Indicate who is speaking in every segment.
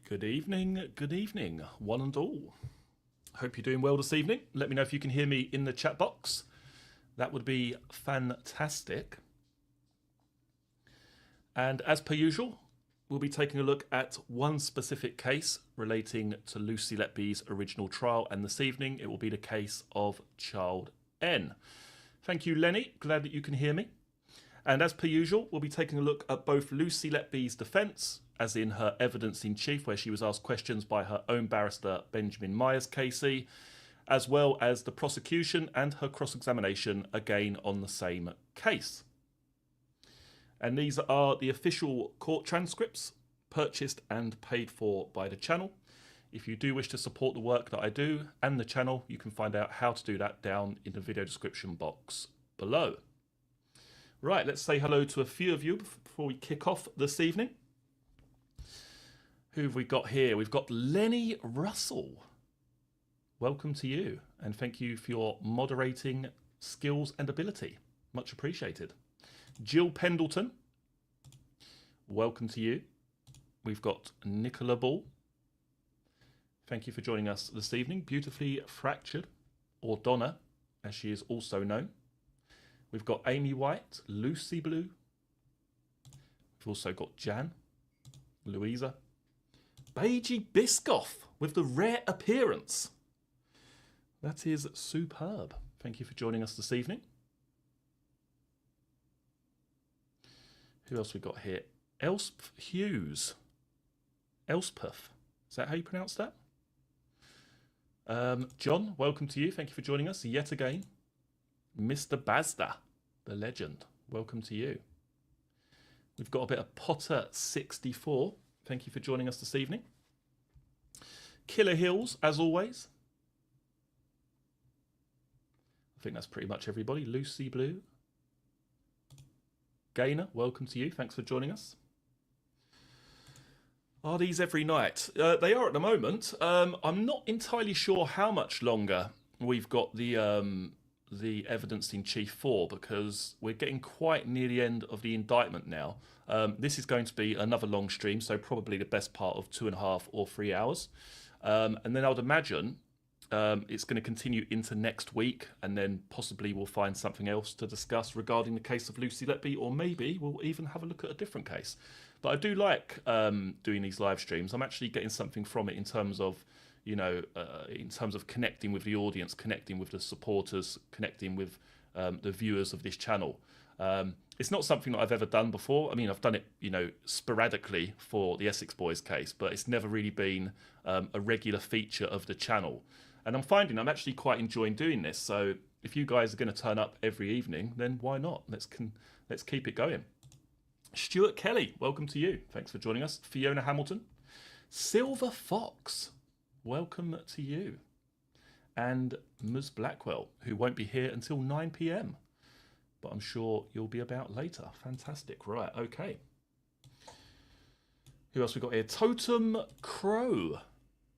Speaker 1: Good evening, one and all. Hope you're doing well this evening. Let me know if you can hear me in the chat box. That would be fantastic. And as per usual, we'll be taking a look at one specific case relating to Lucy Letby's original trial, and this evening it will be the case of Child N. Thank you, Lenny. Glad that you can hear me. And as per usual, we'll be taking a look at both Lucy Letby's defence, as in her evidence in chief, where she was asked questions by her own barrister, Benjamin Myers KC, as well as the prosecution and her cross-examination, again on the same case. And these are the official court transcripts, purchased and paid for by the channel. If you do wish to support the work that I do and the channel, you can find out how to do that down in the video description box below. Right, let's say hello to a few of you before we kick off this evening. Who have we got here? We've got Lenny Russell. Welcome to you, and thank you for your moderating skills and ability. Much appreciated. Jill Pendleton. Welcome to you. We've got Nicola Ball. Thank you for joining us this evening. Beautifully Fractured, or Donna, as she is also known. We've got Amy White, Lucy Blue. We've also got Jan, Louisa. Beiji Biscoff with the rare appearance. That is superb. Thank you for joining us this evening. Who else we got here? Elspeth Hughes. Elspeth. Is that how you pronounce that? John, welcome to you. Thank you for joining us yet again. Mr. Bazda, the legend. Welcome to you. We've got a bit of Potter 64. Thank you for joining us this evening. Killer Hills, as always. I think that's pretty much everybody. Lucy Blue. Gaynor, welcome to you. Thanks for joining us. Are these every night? They are at the moment. I'm not entirely sure how much longer we've got the evidence in chief for, because we're getting quite near the end of the indictment now. This is going to be another long stream, so probably the best part of 2.5 or 3 hours. And then I would imagine it's going to continue into next week, and then possibly we'll find something else to discuss regarding the case of Lucy Letby, or maybe we'll even have a look at a different case. But I do like doing these live streams. I'm actually getting something from it in terms of, in terms of connecting with the audience, connecting with the supporters, connecting with the viewers of this channel. It's not something that I've ever done before. I mean, I've done it, sporadically for the Essex Boys case, but it's never really been a regular feature of the channel. And I'm finding I'm actually quite enjoying doing this. So if you guys are going to turn up every evening, then why not? Let's keep it going. Stuart Kelly, welcome to you. Thanks for joining us. Fiona Hamilton. Silver Fox, welcome to you. And Ms. Blackwell, who won't be here until 9 p.m. But I'm sure you'll be about later. Fantastic. Right, okay. Who else we got here? Totem Crow.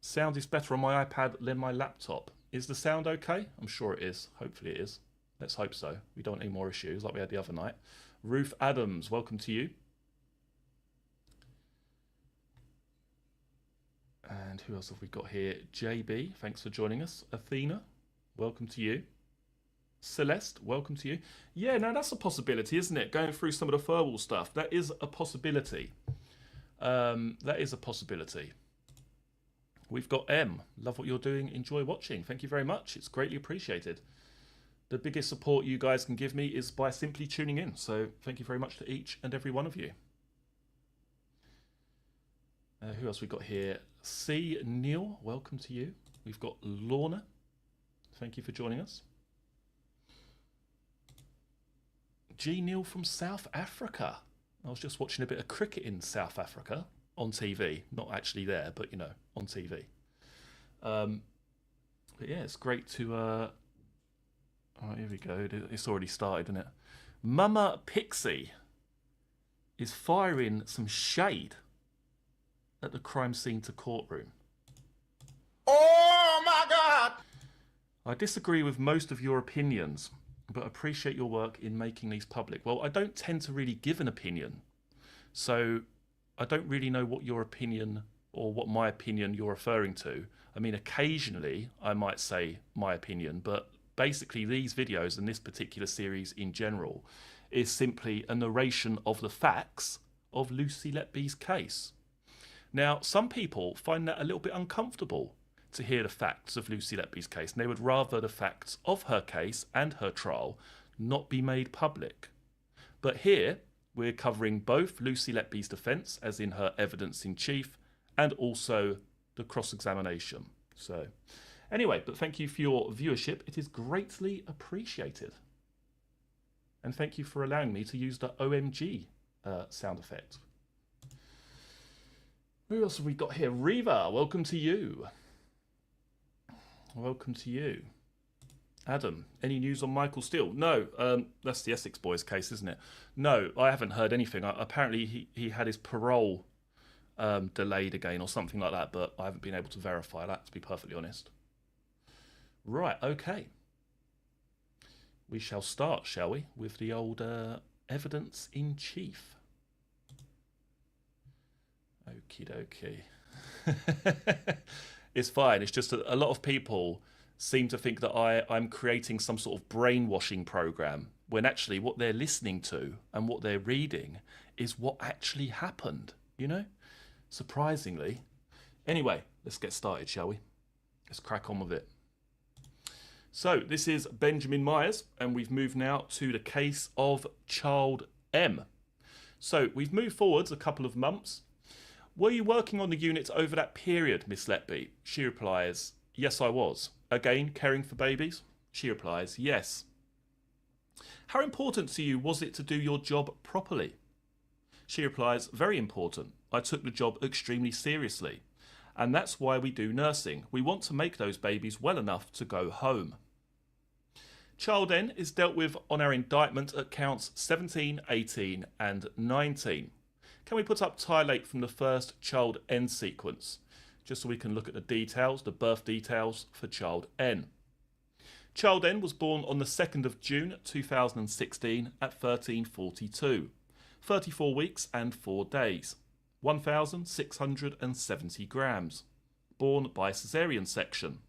Speaker 1: Sound is better on my iPad than my laptop. Is the sound okay? I'm sure it is. Hopefully it is. Let's hope so. We don't want any more issues like we had the other night. Ruth Adams, welcome to you. And who else have we got here? JB, thanks for joining us. Athena, welcome to you. Celeste, welcome to you. Yeah, no, that's a possibility, isn't it? Going through some of the firewall stuff. That is a possibility. That is a possibility. We've got M. Love what you're doing. Enjoy watching. Thank you very much. It's greatly appreciated. The biggest support you guys can give me is by simply tuning in. So thank you very much to each and every one of you. Who else we got here? C. Neil, welcome to you. We've got Lorna. Thank you for joining us. G. Neil from South Africa. I was just watching a bit of cricket in South Africa on TV. Not actually there, but, on TV. But yeah, it's great to... Oh, here we go. It's already started, isn't it? Mama Pixie is firing some shade at the crime scene to courtroom.
Speaker 2: Oh my God!
Speaker 1: I disagree with most of your opinions, but appreciate your work in making these public. Well, I don't tend to really give an opinion, so I don't really know what your opinion or what my opinion you're referring to. I mean, occasionally I might say my opinion, but basically these videos and this particular series in general is simply a narration of the facts of Lucy Letby's case. Now, some people find that a little bit uncomfortable to hear the facts of Lucy Letby's case, and they would rather the facts of her case and her trial not be made public. But here, we're covering both Lucy Letby's defence, as in her evidence in chief, and also the cross-examination. So, anyway, but thank you for your viewership. It is greatly appreciated. And thank you for allowing me to use the OMG sound effect. Who else have we got here? Reva, welcome to you. Welcome to you. Adam, any news on Michael Steele? No, that's the Essex Boys case, isn't it? No, I haven't heard anything. Apparently he had his parole delayed again or something like that, but I haven't been able to verify that, to be perfectly honest. Right, okay. We shall start, shall we, with the old evidence in chief. Okie dokie. It's fine. It's just a lot of people seem to think that I'm creating some sort of brainwashing program, when actually what they're listening to and what they're reading is what actually happened, you know? Surprisingly. Anyway, let's get started, shall we? Let's crack on with it. So, this is Benjamin Myers, and we've moved now to the case of Child M. So, we've moved forwards a couple of months. Were you working on the unit over that period, Miss Letby? She replies, yes, I was. Again, caring for babies? She replies, yes. How important to you was it to do your job properly? She replies, very important. I took the job extremely seriously. And that's why we do nursing. We want to make those babies well enough to go home. Child N is dealt with on our indictment at counts 17, 18 and 19. Can we put up tile 8 from the first Child N sequence, just so we can look at the details, the birth details for Child N. Child N was born on the 2nd of June 2016 at 13:42, 34 weeks and 4 days, 1,670 grams, born by caesarean section.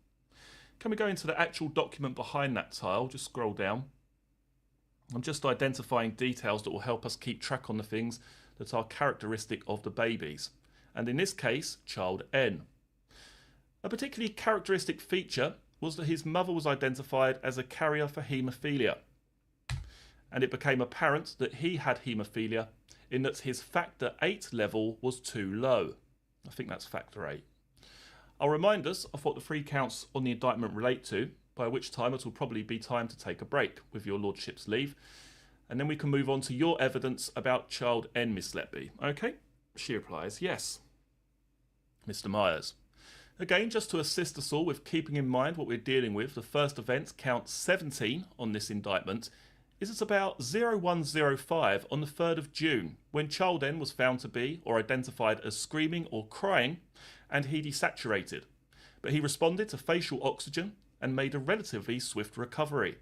Speaker 1: Can we go into the actual document behind that tile? Just scroll down. I'm just identifying details that will help us keep track on the things that are characteristic of the babies, and in this case, Child N. A particularly characteristic feature was that his mother was identified as a carrier for haemophilia, and it became apparent that he had haemophilia in that his factor 8 level was too low. I think that's factor 8. I'll remind us of what the 3 counts on the indictment relate to, by which time it will probably be time to take a break, with your lordship's leave, and then we can move on to your evidence about Child N, Miss Letby. Okay? She replies, yes. Mr. Myers. Again, just to assist us all with keeping in mind what we're dealing with, the first event, count 17 on this indictment, is at about 0105 on the 3rd of June, when Child N was found to be, or identified as screaming or crying, and he desaturated. But he responded to facial oxygen and made a relatively swift recovery.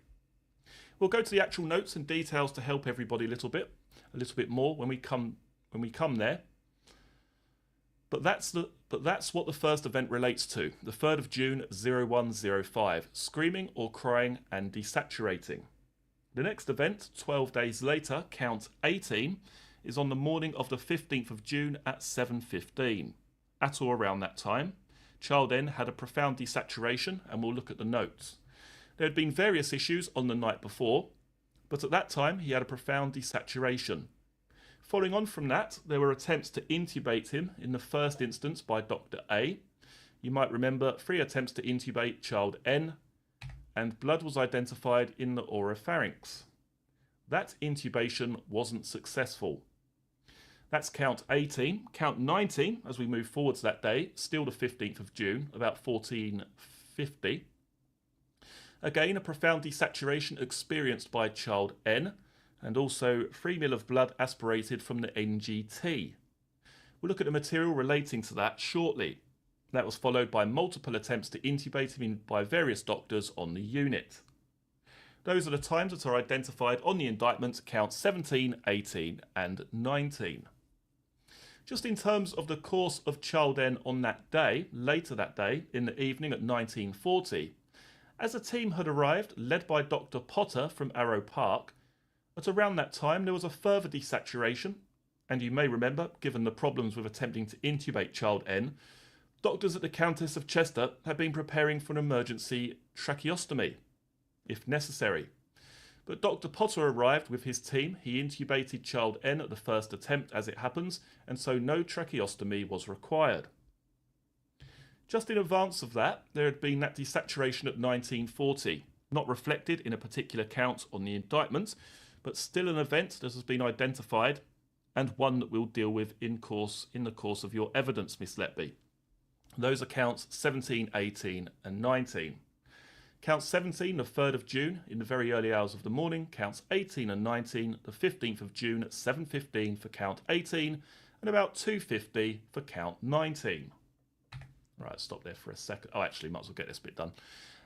Speaker 1: We'll go to the actual notes and details to help everybody a little bit more when we come there. But that's what the first event relates to. The 3rd of June 0105, screaming or crying and desaturating. The next event, 12 days later, count 18, is on the morning of the 15th of June at 7:15. At or around that time, Child N had a profound desaturation, and we'll look at the notes. There had been various issues on the night before, but at that time he had a profound desaturation. Following on from that, there were attempts to intubate him in the first instance by Dr. A. You might remember 3 attempts to intubate Child N, and blood was identified in the oropharynx. That intubation wasn't successful. That's count 18. Count 19, as we move forward to that day, still the 15th of June, about 14:50. Again, a profound desaturation experienced by Child N, and also 3 ml of blood aspirated from the NGT. We'll look at the material relating to that shortly. That was followed by multiple attempts to intubate him by various doctors on the unit. Those are the times that are identified on the indictment, count 17, 18 and 19. Just in terms of the course of child N on that day, later that day, in the evening at 1940, as a team had arrived, led by Dr. Potter from Arrow Park, at around that time there was a further desaturation, and you may remember, given the problems with attempting to intubate child N, doctors at the Countess of Chester had been preparing for an emergency tracheostomy, if necessary. But Dr. Potter arrived with his team. He intubated child N at the first attempt, as it happens, and so no tracheostomy was required. Just in advance of that, there had been that desaturation at 1940, not reflected in a particular count on the indictment, but still an event that has been identified and one that we'll deal with in the course of your evidence, Miss Letby. Those are counts 17, 18 and 19. Count 17, the 3rd of June, in the very early hours of the morning. Counts 18 and 19, the 15th of June at 7:15 for count 18 and about 2:50 for count 19. Right, stop there for a second. Oh, actually, might as well get this bit done.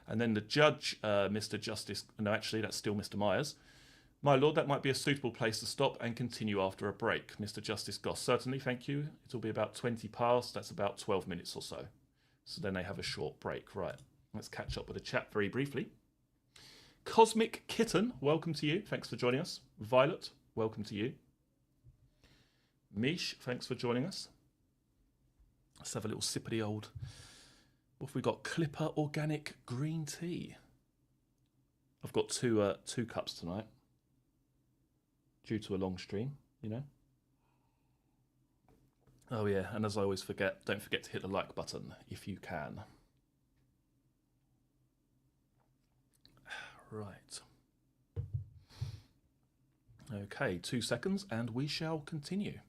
Speaker 1: And then the judge, Mr. Justice... No, actually, that's still Mr. Myers. My lord, that might be a suitable place to stop and continue after a break. Mr. Justice Goss, certainly, thank you. It'll be about 20 past. That's about 12 minutes or so. So then they have a short break. Right, let's catch up with the chat very briefly. Cosmic Kitten, welcome to you. Thanks for joining us. Violet, welcome to you. Mish, thanks for joining us. Let's have a little sip of the old... What have we got? Clipper Organic Green Tea. I've got two cups tonight. Due to a long stream, you know. Oh yeah, and as I always forget, don't forget to hit the like button if you can. Right. Okay, 2 seconds and we shall continue.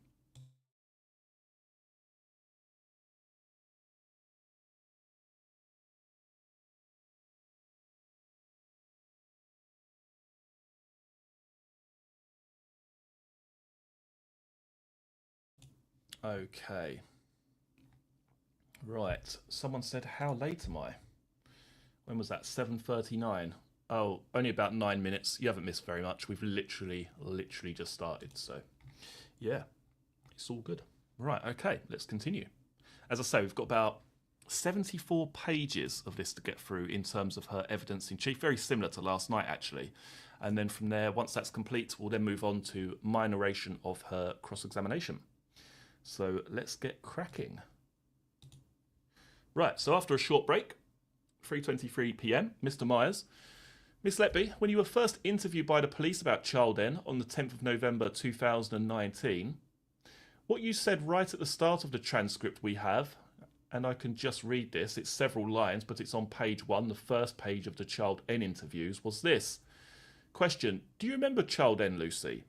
Speaker 1: Okay. Right. Someone said, how late am I? When was that? 7:39. Oh, only about 9 minutes. You haven't missed very much. We've literally just started. So, yeah, it's all good. Right. Okay. Let's continue. As I say, we've got about 74 pages of this to get through in terms of her evidence in chief. Very similar to last night, actually. And then from there, once that's complete, we'll then move on to my narration of her cross-examination. So let's get cracking. Right, so after a short break, 3:23 p.m, Mr. Myers. Miss Letby, when you were first interviewed by the police about child N on the 10th of November 2019, what you said right at the start of the transcript we have, and I can just read this, it's several lines, but it's on page 1, the first page of the child N interviews, was this. Question, do you remember child N, Lucy?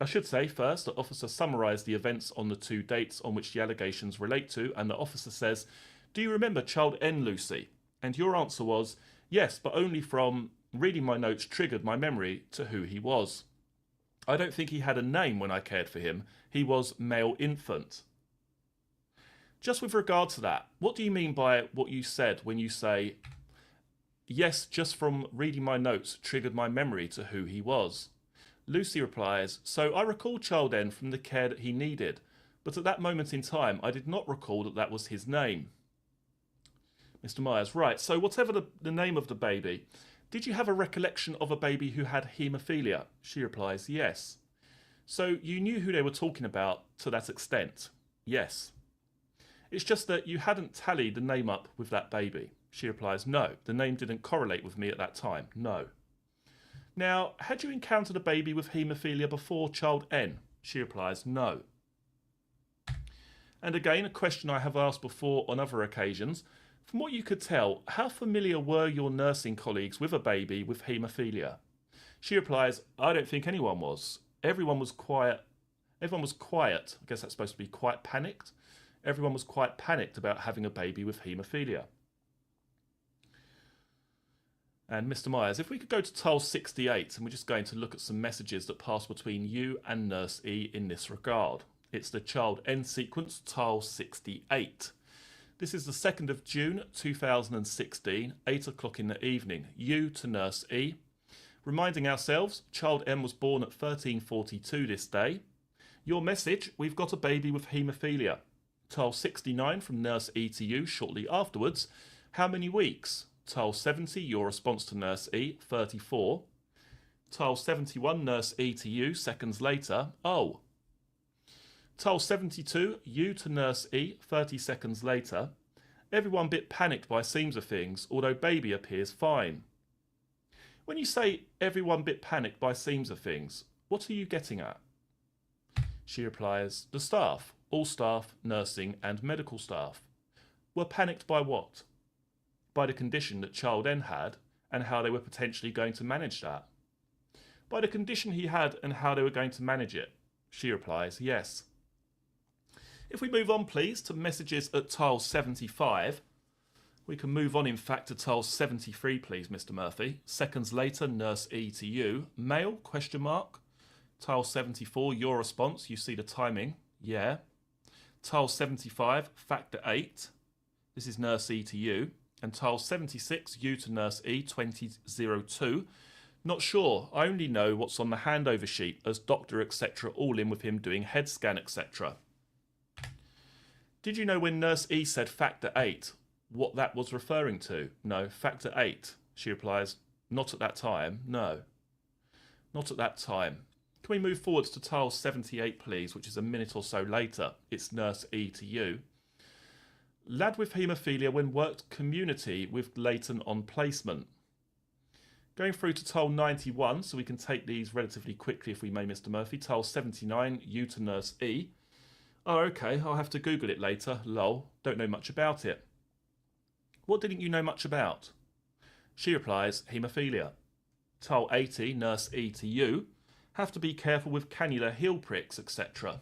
Speaker 1: I should say first that officer summarised the events on the 2 dates on which the allegations relate to, and the officer says, do you remember child N, Lucy? And your answer was, yes, but only from reading my notes triggered my memory to who he was. I don't think he had a name when I cared for him. He was male infant. Just with regard to that, what do you mean by what you said when you say, yes, just from reading my notes triggered my memory to who he was? Lucy replies, so I recall child N from the care that he needed, but at that moment in time I did not recall that that was his name. Mr. Myers, right, so whatever the name of the baby, did you have a recollection of a baby who had haemophilia? She replies, yes. So you knew who they were talking about to that extent? Yes. It's just that you hadn't tallied the name up with that baby. She replies, no, the name didn't correlate with me at that time, no. Now, had you encountered a baby with haemophilia before child N? She replies, no. And again, a question I have asked before on other occasions. From what you could tell, how familiar were your nursing colleagues with a baby with haemophilia? She replies, I don't think anyone was. Everyone was quiet. Everyone was quiet. I guess that's supposed to be quite panicked. Everyone was quite panicked about having a baby with haemophilia. And Mr. Myers, if we could go to tile 68, and we're just going to look at some messages that pass between you and Nurse E in this regard. It's the child N sequence, tile 68. This is the 2nd of June 2016, 8 o'clock in the evening. You to Nurse E. Reminding ourselves, child N was born at 13:42 this day. Your message, we've got a baby with haemophilia. Tile 69 from Nurse E to you shortly afterwards. How many weeks? Tile 70, your response to Nurse E, 34. Tile 71, Nurse E to you, seconds later, oh. Tile 72, you to Nurse E, 30 seconds later. Everyone bit panicked by seams of things, although baby appears fine. When you say everyone bit panicked by seams of things, what are you getting at? She replies, the staff, all staff, nursing and medical staff, were panicked by what? By the condition that child N had and how they were potentially going to manage that. By the condition he had and how they were going to manage it. She replies, yes. If we move on, please, to messages at tile 75, we can move on, in fact, to tile 73, please, Mr. Murphy. Seconds later, Nurse E to you. Mail, question mark. Tile 74, your response. You see the timing. Yeah. Tile 75, factor 8. This is Nurse E to you. And tile 76, you to Nurse E, 2002. Not sure. I only know what's on the handover sheet as doctor, etc., all in with him doing head scan, etc. Did you know when Nurse E said factor 8, what that was referring to? No, factor 8. She replies, not at that time. No, not at that time. Can we move forwards to tile 78, please, which is a minute or so later? It's Nurse E to you. Lad with haemophilia when worked community with Leighton on placement. Going through to tile 91, so we can take these relatively quickly if we may, Mr. Murphy. Tile 79, you to Nurse E. Oh, okay, I'll have to Google it later. Lol, don't know much about it. What didn't you know much about? She replies, haemophilia. Tile 80, Nurse E to you. Have to be careful with cannula, heel pricks, etc.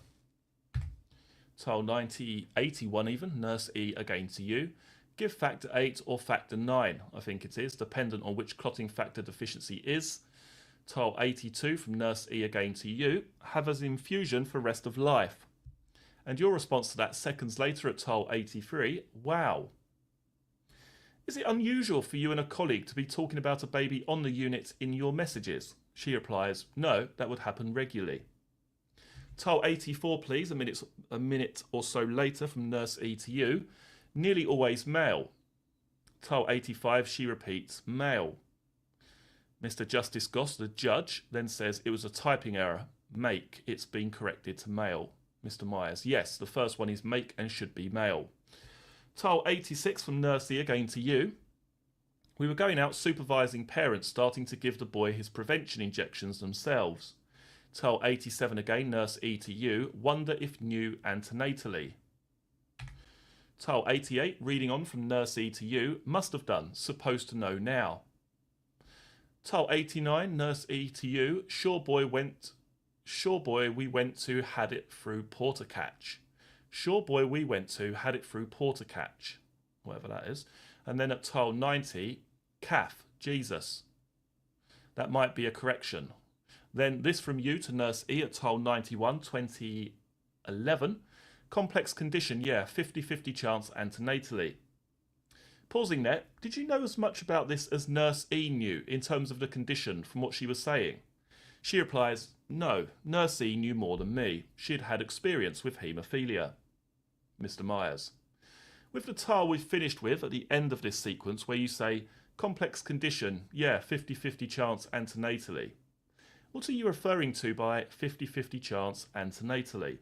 Speaker 1: Tile 90, 81 even, Nurse E again to you. Give factor 8 or factor 9, I think it is, dependent on which clotting factor deficiency is. Tile 82 from Nurse E again to you. Have an infusion for rest of life. And your response to that seconds later at tile 83, wow. Is it unusual for you and a colleague to be talking about a baby on the unit in your messages? She replies, no, that would happen regularly. Tile 84, please, a minute or so later from Nurse E to you. Nearly always male. Tile 85, she repeats, male. Mr. Justice Goss, the judge, then says it was a typing error. Make, it's been corrected to male. Mr. Myers, yes, the first one is make and should be male. Tile 86 from Nurse E again to you. We were going out supervising parents starting to give the boy his prevention injections themselves. Tile 87 again, Nurse E to you. Wonder if knew antenatally. Tile 88, reading on from Nurse E to you. Must have done, supposed to know now. Tile 89, Nurse E to you. Sure boy we went to had it through porter catch. Sure boy we went to had it through porter catch. Whatever that is. And then at tile 90, calf, Jesus. That might be a correction. Then this from you to Nurse E at tile 91, 2011. Complex condition, yeah, 50-50 chance antenatally. Pausing there, did you know as much about this as Nurse E knew in terms of the condition from what she was saying? She replies, no, Nurse E knew more than me. She'd had experience with haemophilia. Mr. Myers. With the tile we've finished with at the end of this sequence where you say, complex condition, yeah, 50-50 chance antenatally. What are you referring to by 50-50 chance antenatally?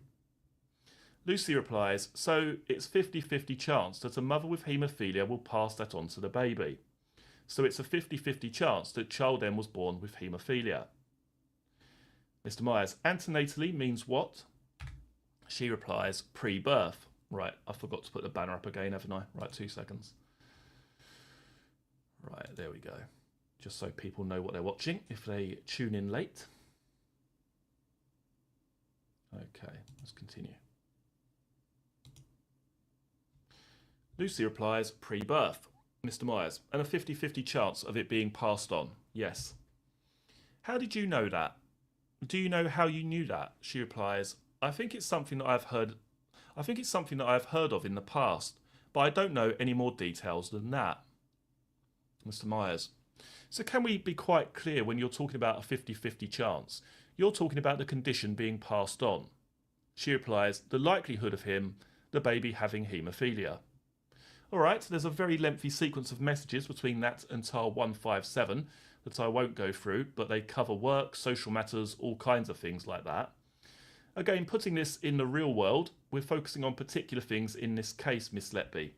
Speaker 1: Lucy replies, so it's 50-50 chance that a mother with haemophilia will pass that on to the baby. So it's a 50-50 chance that child M was born with haemophilia. Mr. Myers, antenatally means what? She replies, pre-birth. Right, I forgot to put the banner up again, haven't I? Right, 2 seconds. Right, there we go. Just so people know what they're watching if they tune in late. Okay, let's continue. Lucy replies, pre-birth. Mr. Myers, and a 50-50 chance of it being passed on. Yes. How did you know that? Do you know how you knew that? She replies, I think it's something that I've heard of in the past, but I don't know any more details than that. Mr. Myers, so can we be quite clear when you're talking about a 50-50 chance? You're talking about the condition being passed on. She replies, the likelihood of the baby having haemophilia. Alright, there's a very lengthy sequence of messages between that and TAR 157 that I won't go through, but they cover work, social matters, all kinds of things like that. Again, putting this in the real world, we're focusing on particular things in this case, Miss Letby.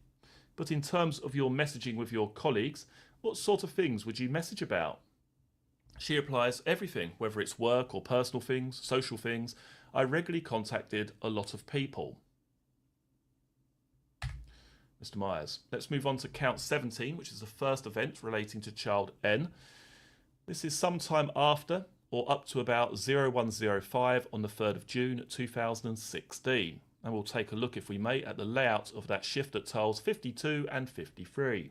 Speaker 1: But in terms of your messaging with your colleagues, what sort of things would you message about? She replies, everything, whether it's work or personal things, social things. I regularly contacted a lot of people. Mr. Myers. Let's move on to count 17, which is the first event relating to child N. This is sometime after or up to about 0105 on the 3rd of June 2016. And we'll take a look, if we may, at the layout of that shift at tiles 52 and 53.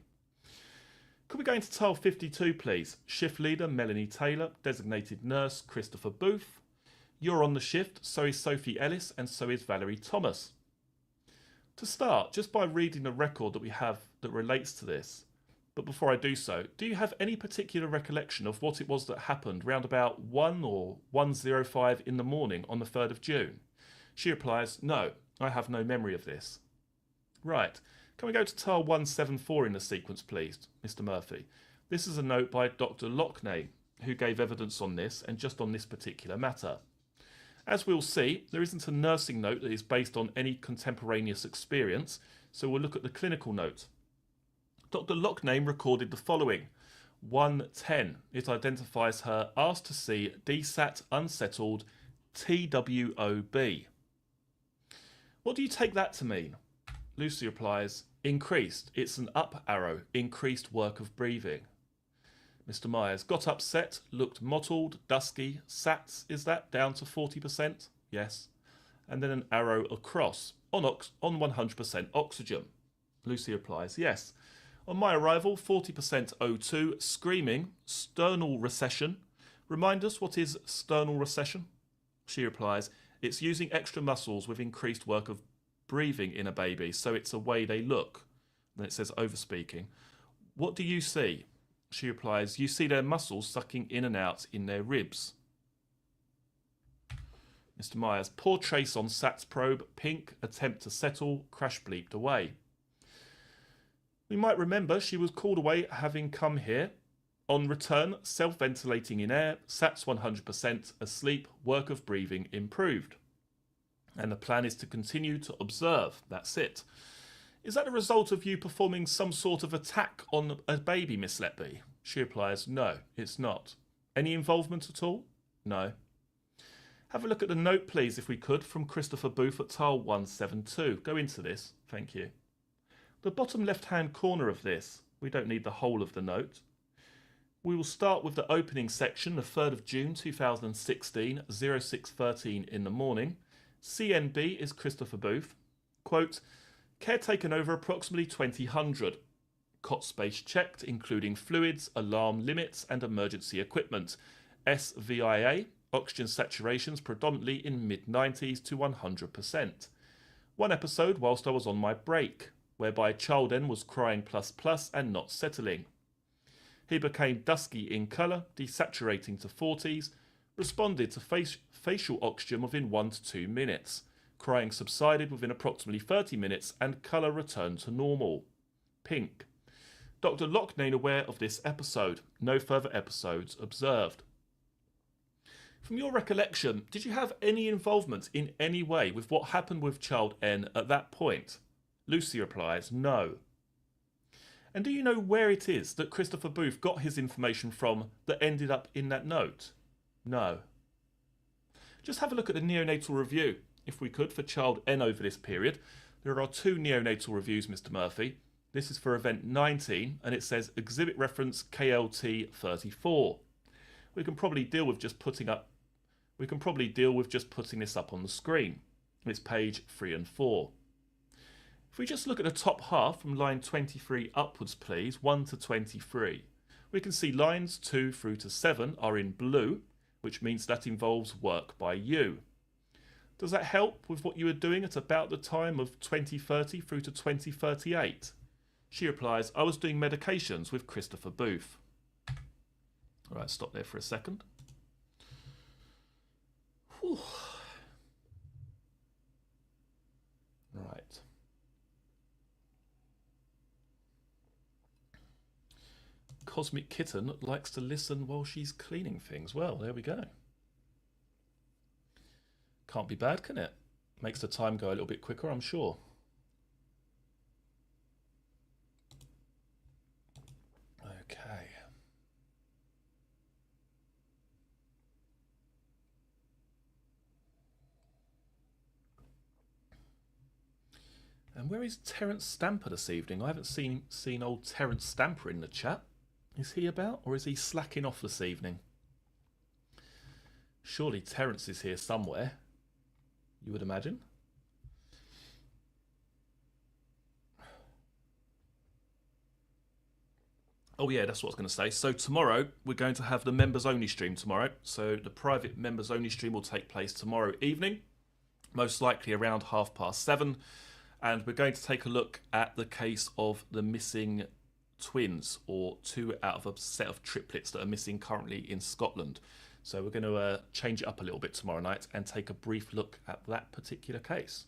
Speaker 1: Could we go into tile 52, please? Shift leader, Melanie Taylor. Designated nurse, Christopher Booth. You're on the shift, so is Sophie Ellis, and so is Valerie Thomas. To start, just by reading the record that we have that relates to this, but before I do so, do you have any particular recollection of what it was that happened round about 1 or 1:05 in the morning on the 3rd of June? She replies, no, I have no memory of this. Right, can we go to tile 174 in the sequence, please, Mr. Murphy? This is a note by Dr. Lockney, who gave evidence on this and just on this particular matter. As we'll see, there isn't a nursing note that is based on any contemporaneous experience, so we'll look at the clinical note. Dr. Lockname recorded the following. 1:10. It identifies her asked to see DSAT unsettled TWOB. What do you take that to mean? Lucy replies, increased. It's an up arrow, increased work of breathing. Mr. Myers got upset, looked mottled, dusky, SATs, is that down to 40%? Yes. And then an arrow across, on 100% oxygen. Lucy replies, yes. On my arrival, 40% O2, screaming, sternal recession. Remind us, what is sternal recession? She replies, it's using extra muscles with increased work of breathing in a baby, so it's a way they look. Then it says overspeaking. What do you see? She replies, you see their muscles sucking in and out in their ribs. Mr. Myers, poor trace on SATS probe, pink, attempt to settle, crash bleeped away. We might remember she was called away having come here. On return, self-ventilating in air, SATS 100%, asleep, work of breathing improved. And the plan is to continue to observe. That's it. Is that a result of you performing some sort of attack on a baby, Miss Letby? She replies, no, it's not. Any involvement at all? No. Have a look at the note, please, if we could, from Christopher Booth at tile 172. Go into this. Thank you. The bottom left-hand corner of this, we don't need the whole of the note. We will start with the opening section, the 3rd of June 2016, 06:13 in the morning. CNB is Christopher Booth. Quote, care taken over approximately 2000. Cot space checked, including fluids, alarm limits and emergency equipment. SVIA, oxygen saturations predominantly in mid-90s to 100%. One episode whilst I was on my break, whereby child N was crying ++ and not settling. He became dusky in colour, desaturating to 40s, responded to facial oxygen within 1 to 2 minutes. Crying subsided within approximately 30 minutes and colour returned to normal. Pink. Dr. Locknane aware of this episode. No further episodes observed. From your recollection, did you have any involvement in any way with what happened with child N at that point? Lucy replies, no. And do you know where it is that Christopher Booth got his information from that ended up in that note? No. Just have a look at the neonatal review, if we could, for child N over this period. There are 2 neonatal reviews, Mr. Murphy. This is for event 19, and it says exhibit reference KLT 34. We can probably deal with just putting this up on the screen. It's page 3 and 4. If we just look at the top half from line 23 upwards, please, 1 to 23, we can see lines 2 through to 7 are in blue, which means that involves work by you. Does that help with what you were doing at about the time of 2030 through to 2038? She replies, I was doing medications with Christopher Booth. All right, stop there for a second. Whew. cosmic kitten likes to listen while she's cleaning things. Well, there we go. Can't be bad, can it? Makes the time go a little bit quicker, I'm sure. Okay. And where is Terence Stamper this evening? I haven't seen old Terence Stamper in the chat. Is he about, or is he slacking off this evening? Surely Terence is here somewhere, you would imagine. Oh yeah, that's what I was going to say. So tomorrow, we're going to have the members-only stream tomorrow. So the private members-only stream will take place tomorrow evening, most likely around 7:30. And we're going to take a look at the case of the missing twins, or 2 out of a set of triplets that are missing currently in Scotland. So we're going to change it up a little bit tomorrow night and take a brief look at that particular case.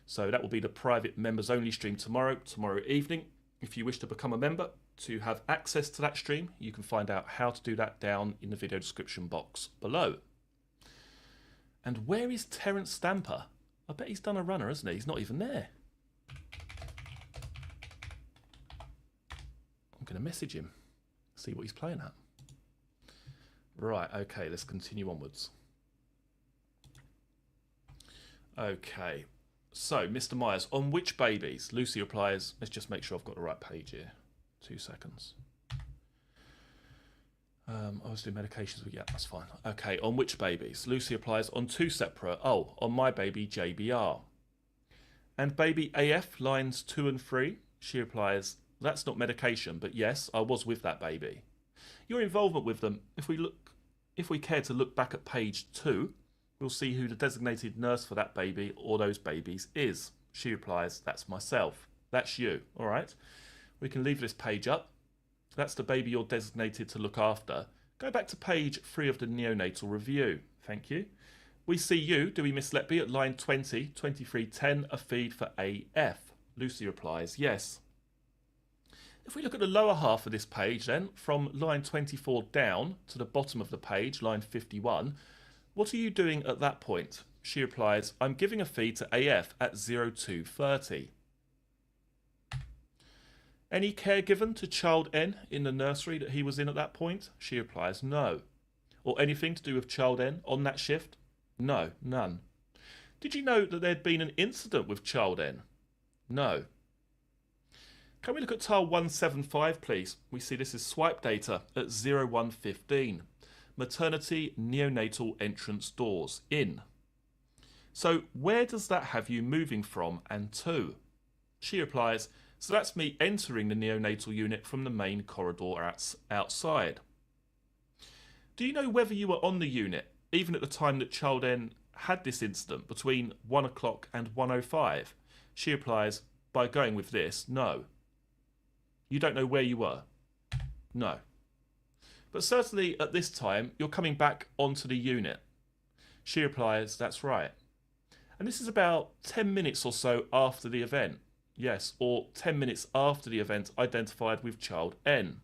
Speaker 1: So that will be the private members only stream tomorrow evening. If you wish to become a member, to have access to that stream, you can find out how to do that down in the video description box below. And where is Terence Stamper? I bet he's done a runner, hasn't he? He's not even there. I'm going to message him, see what he's playing at. Right, okay, let's continue onwards. Okay, so Mr. Myers, on which babies? Lucy replies, let's just make sure I've got the right page here. 2 seconds. I was doing medications, but yeah, that's fine. Okay, on which babies? Lucy replies, on 2 separate. Oh, on my baby JBR. And baby AF, lines 2 and 3. She replies, that's not medication, but yes, I was with that baby. Your involvement with them, if we care to look back at page 2, we'll see who the designated nurse for that baby or those babies is. She replies, that's myself. That's you, all right? We can leave this page up. That's the baby you're designated to look after. Go back to page 3 of the neonatal review. Thank you. We see you, do we, Miss Letby, at line 20, 2310, a feed for AF. Lucy replies, yes. If we look at the lower half of this page then, from line 24 down to the bottom of the page, line 51, what are you doing at that point? She replies, I'm giving a feed to AF at 0230. Any care given to child N in the nursery that he was in at that point? She replies, no. Or anything to do with child N on that shift? No, none. Did you know that there'd been an incident with child N? No. Can we look at tile 175, please? We see this is swipe data at 0115. Maternity neonatal entrance doors, in. So where does that have you moving from and to? She replies, so that's me entering the neonatal unit from the main corridor outside. Do you know whether you were on the unit, even at the time that child N had this incident, between 1 o'clock and 1:05? She replies, by going with this, no. You don't know where you were? No. But certainly at this time, you're coming back onto the unit. She replies, that's right. And this is about 10 minutes or so after the event. Yes, or 10 minutes after the event identified with child N.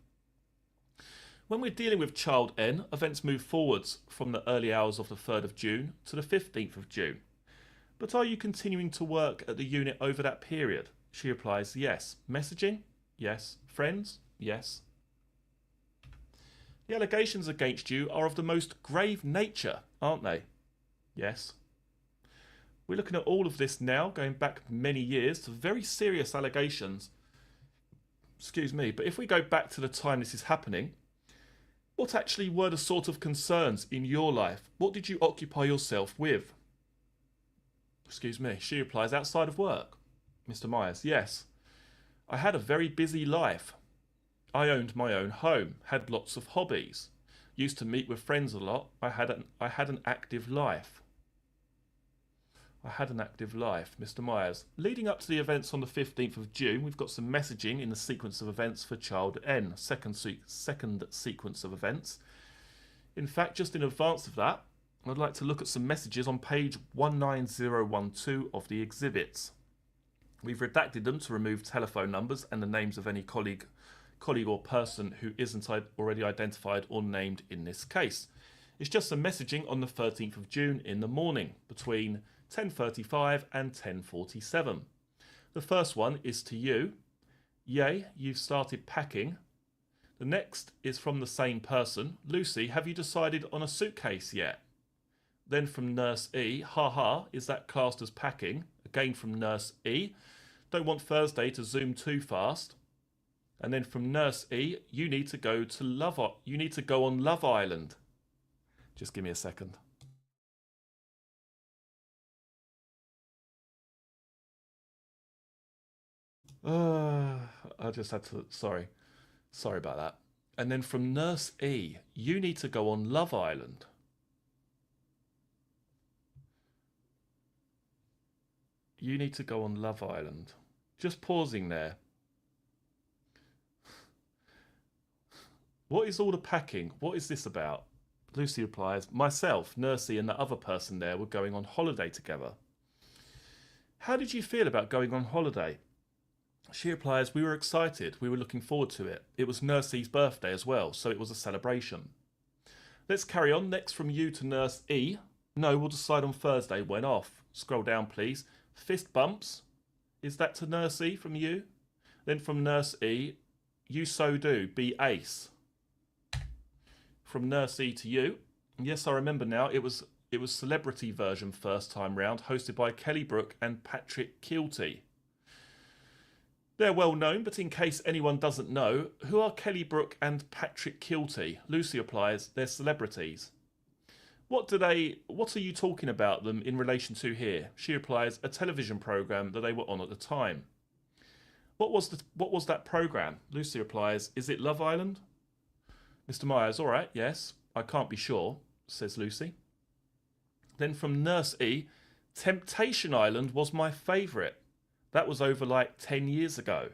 Speaker 1: When we're dealing with child N, events move forwards from the early hours of the 3rd of June to the 15th of June. But are you continuing to work at the unit over that period? She replies, yes. Messaging? Yes. Friends? Yes. The allegations against you are of the most grave nature, aren't they? Yes. We're looking at all of this now, going back many years to very serious allegations. Excuse me, but if we go back to the time this is happening, what actually were the sort of concerns in your life? What did you occupy yourself with? Excuse me, she replies, outside of work. Mr. Myers, yes. I had a very busy life. I owned my own home, had lots of hobbies, used to meet with friends a lot. I had an active life. I had an active life, Mr. Myers. Leading up to the events on the 15th of June, we've got some messaging in the sequence of events for child N, second sequence of events. In fact, just in advance of that, I'd like to look at some messages on page 19012 of the exhibits. We've redacted them to remove telephone numbers and the names of any colleague colleague or person who isn't already identified or named in this case. It's just some messaging on the 13th of June in the morning between 10:35 and 10:47. The first one is to you. Yay, you've started packing. The next is from the same person. Lucy, have you decided on a suitcase yet? Then from Nurse E, haha, is that classed as packing? Again from Nurse E, don't want Thursday to zoom too fast. And then from Nurse E, you need to go on Love Island. Just give me a second. I just had to, sorry about that. And then from Nurse E, you need to go on Love Island. You need to go on Love Island. Just pausing there. What is all the packing? What is this about? Lucy replies, myself, Nursey and the other person there were going on holiday together. How did you feel about going on holiday? She replies, we were excited. We were looking forward to it. It was Nursey's birthday as well, so it was a celebration. Let's carry on. Next from you to Nurse E. No, we'll decide on Thursday. Went off. Scroll down, please. Fist bumps. Is that to Nurse E from you? Then from Nurse E, you so do. Be ace. From Nurse E to you. Yes, I remember now. It was celebrity version first time round, hosted by Kelly Brook and Patrick Kielty. They're well known, but in case anyone doesn't know, who are Kelly Brook and Patrick Kielty? Lucy replies, they're celebrities. What are you talking about them in relation to here? She replies, a television programme that they were on at the time. What was that programme? Lucy replies, is it Love Island? Mr. Myers, all right, yes. I can't be sure, says Lucy. Then from Nurse E, Temptation Island was my favourite. That was over like 10 years ago.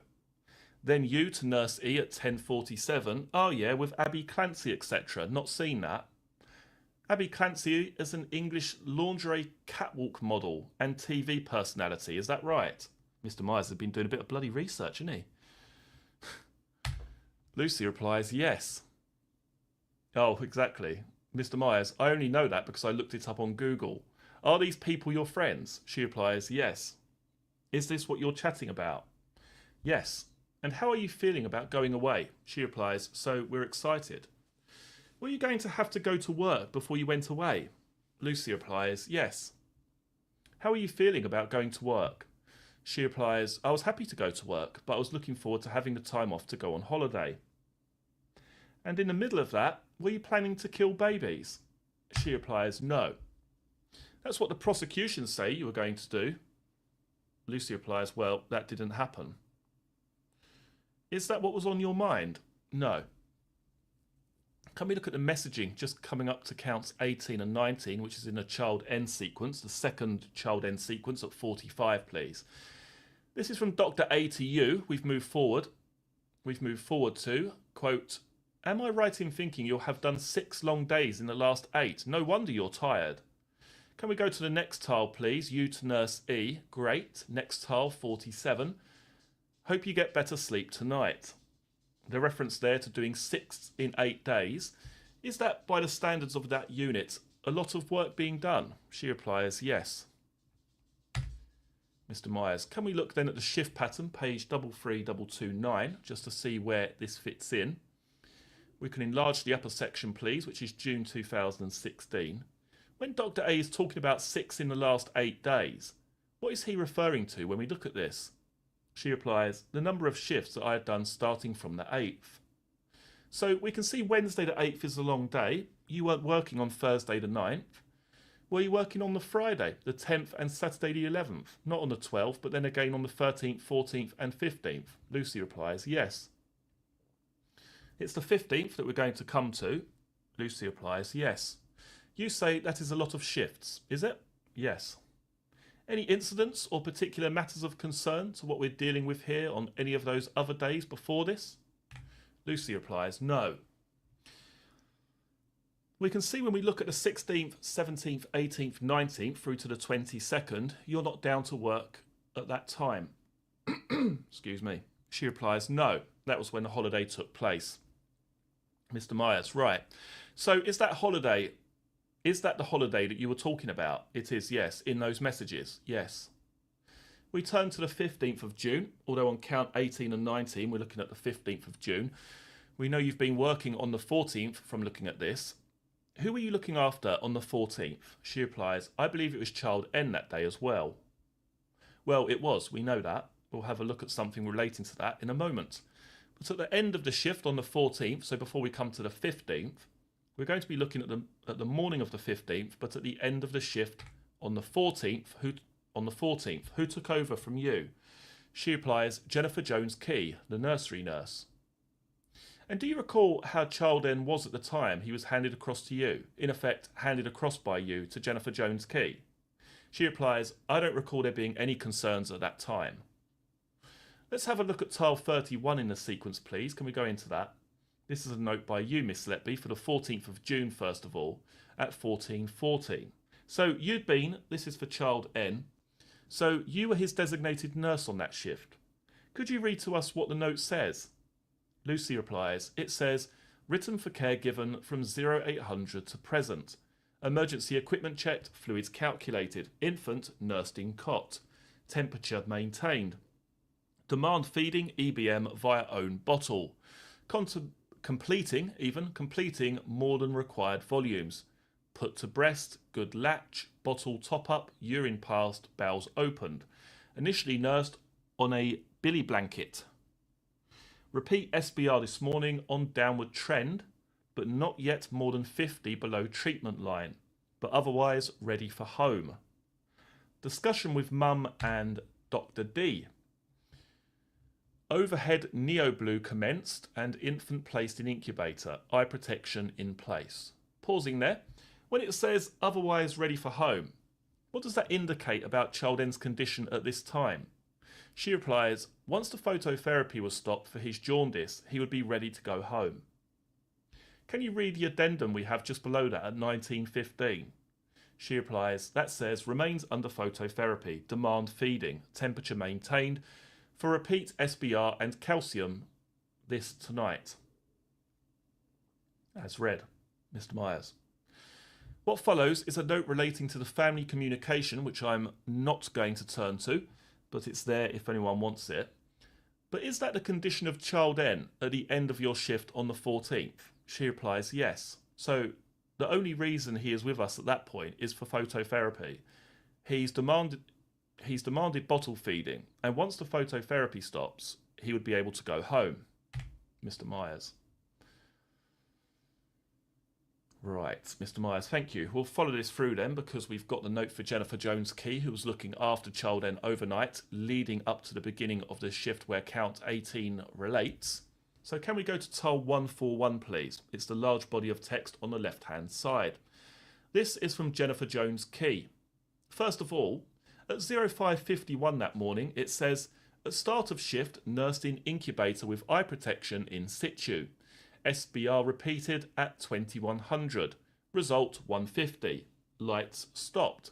Speaker 1: Then you to Nurse E at 10:47. Oh yeah, with Abby Clancy, etc. Not seen that. Abby Clancy is an English lingerie catwalk model and TV personality. Is that right? Mr. Myers has been doing a bit of bloody research, hasn't he? Lucy replies, yes. Oh, exactly. Mr. Myers, I only know that because I looked it up on Google. Are these people your friends? She replies, yes. Is this what you're chatting about? Yes. And how are you feeling about going away? She replies, so we're excited. Were you going to have to go to work before you went away? Lucy replies, yes. How are you feeling about going to work? She replies, I was happy to go to work, but I was looking forward to having the time off to go on holiday. And in the middle of that, were you planning to kill babies? She replies, no. That's what the prosecution say you were going to do. Lucy replies, well, that didn't happen. Is that what was on your mind? No. Can we look at the messaging just coming up to counts 18 and 19, which is in a child end sequence, the second child end sequence at 45, please. This is from Dr. A to you. We've moved forward. We've moved forward to, quote, am I right in thinking you'll have done 6 long days in the last 8? No wonder you're tired. Can we go to the next tile, please? You to Nurse E. Great. Next tile, 47. Hope you get better sleep tonight. The reference there to doing 6 in 8 days. Is that, by the standards of that unit, a lot of work being done? She replies, yes. Mr. Myers, can we look then at the shift pattern, page 33229, just to see where this fits in? We can enlarge the upper section, please, which is June 2016. When Dr. A is talking about 6 in the last 8 days, what is he referring to when we look at this? She replies, the number of shifts that I had done starting from the 8th. So we can see Wednesday the 8th is a long day. You weren't working on Thursday the 9th. Were you working on the Friday, the 10th and Saturday the 11th? Not on the 12th, but then again on the 13th, 14th and 15th. Lucy replies, yes. It's the 15th that we're going to come to. Lucy replies, yes. You say that is a lot of shifts, is it? Yes. Any incidents or particular matters of concern to what we're dealing with here on any of those other days before this? Lucy replies, no. We can see when we look at the 16th, 17th, 18th, 19th through to the 22nd, you're not down to work at that time. Excuse me. She replies, no, that was when the holiday took place. Mr. Myers, right. So is that the holiday that you were talking about? It is, yes. In those messages, yes. We turn to the 15th of June, although on count 18 and 19, we're looking at the 15th of June. We know you've been working on the 14th from looking at this. Who were you looking after on the 14th? She replies, I believe it was child N that day as well. Well, it was, we know that. We'll have a look at something relating to that in a moment. But at the end of the shift on the 14th, so before we come to the 15th, we're going to be looking at the morning of the 15th, but at the end of the shift on the 14th, who took over from you? She replies, Jennifer Jones-Key, the nursery nurse. And do you recall how child N was at the time he was handed across to you? In effect, handed across by you to Jennifer Jones-Key? She replies, I don't recall there being any concerns at that time. Let's have a look at tile 31 in the sequence, please. Can we go into that? This is a note by you, Miss Letby, for the 14th of June, first of all, at 14:14. So you'd been, this is for child N, so you were his designated nurse on that shift. Could you read to us what the note says? Lucy replies, it says, written for care given from 0800 to present. Emergency equipment checked, fluids calculated, infant nursed in cot, temperature maintained. Demand feeding EBM via own bottle. Completing more than required volumes. Put to breast, good latch, bottle top up, urine passed, bowels opened. Initially nursed on a billy blanket. Repeat SBR this morning on downward trend, but not yet more than 50 below treatment line, but otherwise ready for home. Discussion with mum and Dr. D. Overhead neo-blue commenced and infant placed in incubator, eye protection in place. Pausing there, when it says otherwise ready for home, what does that indicate about child N's condition at this time? She replies, once the phototherapy was stopped for his jaundice, he would be ready to go home. Can you read the addendum we have just below that at 19:15? She replies, that says remains under phototherapy, demand feeding, temperature maintained, for repeat SBR and calcium this tonight. As read, Mr. Myers. What follows is a note relating to the family communication, which I'm not going to turn to, but it's there if anyone wants it. But is that the condition of child N at the end of your shift on the 14th? She replies, yes. So the only reason he is with us at that point is for phototherapy. He's demanded bottle feeding, and once the phototherapy stops, he would be able to go home. Mr. Myers. Right, Mr. Myers, thank you. We'll follow this through then, because we've got the note for Jennifer Jones-Key, who was looking after child N overnight, leading up to the beginning of the shift where count 18 relates. So can we go to tile 141, please? It's the large body of text on the left-hand side. This is from Jennifer Jones-Key. First of all, at 05:51 that morning, it says, at start of shift, nursed in incubator with eye protection in situ. SBR repeated at 2100. Result 150. Lights stopped.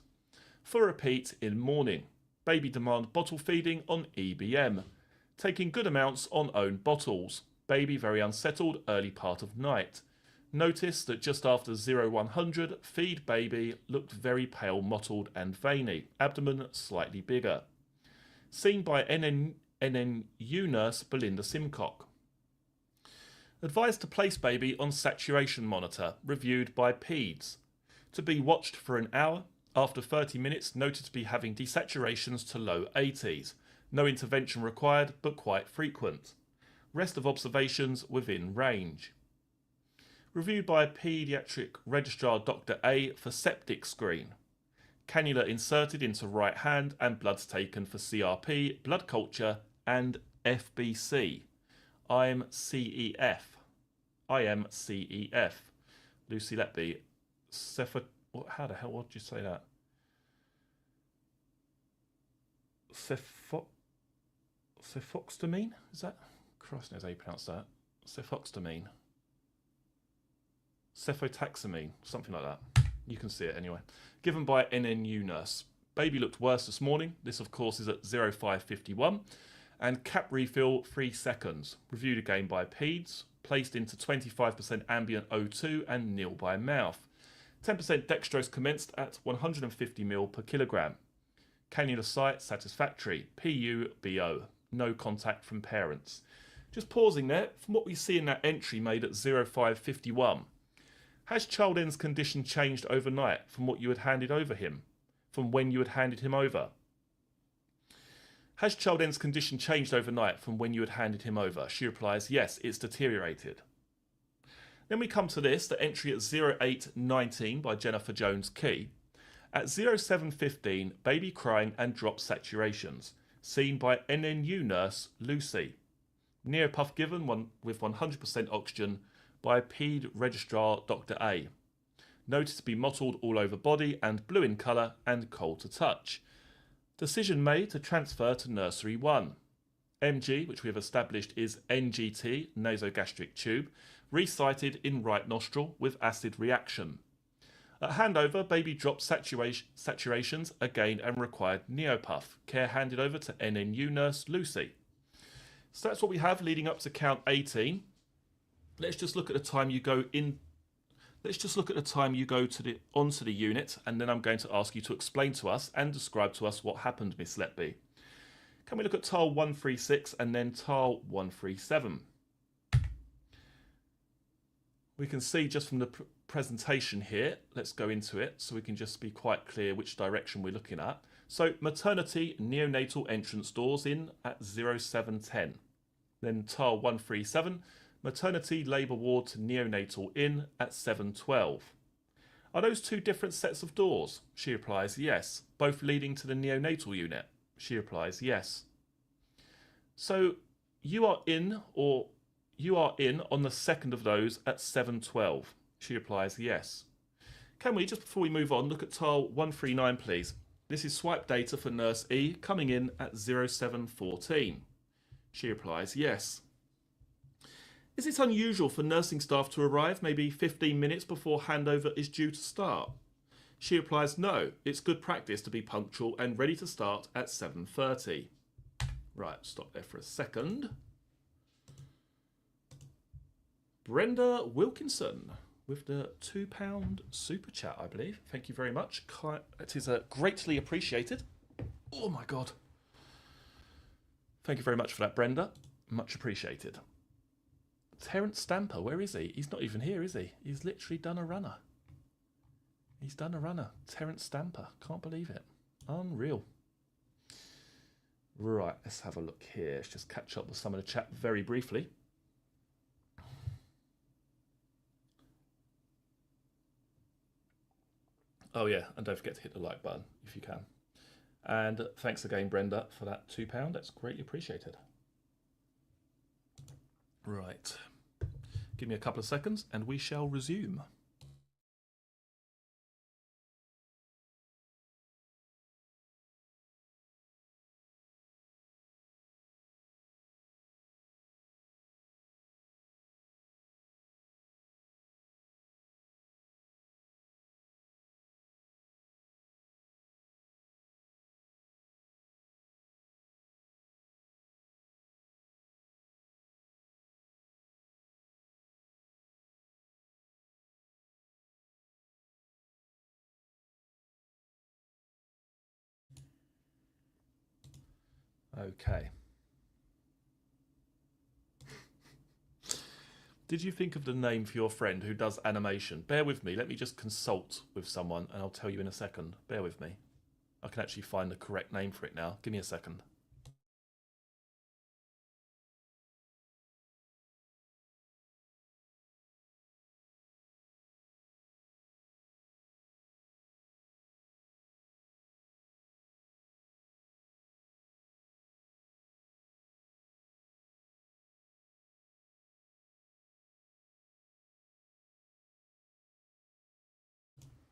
Speaker 1: For repeat in morning. Baby demand bottle feeding on EBM. Taking good amounts on own bottles. Baby very unsettled early part of night. Notice that just after 0100, feed baby looked very pale, mottled and veiny. Abdomen slightly bigger. Seen by NNU nurse Belinda Simcock. Advised to place baby on saturation monitor, reviewed by PEDS. To be watched for an hour. After 30 minutes, noted to be having desaturations to low 80s. No intervention required, but quite frequent. Rest of observations within range. Reviewed by paediatric registrar Dr. A for septic screen. Cannula inserted into right hand and bloods taken for CRP, blood culture and FBC. I'm CEF. Lucy Letby. How the hell would you say that? Cefoxamine? Is that? Christ knows how you pronounce that. Cefoxamine. Cefotaxamine. Something like that. You can see it anyway. Given by NNU nurse. Baby looked worse this morning. This, of course, is at 05:51. And cap refill 3 seconds. Reviewed again by peds. Placed into 25% ambient O2 and nil by mouth. 10% dextrose commenced at 150 ml per kilogram. Cannula site satisfactory. PU BO. No contact from parents. Just pausing there, from what we see in that entry made at 0551, has child N's condition changed overnight from what you had handed over him? From when you had handed him over? Has child N's condition changed overnight from when you had handed him over? She replies, yes, it's deteriorated. Then we come to this, the entry at 0819 by Jennifer Jones Key. At 0715, baby crying and drop saturations, seen by NNU nurse Lucy. Neopuff given with 100% oxygen by Ped Registrar Dr. A. Noted to be mottled all over body and blue in colour and cold to touch. Decision made to transfer to Nursery 1. MG, which we have established is NGT, nasogastric tube, recited in right nostril with acid reaction. At handover, baby dropped saturations again and required Neopuff. Care handed over to NNU nurse Lucy. So that's what we have leading up to count 18. Let's just look at the time you go in. Let's just look at the time you go onto the unit, and then I'm going to ask you to explain to us and describe to us what happened, Miss Letby. Can we look at tile 136 and then tile 137? We can see just from the presentation here, let's go into it so we can just be quite clear which direction we're looking at. So maternity neonatal entrance doors in at 0710. Then tile 137, maternity labour ward to neonatal in at 712. Are those two different sets of doors? She replies, yes. Both leading to the neonatal unit? She replies, yes. So you are in on the second of those at 712? She replies, yes. Can we, just before we move on, look at tile 139, please? This is swipe data for nurse E coming in at 0714. She replies, yes. Is it unusual for nursing staff to arrive maybe 15 minutes before handover is due to start? She replies, no, it's good practice to be punctual and ready to start at 7:30. Right, stop there for a second. Brenda Wilkinson with the £2 super chat, I believe. Thank you very much. It is greatly appreciated. Oh my God. Thank you very much for that, Brenda. Much appreciated. Terence Stamper, where is he? He's not even here, is he? He's literally done a runner. He's done a runner. Terence Stamper. Can't believe it. Unreal. Right, let's have a look here. Let's just catch up with some of the chat very briefly. Oh yeah, and don't forget to hit the like button if you can. And thanks again, Brenda, for that £2. That's greatly appreciated. Right. Give me a couple of seconds and we shall resume. Okay. Did you think of the name for your friend who does animation? Bear with me. Let me just consult with someone and I'll tell you in a second. Bear with me. I can actually find the correct name for it now. Give me a second.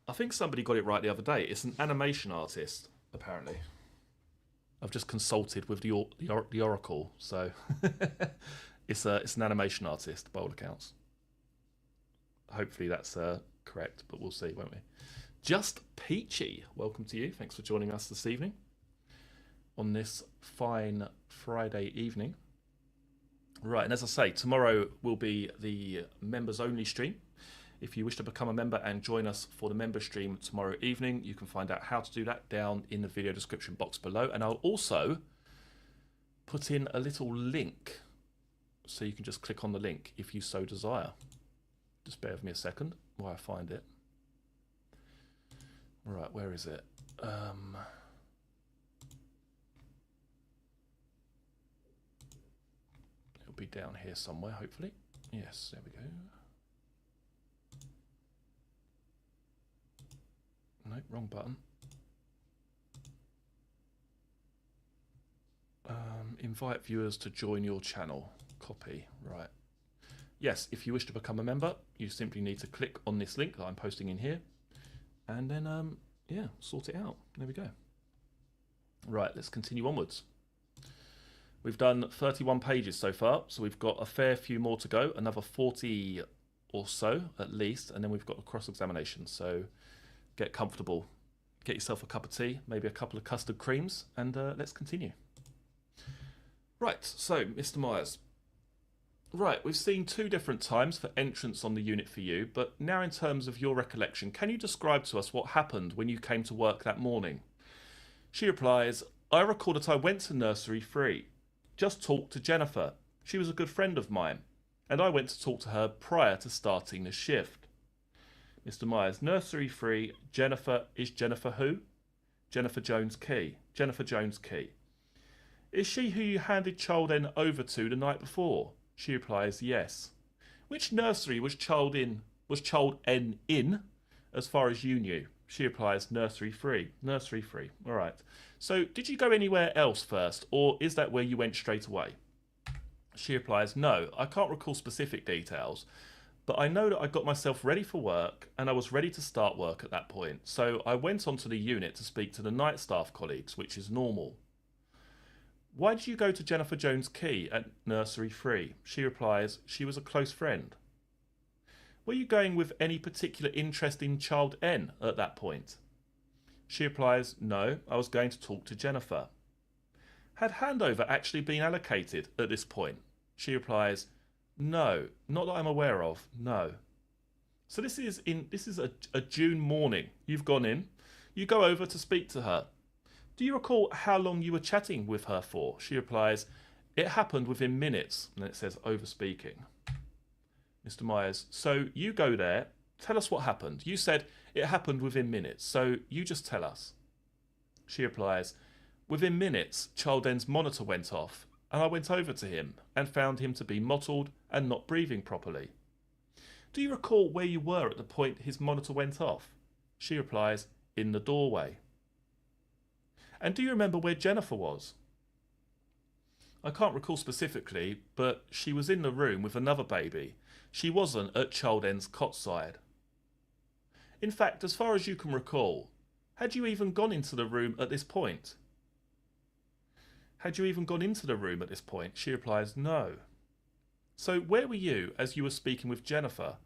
Speaker 1: I think somebody got it right the other day. It's an animation artist, apparently. I've just consulted with the Oracle, so it's an animation artist by all accounts. Hopefully that's correct, but we'll see, won't we? Just Peachy, welcome to you. Thanks for joining us this evening on this fine Friday evening. Right, and as I say, tomorrow will be the members only stream. If you wish to become a member and join us for the member stream tomorrow evening, you can find out how to do that down in the video description box below. And I'll also put in a little link so you can just click on the link if you so desire. Just bear with me a second while I find it. Right, where is it? It'll be down here somewhere, hopefully. Yes, there we go. No, wrong button. Invite viewers to join your channel. Copy. Right. Yes, if you wish to become a member, you simply need to click on this link that I'm posting in here. And then, yeah, sort it out. There we go. Right, let's continue onwards. We've done 31 pages so far, so we've got a fair few more to go. Another 40 or so, at least. And then we've got a cross-examination. So get comfortable, get yourself a cup of tea, maybe a couple of custard creams, and let's continue. Right, so Mr. Myers. Right, we've seen 2 different times for entrance on the unit for you, but now in terms of your recollection, can you describe to us what happened when you came to work that morning? She replies, I recall that I went to nursery 3, just talked to Jennifer. She was a good friend of mine, and I went to talk to her prior to starting the shift. Mr. Myers, nursery 3, Jennifer, is Jennifer who? Jennifer Jones Key. Jennifer Jones Key. Is she who you handed Child N over to the night before? She replies, yes. Which nursery was Child N in, as far as you knew? She replies, nursery 3. Nursery 3. All right. So, did you go anywhere else first, or is that where you went straight away? She replies, no, I can't recall specific details. But I know that I got myself ready for work and I was ready to start work at that point. So I went onto the unit to speak to the night staff colleagues, which is normal. Why did you go to Jennifer Jones Key at nursery 3? She replies, she was a close friend. Were you going with any particular interest in Child N at that point? She replies, no, I was going to talk to Jennifer. Had handover actually been allocated at this point? She replies, no, not that I'm aware of, no. So this is a June morning. You've gone in, you go over to speak to her. Do you recall how long you were chatting with her for? She replies, it happened within minutes. And then it says over speaking. Mr. Myers, so you go there, tell us what happened. You said it happened within minutes, so you just tell us. She replies, within minutes, Child N's monitor went off. And I went over to him and found him to be mottled and not breathing properly. Do you recall where you were at the point his monitor went off? She replies, in the doorway. And do you remember where Jennifer was? I can't recall specifically, but she was in the room with another baby. She wasn't at Child N's cot side. In fact, as far as you can recall, had you even gone into the room at this point? Had you even gone into the room at this point? She replies, no. So where were you as you were speaking with Jennifer?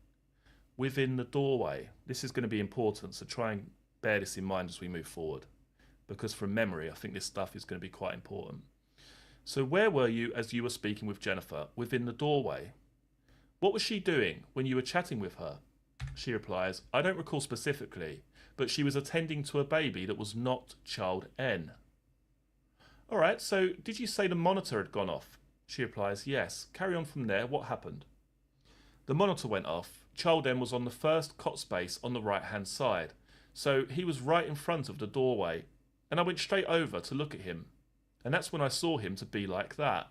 Speaker 1: Within the doorway. This is going to be important, so try and bear this in mind as we move forward. Because from memory, I think this stuff is going to be quite important. So where were you as you were speaking with Jennifer? Within the doorway. What was she doing when you were chatting with her? She replies, I don't recall specifically, but she was attending to a baby that was not Child N. All right, so did you say the monitor had gone off? She replies, yes. Carry on from there. What happened? The monitor went off. Child N was on the first cot space on the right-hand side. So he was right in front of the doorway. And I went straight over to look at him. And that's when I saw him to be like that.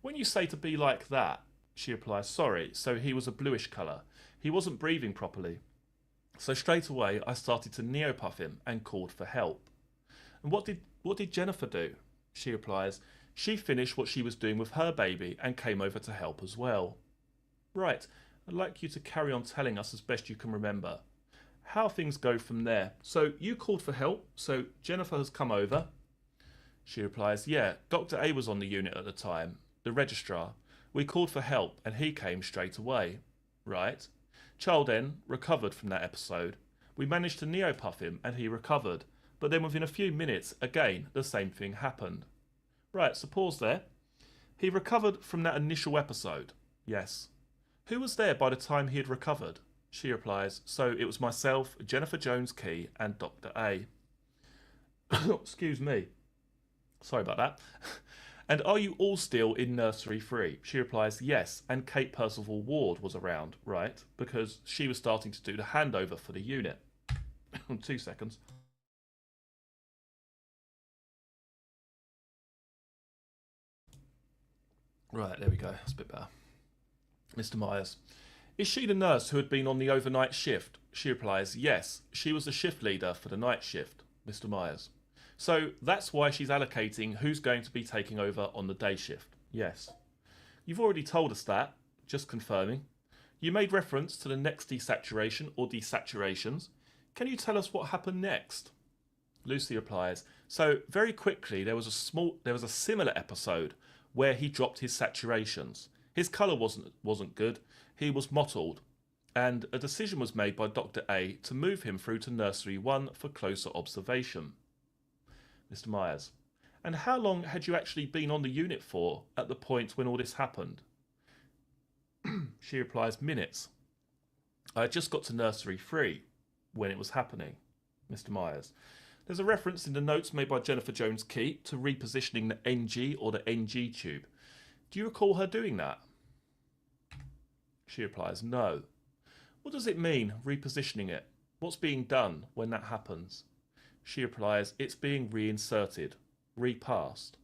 Speaker 1: When you say to be like that, she replies, sorry, so he was a bluish colour. He wasn't breathing properly. So straight away I started to neopuff him and called for help. And what did Jennifer do? She replies, she finished what she was doing with her baby and came over to help as well. Right, I'd like you to carry on telling us as best you can remember how things go from there. So you called for help, so Jennifer has come over. She replies, yeah, Dr. A was on the unit at the time, the registrar. We called for help and he came straight away. Right. Child N recovered from that episode. We managed to neopuff him and he recovered. But then within a few minutes, again, the same thing happened. Right, so pause there. He recovered from that initial episode. Yes. Who was there by the time he had recovered? She replies, so it was myself, Jennifer Jones-Key, and Dr. A. Excuse me. Sorry about that. And are you all still in nursery 3? She replies, yes, and Kate Percival Ward was around, right? Because she was starting to do the handover for the unit. 2 seconds. Right, there we go. That's a bit better. Mr. Myers. Is she the nurse who had been on the overnight shift? She replies, yes, she was the shift leader for the night shift. Mr. Myers. So that's why she's allocating who's going to be taking over on the day shift. Yes. You've already told us that, just confirming. You made reference to the next desaturation or desaturations. Can you tell us what happened next? Lucy replies, so very quickly there was a similar episode where he dropped his saturations. His colour wasn't good, he was mottled, and a decision was made by Dr. A to move him through to nursery 1 for closer observation. Mr. Myers, and how long had you actually been on the unit for at the point when all this happened? She replies, minutes. I had just got to nursery 3 when it was happening. Mr. Myers, there's a reference in the notes made by Jennifer Jones-Key to repositioning the NG or the NG tube. Do you recall her doing that? She replies, no. What does it mean, repositioning it? What's being done when that happens? She replies, it's being reinserted, repassed.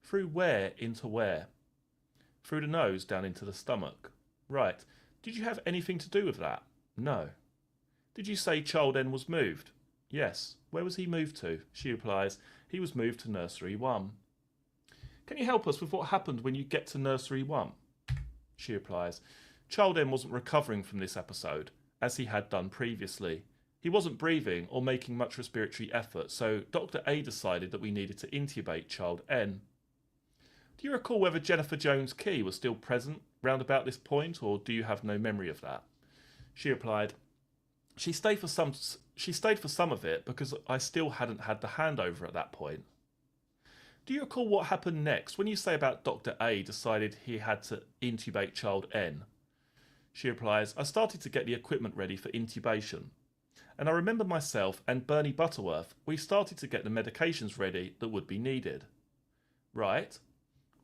Speaker 1: Through where into where? Through the nose down into the stomach. Right. Did you have anything to do with that? No. Did you say child N was moved? Yes. Where was he moved to? She replies, he was moved to nursery 1. Can you help us with what happened when you get to nursery 1? She replies, child N wasn't recovering from this episode, as he had done previously. He wasn't breathing or making much respiratory effort, so Dr. A decided that we needed to intubate child N. Do you recall whether Jennifer Jones-Key was still present round about this point, or do you have no memory of that? She replied, she stayed for some of it because I still hadn't had the handover at that point. Do you recall what happened next when you say about Dr. A decided he had to intubate child N? She replies, I started to get the equipment ready for intubation. And I remember myself and Bernie Butterworth, we started to get the medications ready that would be needed. Right.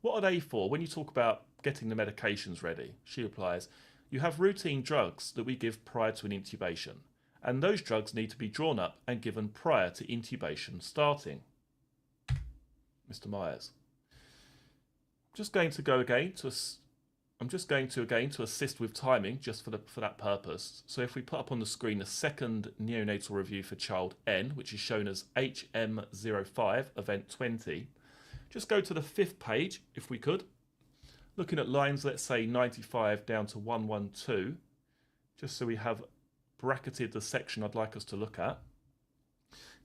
Speaker 1: What are they for when you talk about getting the medications ready? She replies, you have routine drugs that we give prior to an intubation, and those drugs need to be drawn up and given prior to intubation starting. Mr. Myers. I'm just going to again to assist with timing just for that purpose. So if we put up on the screen the second neonatal review for child N, which is shown as HM05 event 20, just go to the 5th page if we could, looking at lines, let's say 95 down to 112, just so we have bracketed the section I'd like us to look at.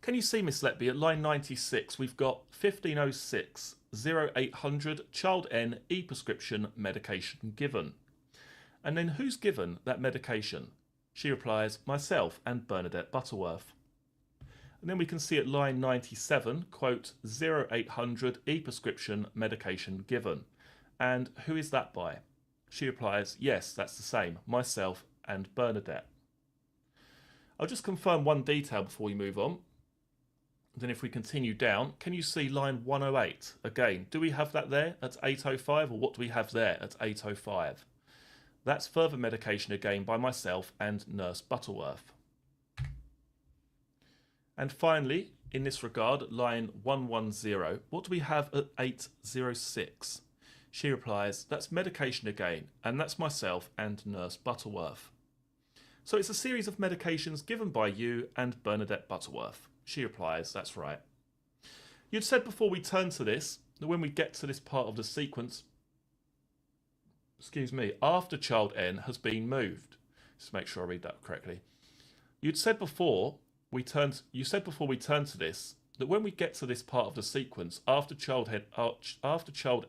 Speaker 1: Can you see, Miss Letby, at line 96 we've got 1506 0800 child N e-prescription medication given. And then who's given that medication? She replies, myself and Bernadette Butterworth. And then we can see at line 97, quote, 0800 e-prescription medication given. And who is that by? She replies, yes, that's the same, myself and Bernadette. I'll just confirm one detail before we move on. Then if we continue down, can you see line 108? Again, do we have that there at 805, or what do we have there at 805? That's further medication again by myself and Nurse Butterworth. And finally, in this regard, line 110, what do we have at 806? She replies, that's medication again, and that's myself and Nurse Butterworth. So it's a series of medications given by you and Bernadette Butterworth. She replies, that's right. You'd said before we turn to this, that when we get to this part of the sequence, after child N has been moved. Just make sure I read that correctly. You said before we turn to this, that when we get to this part of the sequence, after child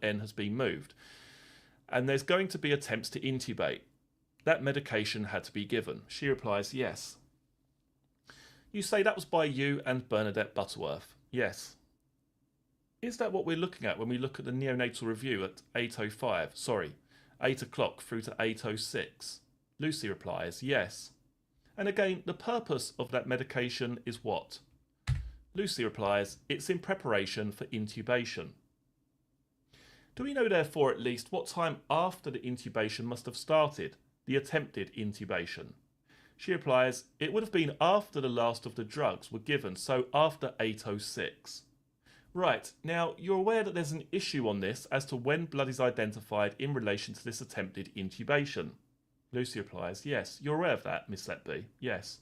Speaker 1: N has been moved, and there's going to be attempts to intubate, that medication had to be given. She replies, yes. You say that was by you and Bernadette Butterworth. Yes. Is that what we're looking at when we look at the neonatal review at 8:05? Sorry, 8 o'clock through to 8:06? Lucy replies, yes. And again, the purpose of that medication is what? Lucy replies, it's in preparation for intubation. Do we know therefore at least what time after the intubation must have started, the attempted intubation? She replies, it would have been after the last of the drugs were given, so after 8:06. Right, now you're aware that there's an issue on this as to when blood is identified in relation to this attempted intubation. Lucy replies, yes. You're aware of that, Miss Letby? Yes.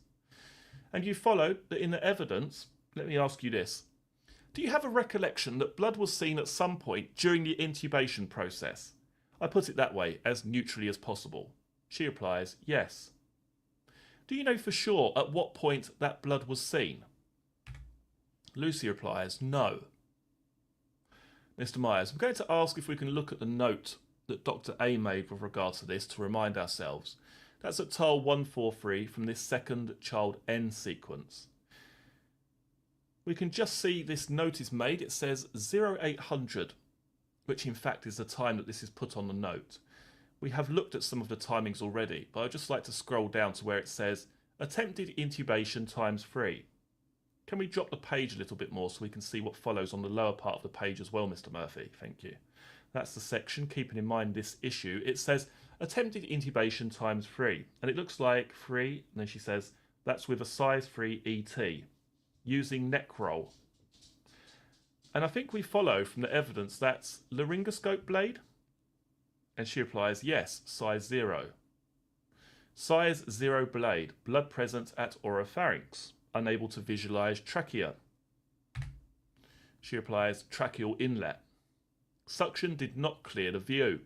Speaker 1: And you followed that in the evidence, let me ask you this. Do you have a recollection that blood was seen at some point during the intubation process? I put it that way, as neutrally as possible. She replies, yes. Do you know for sure at what point that blood was seen? Lucy replies, no. Mr. Myers, I'm going to ask if we can look at the note that Dr. A made with regard to this to remind ourselves. That's at tile 143 from this second child N sequence. We can just see this note is made. It says 0800, which in fact is the time that this is put on the note. We have looked at some of the timings already, but I'd just like to scroll down to where it says attempted intubation times 3. Can we drop the page a little bit more so we can see what follows on the lower part of the page as well, Mr. Murphy? Thank you. That's the section, keeping in mind this issue. It says attempted intubation times 3, and it looks like 3, and then she says that's with a size 3 ET, using neck roll. And I think we follow from the evidence that's laryngoscope blade? And she replies, yes, size 0. Size 0 blade, blood present at oropharynx, unable to visualize trachea. She replies, tracheal inlet. Suction did not clear the view.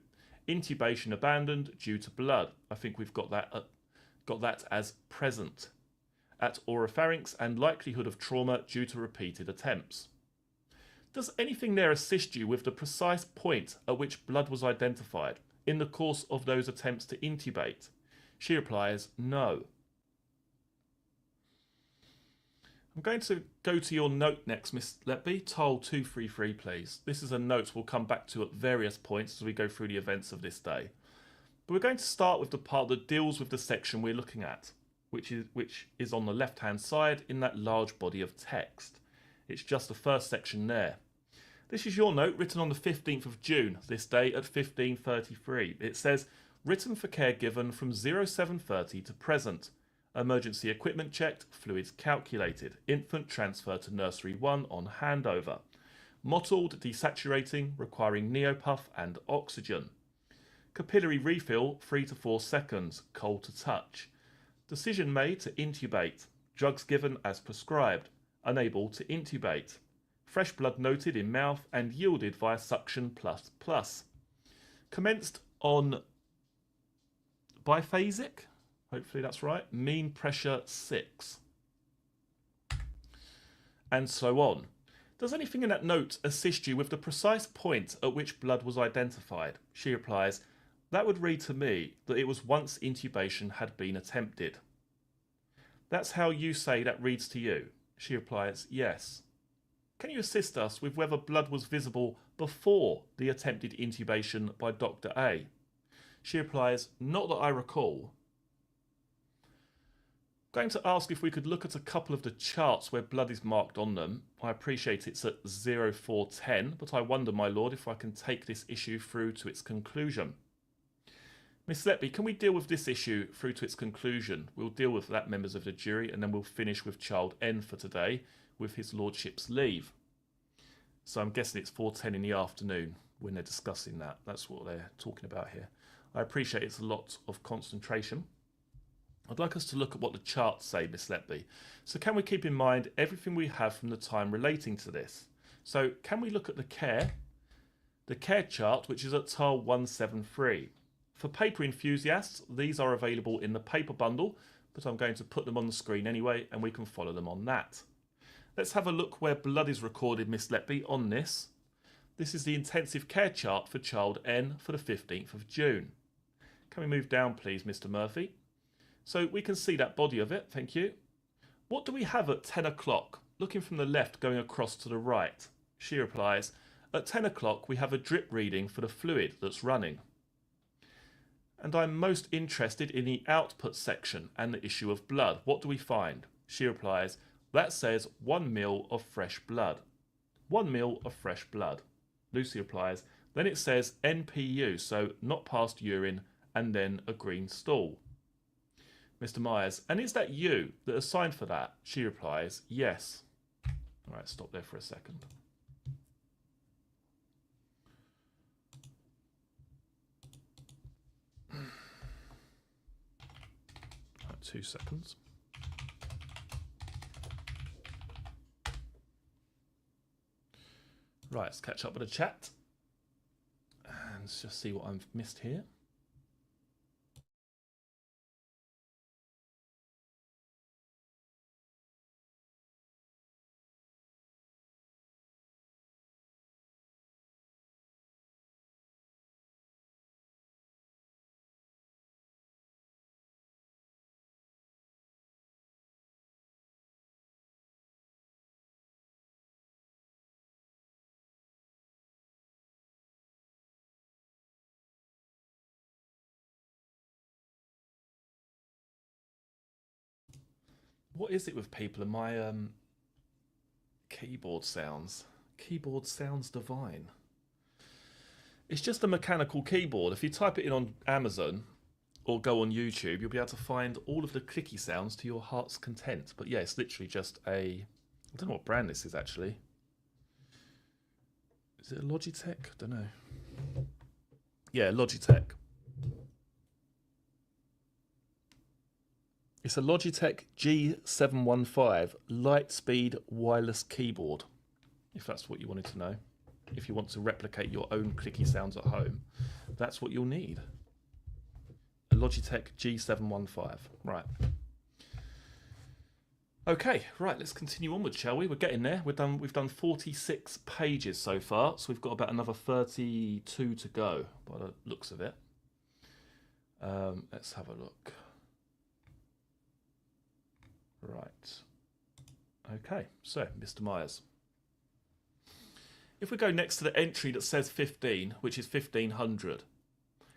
Speaker 1: Intubation abandoned due to blood. I think we've got that as present. At oropharynx and likelihood of trauma due to repeated attempts. Does anything there assist you with the precise point at which blood was identified in the course of those attempts to intubate? She replies, no. I'm going to go to your note next, Miss Letby. Tile 233, please. This is a note we'll come back to at various points as we go through the events of this day. But we're going to start with the part that deals with the section we're looking at, which is on the left-hand side in that large body of text. It's just the first section there. This is your note written on the 15th of June, this day at 15:33. It says, written for care given from 07:30 to present. Emergency equipment checked, fluids calculated. Infant transferred to nursery 1 on handover. Mottled, desaturating, requiring neopuff and oxygen. Capillary refill 3 to 4 seconds, cold to touch. Decision made to intubate. Drugs given as prescribed. Unable to intubate. Fresh blood noted in mouth and yielded via suction plus. Commenced on biphasic, hopefully that's right, mean pressure 6. And so on. Does anything in that note assist you with the precise point at which blood was identified? She replies, that would read to me that it was once intubation had been attempted. That's how you say that reads to you? She replies, yes. Can you assist us with whether blood was visible before the attempted intubation by Dr. A? She replies, not that I recall. I'm going to ask if we could look at a couple of the charts where blood is marked on them. I appreciate it's at 0410, but I wonder, my lord, if I can take this issue through to its conclusion. Miss Letby, can we deal with this issue through to its conclusion? We'll deal with that, members of the jury, and then we'll finish with child N for today, with his lordship's leave. So I'm guessing it's 4:10 in the afternoon when they're discussing that. That's what they're talking about here. I appreciate it's a lot of concentration. I'd like us to look at what the charts say, Miss Letby. So can we keep in mind everything we have from the time relating to this? So can we look at the care chart, which is at tile 173. For paper enthusiasts, these are available in the paper bundle, but I'm going to put them on the screen anyway, and we can follow them on that. Let's have a look where blood is recorded, Miss Letby, on this. This is the intensive care chart for child N for the 15th of June. Can we move down, please, Mr. Murphy? So we can see that body of it, thank you. What do we have at 10 o'clock? Looking from the left going across to the right. She replies, At 10 o'clock, we have a drip reading for the fluid that's running. And I'm most interested in the output section and the issue of blood. What do we find? She replies, that says 1 ml of fresh blood. 1 ml of fresh blood. Lucy replies, then it says NPU, so not past urine, and then a green stool. Mr. Myers, and is that you that are signed for that? She replies, yes. All right, stop there for a second. Right, 2 seconds. Right, let's catch up with the chat. And let's just see what I've missed here. What is it with people and my keyboard sounds? Keyboard sounds divine. It's just a mechanical keyboard. If you type it in on Amazon or go on YouTube, you'll be able to find all of the clicky sounds to your heart's content. But yeah, it's literally just a... I don't know what brand this is actually. Is it a Logitech? I don't know. Yeah, Logitech. It's a Logitech G715 Lightspeed wireless keyboard, if that's what you wanted to know. If you want to replicate your own clicky sounds at home, that's what you'll need. A Logitech G715. Right. Okay, right, let's continue onward, shall we? We're getting there. We've done 46 pages so far, so we've got about another 32 to go by the looks of it. Let's have a look. Right. Okay, so Mr. Myers. If we go next to the entry that says 15, which is 1500,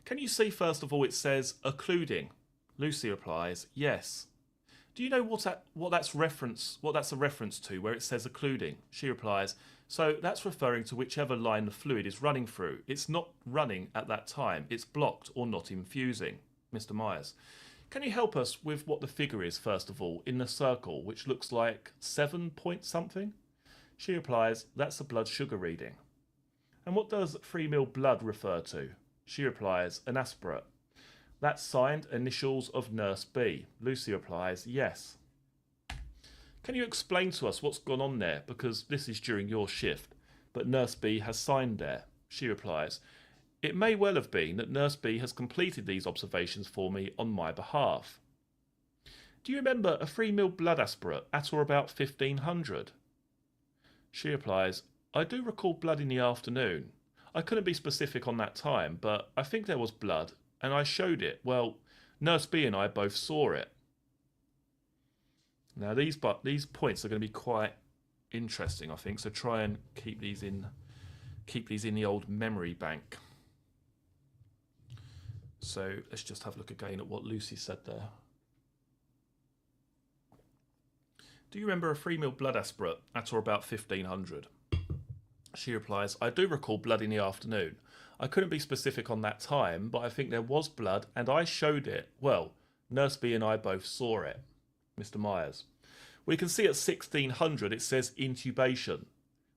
Speaker 1: can you see first of all it says occluding? Lucy replies, yes. Do you know what that's a reference to where it says occluding? She replies, so that's referring to whichever line the fluid is running through. It's not running at that time. It's blocked or not infusing. Mr. Myers. Can you help us with what the figure is, first of all, in the circle, which looks like 7 point something? She replies, that's a blood sugar reading. And what does 3 ml blood refer to? She replies, an aspirate. That's signed initials of Nurse B. Lucy replies, yes. Can you explain to us what's gone on there? Because this is during your shift, but Nurse B has signed there. She replies, it may well have been that Nurse B has completed these observations for me on my behalf. Do you remember a 3 ml blood aspirate at or about 1500? She replies, I do recall blood in the afternoon. I couldn't be specific on that time, but I think there was blood, and I showed it. Well, Nurse B and I both saw it. Now these points are going to be quite interesting, I think, so try and keep these in the old memory bank. So let's just have a look again at what Lucy said there. Do you remember a 3 ml blood aspirate at or about 1500? She replies, I do recall blood in the afternoon. I couldn't be specific on that time, but I think there was blood and I showed it. Well, Nurse B and I both saw it. Mr. Myers. We can see at 1600 it says intubation.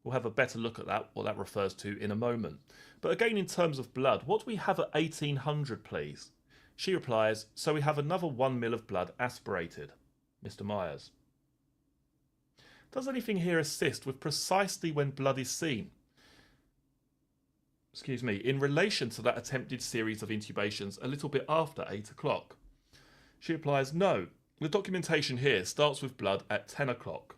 Speaker 1: We'll have a better look at that, what that refers to in a moment. But again, in terms of blood, what do we have at 1800, please? She replies, so we have another 1 ml of blood aspirated. Mr. Myers. Does anything here assist with precisely when blood is seen? Excuse me, in relation to that attempted series of intubations a little bit after 8 o'clock? She replies, no. The documentation here starts with blood at 10 o'clock.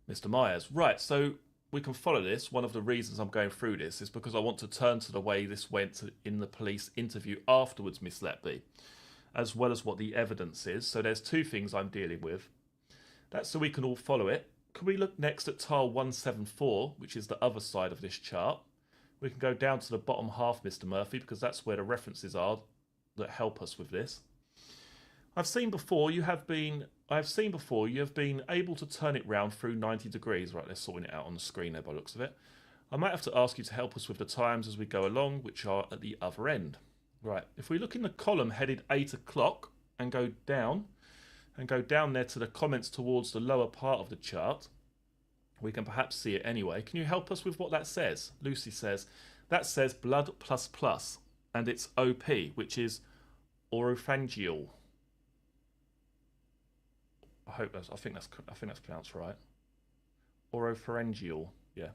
Speaker 1: Mr. Myers. Right, so we can follow this. One of the reasons I'm going through this is because I want to turn to the way this went in the police interview afterwards, Miss Letby, as well as what the evidence is. So there's two things I'm dealing with. That's so we can all follow it. can we look next at tile 174, which is the other side of this chart? We can go down to the bottom half, Mr. Murphy, because that's where the references are that help us with this. I've seen before you have been able to turn it round through 90 degrees. Right, they're sorting it out on the screen there by the looks of it. I might have to ask you to help us with the times as we go along, which are at the other end. Right, if we look in the column headed 8 o'clock and go down there to the comments towards the lower part of the chart, we can perhaps see it anyway. Can you help us with what that says? Lucy says, that says blood plus plus, and it's OP, which is oropharyngeal. I think that's pronounced right. Oropharyngeal, yeah.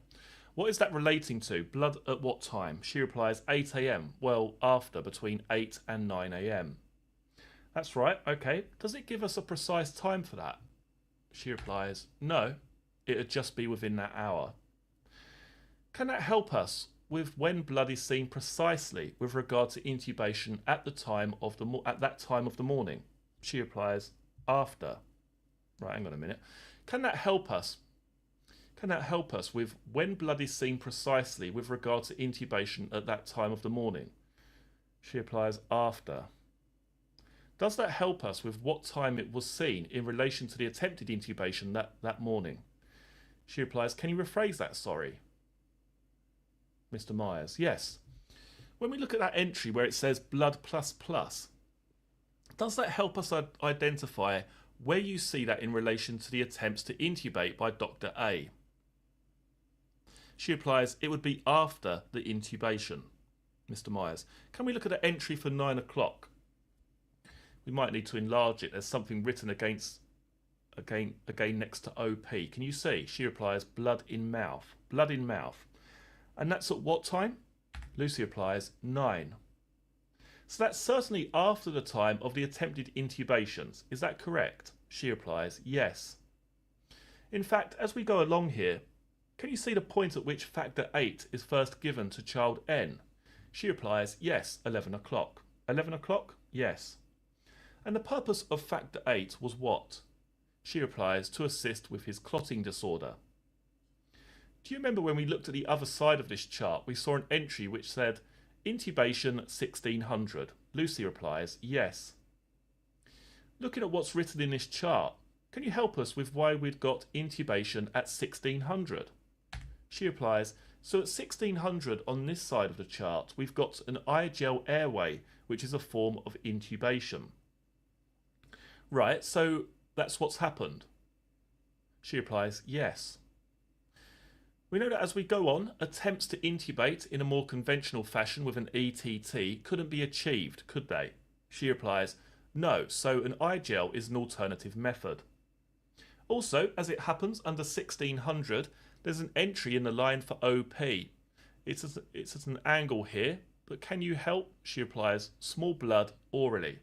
Speaker 1: What is that relating to? Blood at what time? She replies, 8 a.m. Well, after, between 8 and 9 a.m. That's right, okay. Does it give us a precise time for that? She replies, no, it'd just be within that hour. Can that help us with when blood is seen precisely with regard to intubation at that time of the morning? She replies, after. Right, hang on a minute. Can that help us with when blood is seen precisely with regard to intubation at that time of the morning? She replies, after. Does that help us with what time it was seen in relation to the attempted intubation that morning? She replies, can you rephrase that, sorry? Mr. Myers, yes. When we look at that entry where it says blood plus plus, does that help us identify where you see that in relation to the attempts to intubate by Dr. A? She replies, it would be after the intubation. Mr. Myers, can we look at the entry for 9 o'clock? We might need to enlarge it. There's something written again next to OP. Can you see? She replies, blood in mouth. Blood in mouth. And that's at what time? Lucy replies, 9. So that's certainly after the time of the attempted intubations. Is that correct? She replies, yes. In fact, as we go along here, can you see the point at which factor 8 is first given to child N? She replies, yes, 11 o'clock. 11 o'clock? Yes. And the purpose of factor 8 was what? She replies, to assist with his clotting disorder. Do you remember when we looked at the other side of this chart, we saw an entry which said, intubation 1600. Lucy replies, yes. Looking at what's written in this chart, can you help us with why we'd got intubation at 1600? She replies, so at 1600 on this side of the chart, we've got an I-gel airway, which is a form of intubation. Right, so that's what's happened. She replies, yes. We know that as we go on, attempts to intubate in a more conventional fashion with an ETT couldn't be achieved, could they? She replies, no, so an I-gel is an alternative method. Also, as it happens under 1600, there's an entry in the line for OP. It's at an angle here, but can you help? She replies, small blood orally.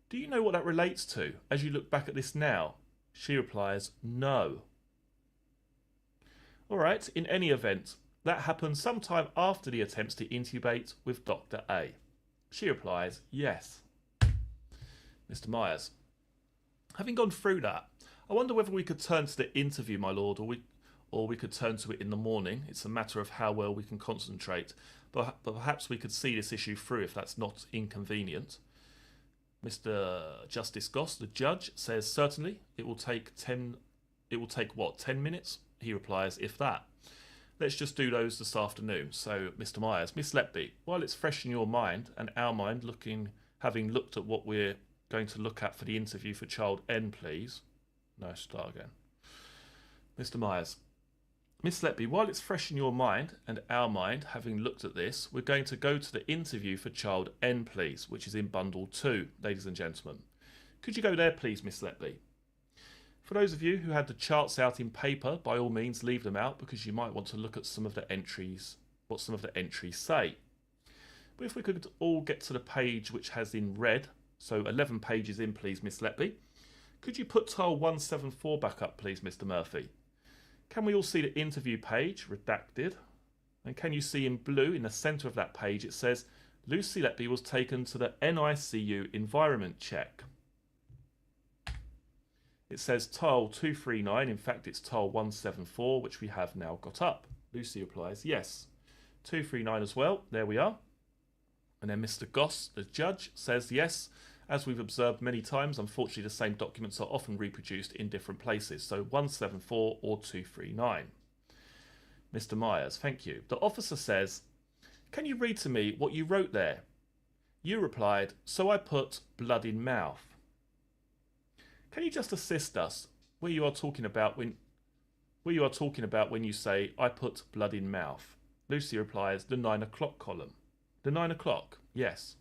Speaker 1: Do you know what that relates to as you look back at this now? She replies, no. Alright, in any event, that happened sometime after the attempts to intubate with Dr. A. She replies, yes. Mr. Myers, having gone through that, I wonder whether we could turn to the interview, my lord, or we could turn to it in the morning. It's a matter of how well we can concentrate, but perhaps we could see this issue through if that's not inconvenient. Mr. Justice Goss, the judge, says certainly it will take 10 minutes? He replies, if that. Let's just do those this afternoon. So, Mr. Myers, Miss Letby, while it's fresh in your mind and our mind, having looked at what we're going to look at for the interview for child N, please. No, start again. Mr. Myers, Miss Letby, while it's fresh in your mind and our mind, having looked at this, we're going to go to the interview for child N, please, which is in bundle 2, ladies and gentlemen. Could you go there, please, Miss Letby? For those of you who had the charts out in paper, by all means leave them out because you might want to look at some of the entries, what some of the entries say. But if we could all get to the page which has in red, so 11 pages in, please, Miss Letby. Could you put tile 174 back up, please, Mr. Murphy? Can we all see the interview page, redacted? And can you see in blue, in the centre of that page, it says, Lucy Letby was taken to the NICU environment check. It says tile 239. In fact, it's tile 174, which we have now got up. Lucy replies, yes. 239 as well. There we are. And then Mr. Goss, the judge, says, yes. As we've observed many times, unfortunately, the same documents are often reproduced in different places. So 174 or 239. Mr. Myers, thank you. The officer says, can you read to me what you wrote there? You replied, so I put blood in mouth. Can you just assist us where you are talking about when you say I put blood in mouth? Lucy replies, the 9 o'clock column. The 9 o'clock, yes.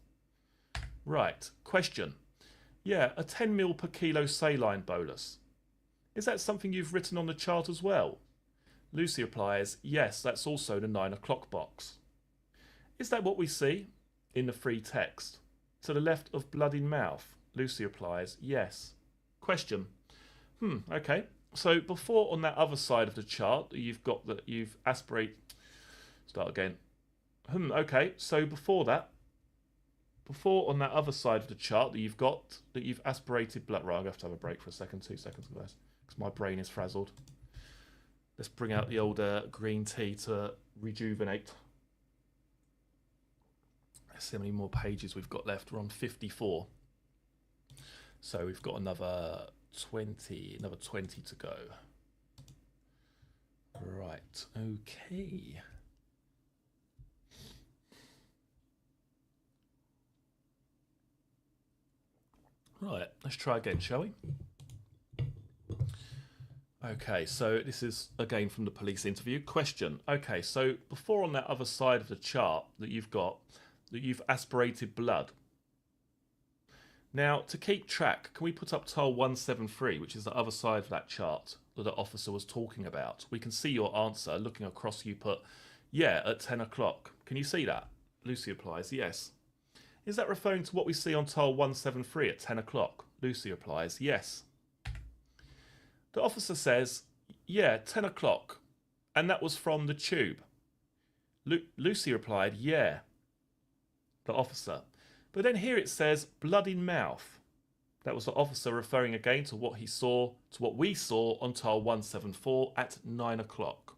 Speaker 1: Right. Question. Yeah, a 10 ml per kilo saline bolus. Is that something you've written on the chart as well? Lucy replies, yes, that's also the 9 o'clock box. Is that what we see in the free text? To the left of blood in mouth? Lucy replies, yes. Question. Okay. So before on that other side of the chart, you've got that you've aspirate. Start again. Okay. So before on that other side of the chart that you've aspirated blood. Right, I'm gonna have to have a break for a second, 2 seconds, guys, because my brain is frazzled. Let's bring out the old green tea to rejuvenate. Let's see how many more pages we've got left. We're on 54. So we've got another 20 to go. Right, okay. Right, let's try again, shall we? Okay, so this is again from the police interview. Question. Okay, so before on that other side of the chart that you've aspirated blood. Now, to keep track, can we put up tile 173, which is the other side of that chart that the officer was talking about? We can see your answer. Looking across, you put, yeah, at 10 o'clock. Can you see that? Lucy replies, yes. Is that referring to what we see on tile 173 at 10 o'clock? Lucy replies, yes. The officer says, yeah, 10 o'clock. And that was from the tube. Lucy replied, yeah. The officer. But then here it says blood in mouth. That was the officer referring again to what we saw on tile 174 at 9 o'clock.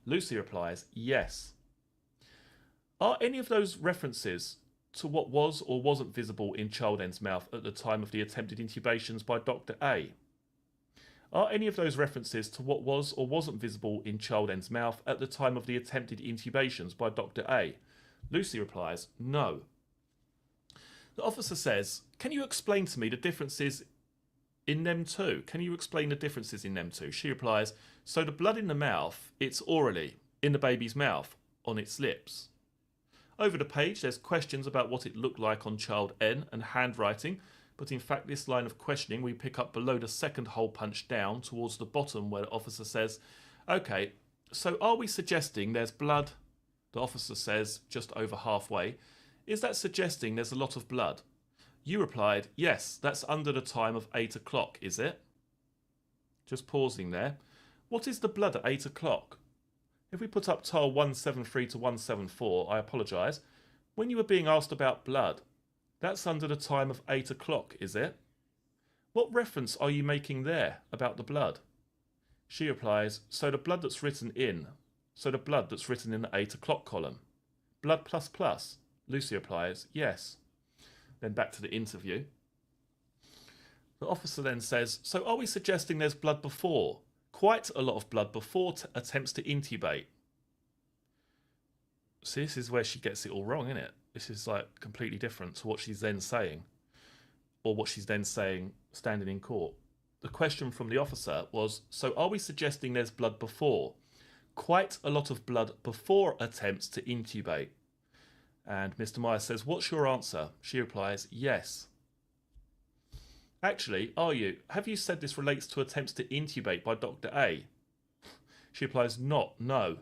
Speaker 1: Lucy replies, yes. Are any of those references to what was or wasn't visible in child N's mouth at the time of the attempted intubations by Dr. A? Are any of those references to what was or wasn't visible in child N's mouth at the time of the attempted intubations by Dr. A? Lucy replies, no. The officer says, can you explain to me the differences in them two? Can you explain the differences in them two? She replies, so the blood in the mouth, it's orally, in the baby's mouth, on its lips. Over the page, there's questions about what it looked like on child N and handwriting, but in fact this line of questioning we pick up below the second hole punch down towards the bottom where the officer says, okay, so are we suggesting there's blood? The officer says, just over halfway, is that suggesting there's a lot of blood? You replied, yes, that's under the time of 8 o'clock, is it? Just pausing there. What is the blood at 8 o'clock? If we put up tile 173 to 174, I apologise. When you were being asked about blood, that's under the time of 8 o'clock, is it? What reference are you making there about the blood? She replies, so the blood that's written in the 8 o'clock column. Blood plus plus. Lucy replies, yes. Then back to the interview. The officer then says, so are we suggesting there's blood before? Quite a lot of blood before attempts to intubate. See, this is where she gets it all wrong, isn't it? This is like completely different to what she's then saying, or what she's then saying standing in court. The question from the officer was, so are we suggesting there's blood before? Quite a lot of blood before attempts to intubate. And Mr. Myers says, what's your answer? She replies, yes. Actually, are you? Have you said this relates to attempts to intubate by Dr. A? She replies, no. No.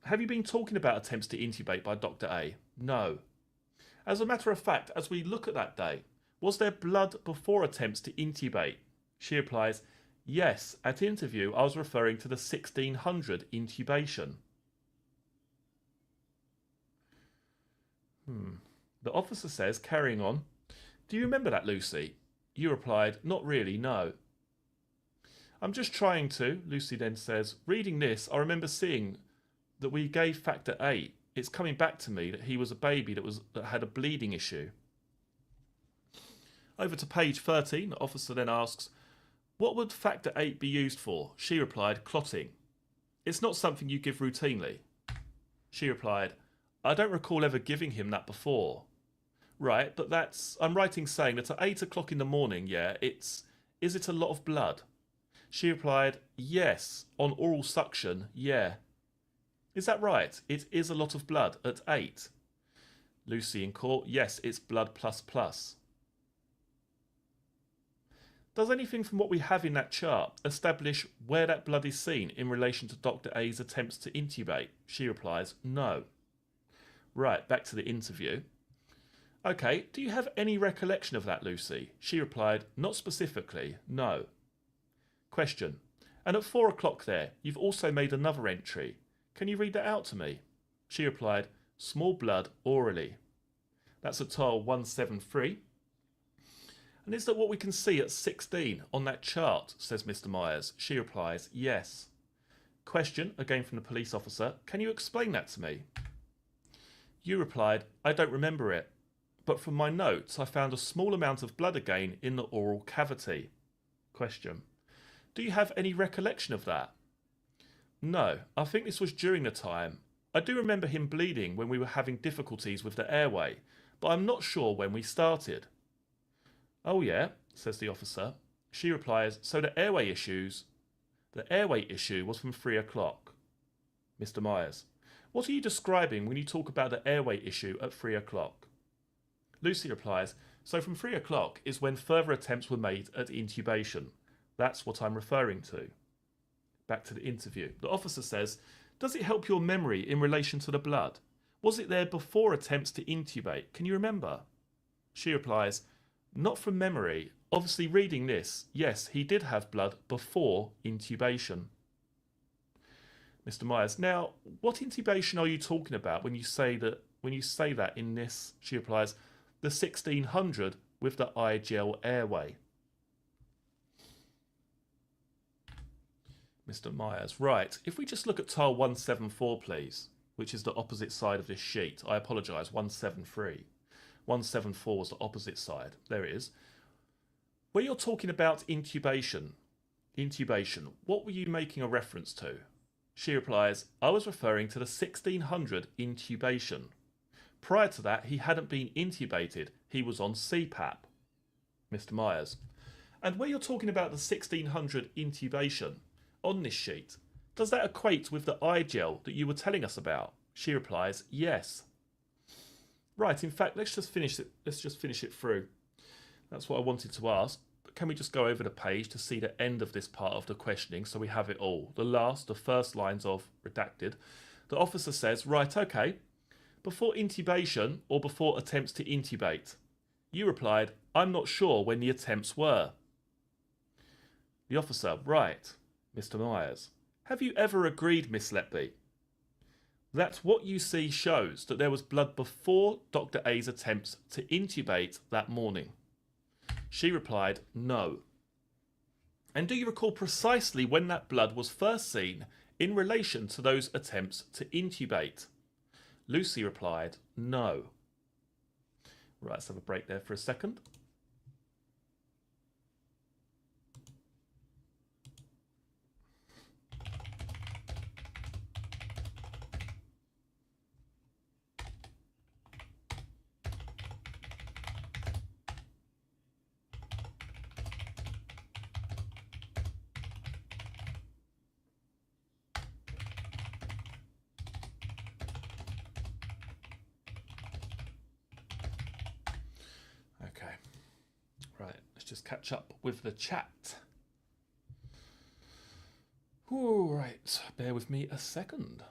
Speaker 1: Have you been talking about attempts to intubate by Dr. A? No. As a matter of fact, as we look at that day, was there blood before attempts to intubate? She replies, yes. At interview, I was referring to the 1600 intubation. The officer says, carrying on, do you remember that, Lucy? You replied, not really, no. I'm just trying to, Lucy then says. Reading this, I remember seeing that we gave factor 8. It's coming back to me that he was a baby that had a bleeding issue. Over to page 13, the officer then asks, what would factor 8 be used for? She replied, clotting. It's not something you give routinely. She replied, I don't recall ever giving him that before. Right, but I'm writing saying that at 8 o'clock in the morning, is it a lot of blood? She replied, yes, on oral suction, yeah. Is that right? It is a lot of blood at 8. Lucy in court, yes, it's blood plus plus. Does anything from what we have in that chart establish where that blood is seen in relation to Dr. A's attempts to intubate? She replies, no. Right, back to the interview. Okay, do you have any recollection of that, Lucy? She replied, not specifically, no. Question, and at 4 o'clock there, you've also made another entry. Can you read that out to me? She replied, small blood orally. That's at tile 173. And is that what we can see at 16 on that chart, says Mr. Myers. She replies, yes. Question, again from the police officer, can you explain that to me? You replied, I don't remember it, but from my notes I found a small amount of blood again in the oral cavity. Question, do you have any recollection of that? No, I think this was during the time. I do remember him bleeding when we were having difficulties with the airway, but I'm not sure when we started. Oh yeah, says the officer. She replies, so the airway issue was from 3 o'clock. Mr. Myers, what are you describing when you talk about the airway issue at 3 o'clock? Lucy replies, so from 3 o'clock is when further attempts were made at intubation. That's what I'm referring to. Back to the interview. The officer says, does it help your memory in relation to the blood? Was it there before attempts to intubate? Can you remember? She replies, not from memory. Obviously reading this, yes, he did have blood before intubation. Mr. Myers, now, what intubation are you talking about when you say that in this? She replies, the 1600 with the I-gel airway. Mr. Myers, right, if we just look at tile 174, please, which is the opposite side of this sheet. I apologise, 173. 174 is the opposite side. There it is. Where you're talking about intubation, what were you making a reference to? She replies, I was referring to the 1600 intubation. Prior to that, he hadn't been intubated. He was on CPAP. Mr. Myers, and where you're talking about the 1600 intubation on this sheet, does that equate with the I-gel that you were telling us about? She replies, yes. Right, in fact, let's just finish it through. That's what I wanted to ask. But can we just go over the page to see the end of this part of the questioning so we have it all? The first lines of redacted. The officer says, right, okay, before intubation or before attempts to intubate? You replied, I'm not sure when the attempts were. The officer, right. Mr. Myers, have you ever agreed, Miss Letby, that what you see shows that there was blood before Dr. A's attempts to intubate that morning? She replied, no. And do you recall precisely when that blood was first seen in relation to those attempts to intubate? Lucy replied, no. Right, let's have a break there for a second. Okay, right, let's just catch up with the chat. All right, bear with me a second.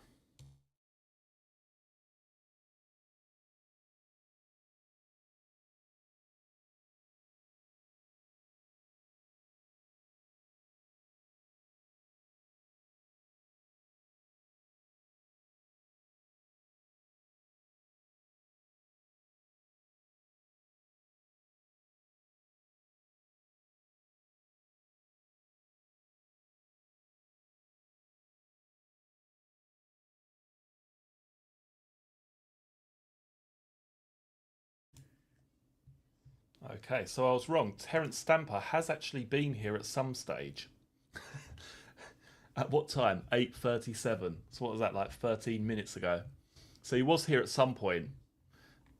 Speaker 1: Okay, so I was wrong. Terence Stamper has actually been here at some stage. At what time? 8:37. So what was that, like 13 minutes ago? So he was here at some point.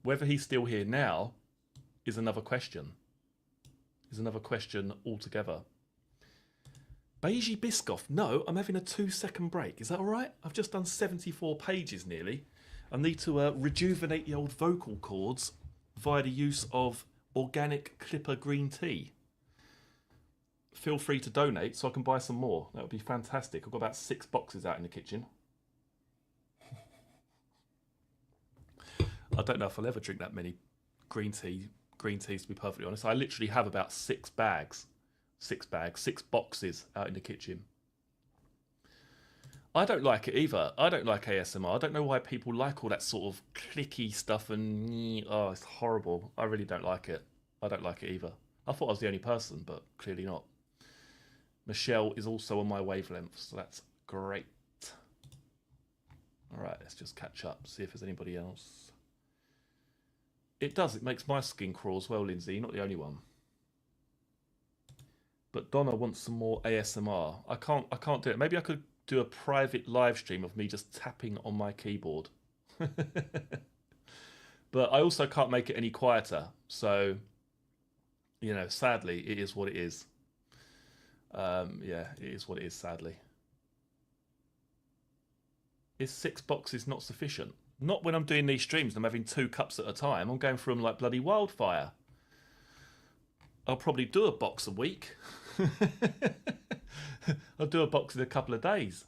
Speaker 1: Whether he's still here now is another question. Is another question altogether. Beiji Biscoff, no, I'm having a 2-second break. Is that all right? I've just done 74 pages nearly. I need to rejuvenate the old vocal cords via the use of organic Clipper green tea. Feel free to donate so I can buy some more. That would be fantastic. I've got about 6 boxes out in the kitchen. I don't know if I'll ever drink that many green teas, to be perfectly honest. I literally have about 6 bags. 6 boxes out in the kitchen. I don't like it either. I don't like ASMR. I don't know why people like all that sort of clicky stuff and oh, it's horrible. I really don't like it. I don't like it either. I thought I was the only person, but clearly not. Michelle is also on my wavelength, so that's great. All right, let's just catch up, see if there's anybody else. It does. It makes my skin crawl as well, Lindsay. You're not the only one. But Donna wants some more ASMR. I can't do it. Maybe I could do a private live stream of me just tapping on my keyboard. But I also can't make it any quieter. So, you know, sadly, it is what it is. Yeah, it is what it is, sadly. Is 6 boxes not sufficient? Not when I'm doing these streams. I'm having 2 cups at a time. I'm going through them like bloody wildfire. I'll probably do a box a week. I'll do a box in a couple of days.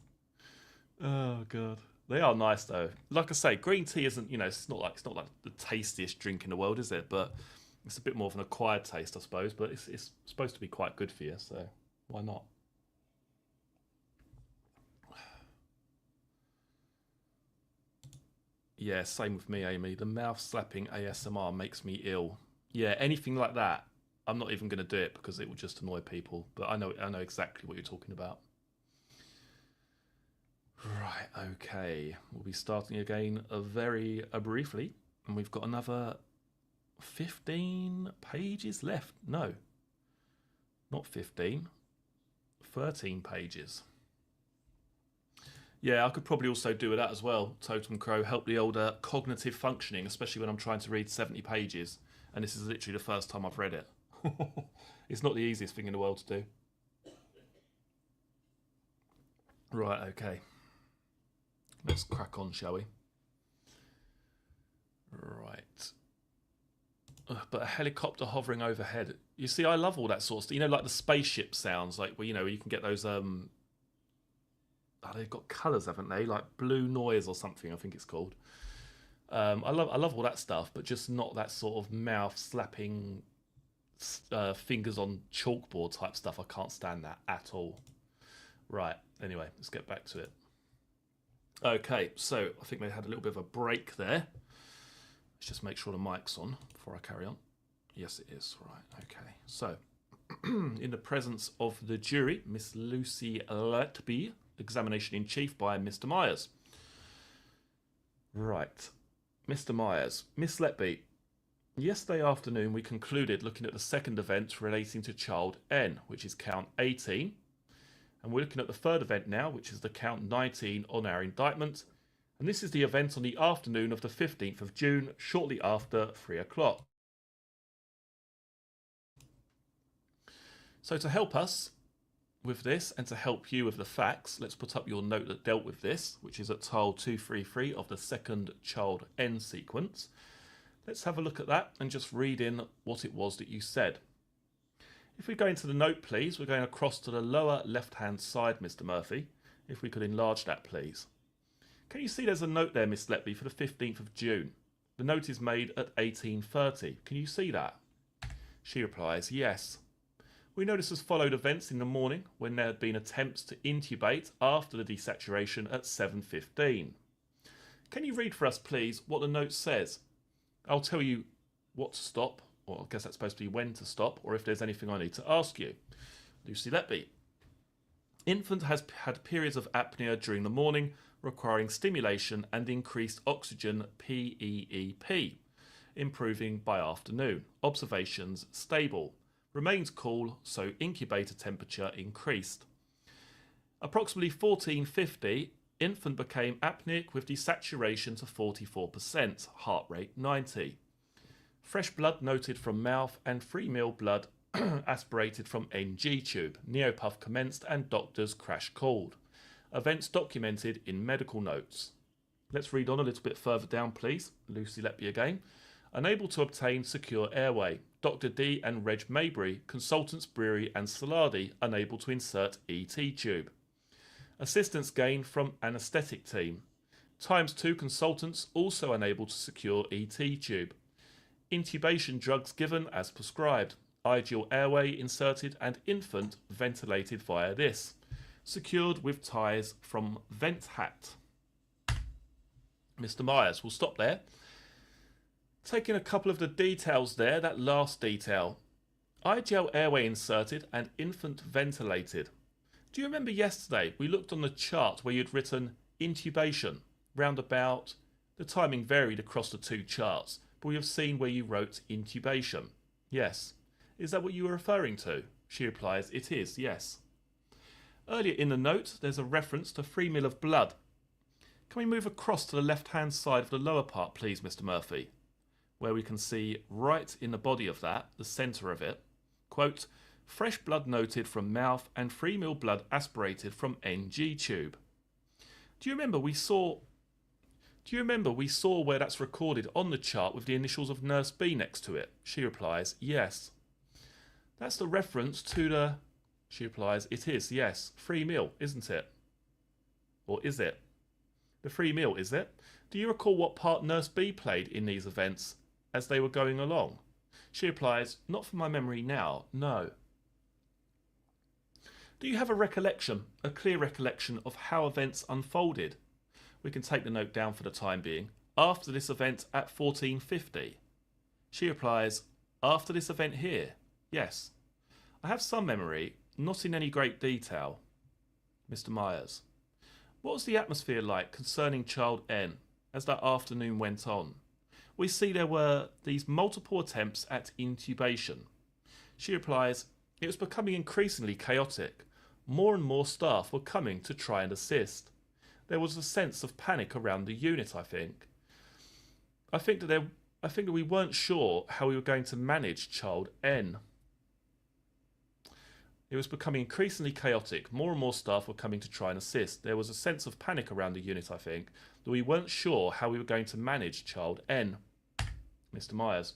Speaker 1: Oh god, they are nice though. Like I say, green tea isn't, you know, it's not like the tastiest drink in the world, is it? But it's a bit more of an acquired taste, I suppose. But it's supposed to be quite good for you, so why not? Yeah, same with me, Amy. The mouth slapping ASMR makes me ill. Yeah, anything like that, I'm not even going to do it because it will just annoy people. But I know exactly what you're talking about. Right, okay. We'll be starting again very briefly. And we've got another 15 pages left. No, not 15. 13 pages. Yeah, I could probably also do with that as well. Totem Crow, help the older cognitive functioning, especially when I'm trying to read 70 pages. And this is literally the first time I've read it. It's not the easiest thing in the world to do. Right, okay. Let's crack on, shall we? Right. But a helicopter hovering overhead. You see, I love all that sort of stuff. You know, like the spaceship sounds, like where, you know, you can get those oh, they've got colours, haven't they? Like blue noise or something, I think it's called. I love all that stuff, but just not that sort of mouth slapping, fingers on chalkboard type stuff. I can't stand that at all. Right. Anyway, let's get back to it. Okay, so I think they had a little bit of a break there. Let's just make sure the mic's on before I carry on. Yes, it is. Right. Okay. So, in the presence of the jury, Miss Lucy Letby, examination in chief by Mr. Myers. Right. Mr. Myers. Miss Letby, yesterday afternoon we concluded looking at the second event relating to child N, which is count 18. And we're looking at the third event now, which is the count 19 on our indictment. And this is the event on the afternoon of the 15th of June, shortly after 3 o'clock. So to help us with this and to help you with the facts, let's put up your note that dealt with this, which is at tile 233 of the second child N sequence. Let's have a look at that and just read in what it was that you said. If we go into the note, please, we're going across to the lower left-hand side, Mr. Murphy. If we could enlarge that, please. Can you see there's a note there, Miss Letby, for the 15th of June? The note is made at 18:30. Can you see that? She replies, yes. We notice as followed events in the morning when there had been attempts to intubate after the desaturation at 7:15. Can you read for us, please, what the note says? I'll tell you what to stop, or I guess that's supposed to be when to stop, or if there's anything I need to ask you. Lucy Letby. Infant has had periods of apnea during the morning requiring stimulation and increased oxygen PEEP. improving by afternoon. Observations stable. Remained cool, so incubator temperature increased. Approximately 14:50, infant became apneic with desaturation to 44%, heart rate 90. Fresh blood noted from mouth and free meal blood aspirated from NG tube. Neopuff commenced and doctors crash called. Events documented in medical notes. Let's read on a little bit further down, please. Lucy Letby again. Unable to obtain secure airway. Dr. D and Reg Maybury, consultants Brewery and Saladi, unable to insert ET tube. Assistance gained from anaesthetic team. ×2 consultants also unable to secure ET tube. Intubation drugs given as prescribed. Ideal airway inserted and infant ventilated via this. Secured with ties from vent hat. Mr. Myers, we'll stop there. Taking a couple of the details there, that last detail. Ideal airway inserted and infant ventilated. Do you remember yesterday we looked on the chart where you'd written intubation? Roundabout, the timing varied across the two charts, but we have seen where you wrote intubation. Yes. Is that what you were referring to? She replies, it is, yes. Earlier in the note, there's a reference to free meal of blood. Can we move across to the left-hand side of the lower part, please, Mr. Murphy? Where we can see right in the body of that, the centre of it, quote, fresh blood noted from mouth and free meal blood aspirated from NG tube. Do you remember we saw where that's recorded on the chart with the initials of Nurse B next to it? She replies, yes. That's the reference to the... She replies, it is, yes. Free meal, isn't it? Or is it? The free meal, is it? Do you recall what part Nurse B played in these events as they were going along? She replies, not from my memory now, no. Do you have a clear recollection of how events unfolded? We can take the note down for the time being. After this event at 14:50. She replies, after this event here? Yes. I have some memory, not in any great detail. Mr. Myers. What was the atmosphere like concerning child N as that afternoon went on? We see there were these multiple attempts at intubation. She replies, it was becoming increasingly chaotic. More and more staff were coming to try and assist. There was a sense of panic around the unit, I think. I think that we weren't sure how we were going to manage child N. It was becoming increasingly chaotic. More and more staff were coming to try and assist. There was a sense of panic around the unit, I think, that we weren't sure how we were going to manage child N. Mr. Myers.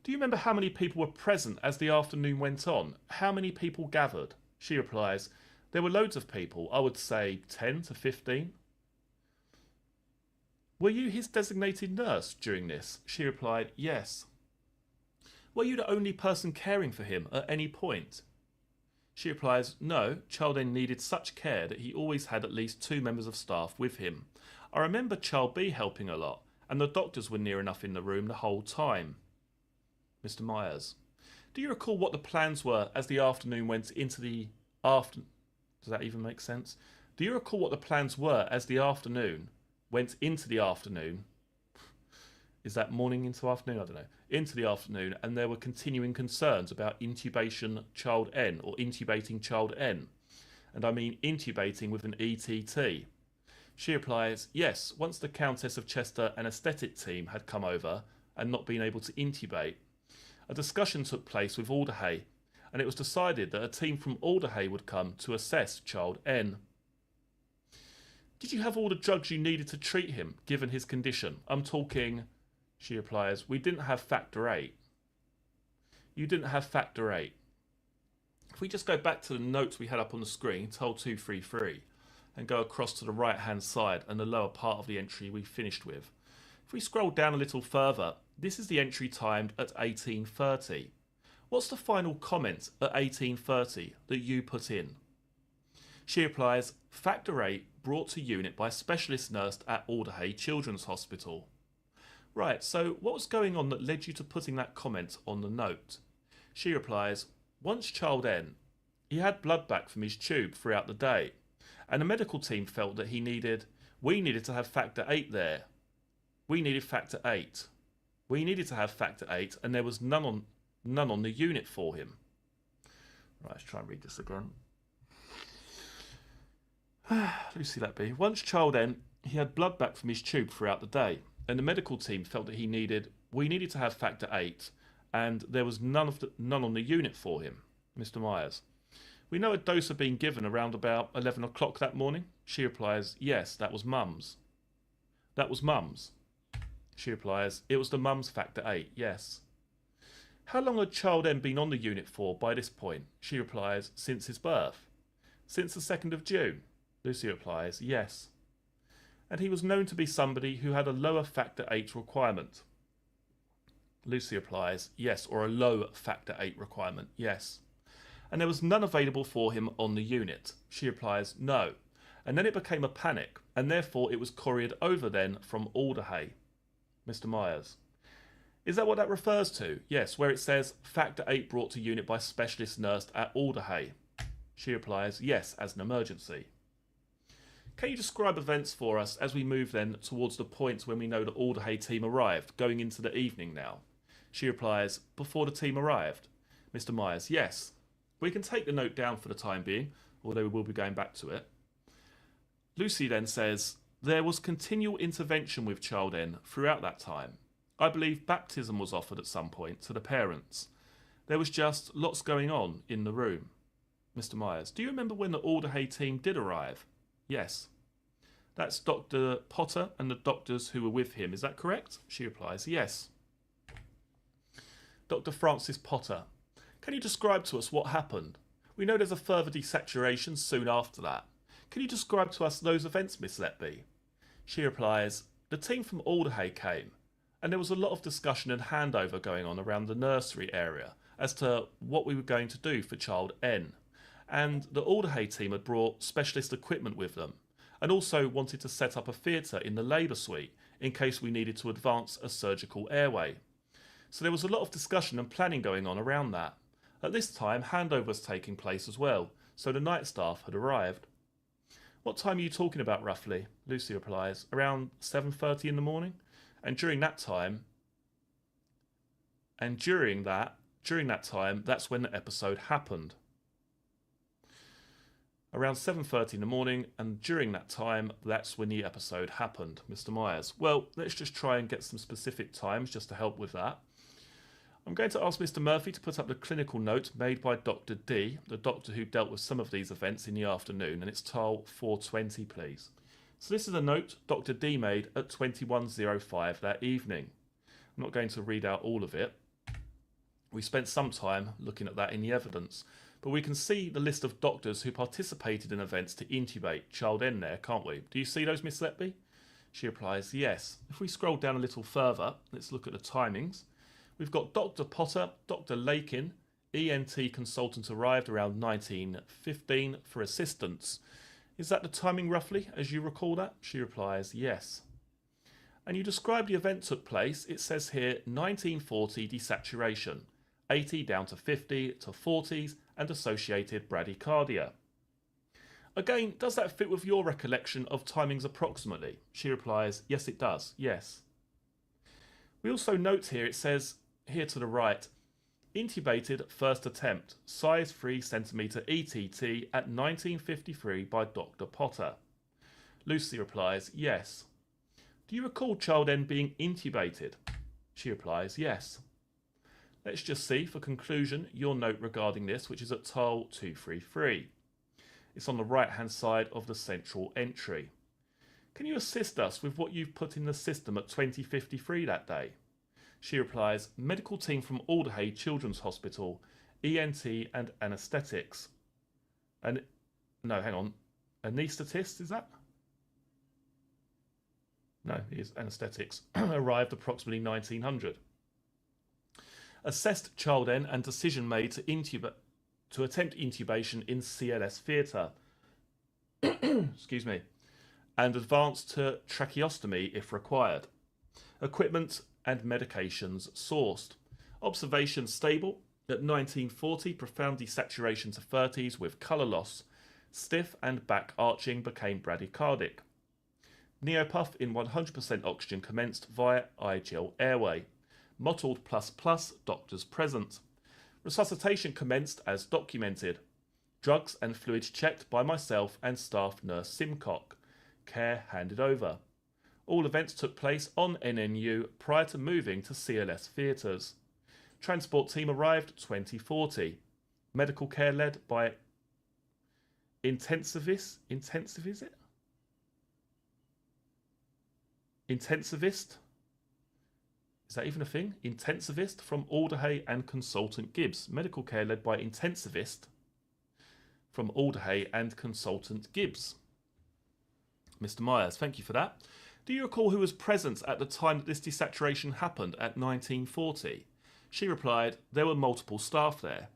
Speaker 1: Do you remember how many people were present as the afternoon went on? How many people gathered? She replies, there were loads of people, I would say 10 to 15. Were you his designated nurse during this? She replied, yes. Were you the only person caring for him at any point? She replies, no, child N needed such care that he always had at least 2 members of staff with him. I remember child B helping a lot, and the doctors were near enough in the room the whole time. Mr. Myers. Do you recall what the plans were as the afternoon went into the afternoon? Does that even make sense? Do you recall what the plans were as the afternoon went into the afternoon? Is that morning into afternoon? I don't know. Into the afternoon, and there were continuing concerns about intubation child N, or intubating child N. And I mean intubating with an ETT. She replies, yes, once the Countess of Chester anaesthetic team had come over and not been able to intubate, a discussion took place with Alderhay, and it was decided that a team from Alderhay would come to assess child N. Did you have all the drugs you needed to treat him, given his condition? I'm talking... She replies, we didn't have factor 8. You didn't have factor 8. If we just go back to the notes we had up on the screen, told 233, and go across to the right hand side and the lower part of the entry we finished with. If we scroll down a little further, this is the entry timed at 18:30. What's the final comment at 18:30 that you put in? She replies, factor 8 brought to unit by specialist nurse at Alderhay Children's Hospital. Right, so what was going on that led you to putting that comment on the note? She replies, once child N, he had blood back from his tube throughout the day, and the medical team felt that we needed to have factor 8 there. We needed factor 8. We needed to have factor 8 and there was none on the unit for him. Right, let's try and read this again. Lucy Letby. Once child N, he had blood back from his tube throughout the day, and the medical team felt that we needed to have factor 8, and there was none on the unit for him. Mr. Myers. We know a dose had been given around about 11 o'clock that morning. She replies, yes, that was Mum's. That was Mum's. She replies, it was the Mum's factor 8, yes. How long had child M been on the unit for by this point? She replies, since his birth. Since the 2nd of June. Lucy replies, yes. And he was known to be somebody who had a lower factor 8 requirement. Lucy replies, yes, or a low factor 8 requirement, yes. And there was none available for him on the unit. She replies, no. And then it became a panic, and therefore it was couriered over then from Alderhay. Mr. Myers. Is that what that refers to? Yes, where it says factor 8 brought to unit by specialist nurse at Alderhay. She replies, yes, as an emergency. Can you describe events for us as we move then towards the point when we know the Alderhay team arrived, going into the evening now? She replies, before the team arrived. Mr. Myers, yes. We can take the note down for the time being, although we will be going back to it. Lucy then says, there was continual intervention with child N throughout that time. I believe baptism was offered at some point to the parents. There was just lots going on in the room. Mr. Myers, do you remember when the Alderhay team did arrive? Yes. That's Dr. Potter and the doctors who were with him, is that correct? She replies, yes. Dr. Francis Potter, can you describe to us what happened? We know there's a further desaturation soon after that. Can you describe to us those events, Miss Letby? She replies, the team from Alderhay came, and there was a lot of discussion and handover going on around the nursery area as to what we were going to do for child N. And the Alderhay team had brought specialist equipment with them, and also wanted to set up a theatre in the labour suite in case we needed to advance a surgical airway. So there was a lot of discussion and planning going on around that. At this time, handover was taking place as well, so the night staff had arrived. What time are you talking about roughly? Lucy replies, around 7:30 in the morning. And during that time, that's when the episode happened. Around 7:30 in the morning, and during that time, that's when the episode happened. Mr. Myers. Well, let's just try and get some specific times just to help with that. I'm going to ask Mr. Murphy to put up the clinical note made by Dr. D, the doctor who dealt with some of these events in the afternoon, and it's TAL 420, please. So this is a note Dr. D made at 21:05 that evening. I'm not going to read out all of it. We spent some time looking at that in the evidence, but we can see the list of doctors who participated in events to intubate child N there, can't we? Do you see those, Miss Letby? She replies, yes. If we scroll down a little further, let's look at the timings. We've got Dr. Potter, Dr. Lakin, ENT consultant arrived around 19:15 for assistance. Is that the timing roughly, as you recall that? She replies, yes. And you describe the event took place, it says here 1940 desaturation, 80 down to 50 to 40s and associated bradycardia. Again, does that fit with your recollection of timings approximately? She replies, yes it does, yes. We also note here, it says here to the right, intubated first attempt, size 3 cm ETT at 1953 by Dr. Potter. Lucy replies, yes. Do you recall child N being intubated? She replies, yes. Let's just see, for conclusion, your note regarding this, which is at TAL 233. It's on the right-hand side of the central entry. Can you assist us with what you've put in the system at 2053 that day? She replies, medical team from Alderhay Children's Hospital, ENT and anaesthetics. And no, hang on. Anaesthetist, is that? No, it is anaesthetics. Arrived approximately 1900. Assessed child N and decision made to attempt intubation in CLS theatre. Excuse me. And advanced to tracheostomy if required. Equipment and medications sourced. Observation stable. At 1940, profound desaturation to 30s with colour loss. Stiff and back arching became bradycardic. Neopuff in 100% oxygen commenced via IGL airway. Mottled ++ doctors present. Resuscitation commenced as documented. Drugs and fluids checked by myself and staff nurse Simcock. Care handed over. All events took place on NNU prior to moving to CLS theatres. Transport team arrived 2040. Medical care led by intensivist. Is that even a thing? Intensivist from Alderhay and consultant Gibbs. Medical care led by intensivist from Alderhay and consultant Gibbs. Mr. Myers, thank you for that. Do you recall who was present at the time that this desaturation happened at 1940? She replied, there were multiple staff there.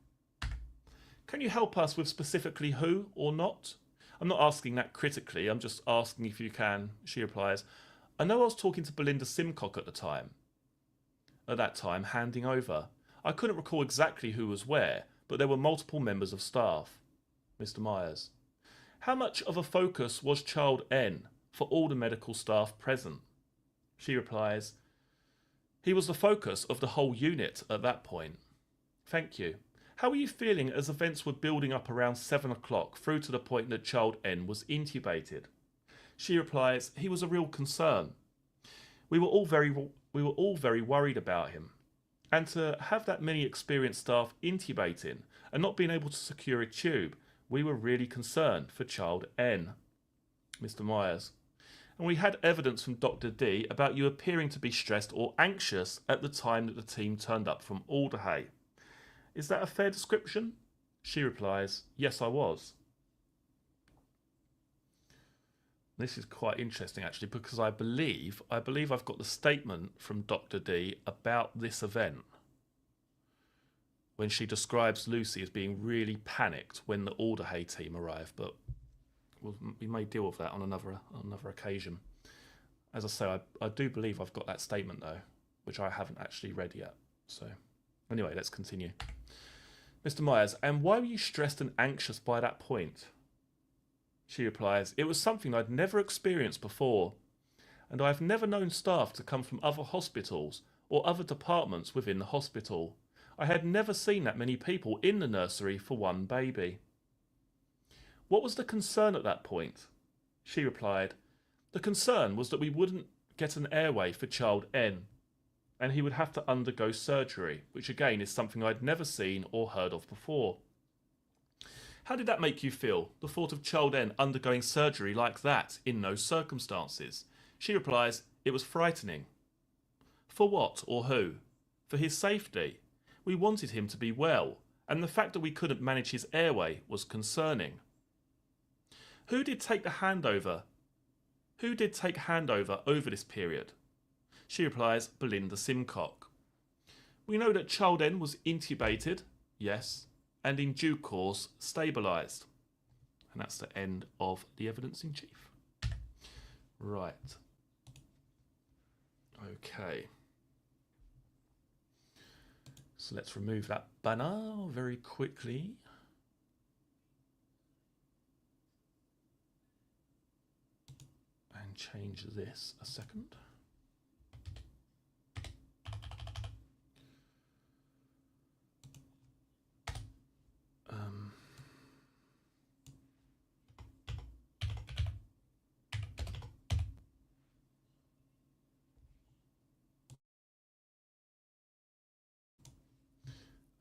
Speaker 1: Can you help us with specifically who or not? I'm not asking that critically, I'm just asking if you can. She replies, I know I was talking to Belinda Simcock at that time, handing over. I couldn't recall exactly who was where, but there were multiple members of staff. Mr. Myers, how much of a focus was Child N for all the medical staff present? She replies, he was the focus of the whole unit at that point. Thank you. How were you feeling as events were building up around 7 o'clock through to the point that Child N was intubated? She replies, he was a real concern. We were all very worried about him. And to have that many experienced staff intubating and not being able to secure a tube, we were really concerned for Child N. Mr. Myers, and we had evidence from Dr. D about you appearing to be stressed or anxious at the time that the team turned up from Alderhay. Is that a fair description? She replies, yes, I was. This is quite interesting actually, because I believe I've got the statement from Dr. D about this event when she describes Lucy as being really panicked when the Alderhay team arrived, but we may deal with that on another occasion. As I say, I do believe I've got that statement though, which I haven't actually read yet. So anyway, let's continue. Mr. Myers, and why were you stressed and anxious by that point? She replies, it was something I'd never experienced before, and I've never known staff to come from other hospitals or other departments within the hospital. I had never seen that many people in the nursery for one baby. What was the concern at that point? She replied, the concern was that we wouldn't get an airway for Child N, and he would have to undergo surgery, which again is something I'd never seen or heard of before. How did that make you feel, the thought of Child N undergoing surgery like that in those circumstances? She replies, it was frightening. For what or who? For his safety. We wanted him to be well, and the fact that we couldn't manage his airway was concerning. Who did take handover over this period? She replies, Belinda Simcock. We know that Child N was intubated, yes, and in due course stabilised. And that's the end of the evidence in chief. Right. Okay. So let's remove that banner very quickly. And change this a second.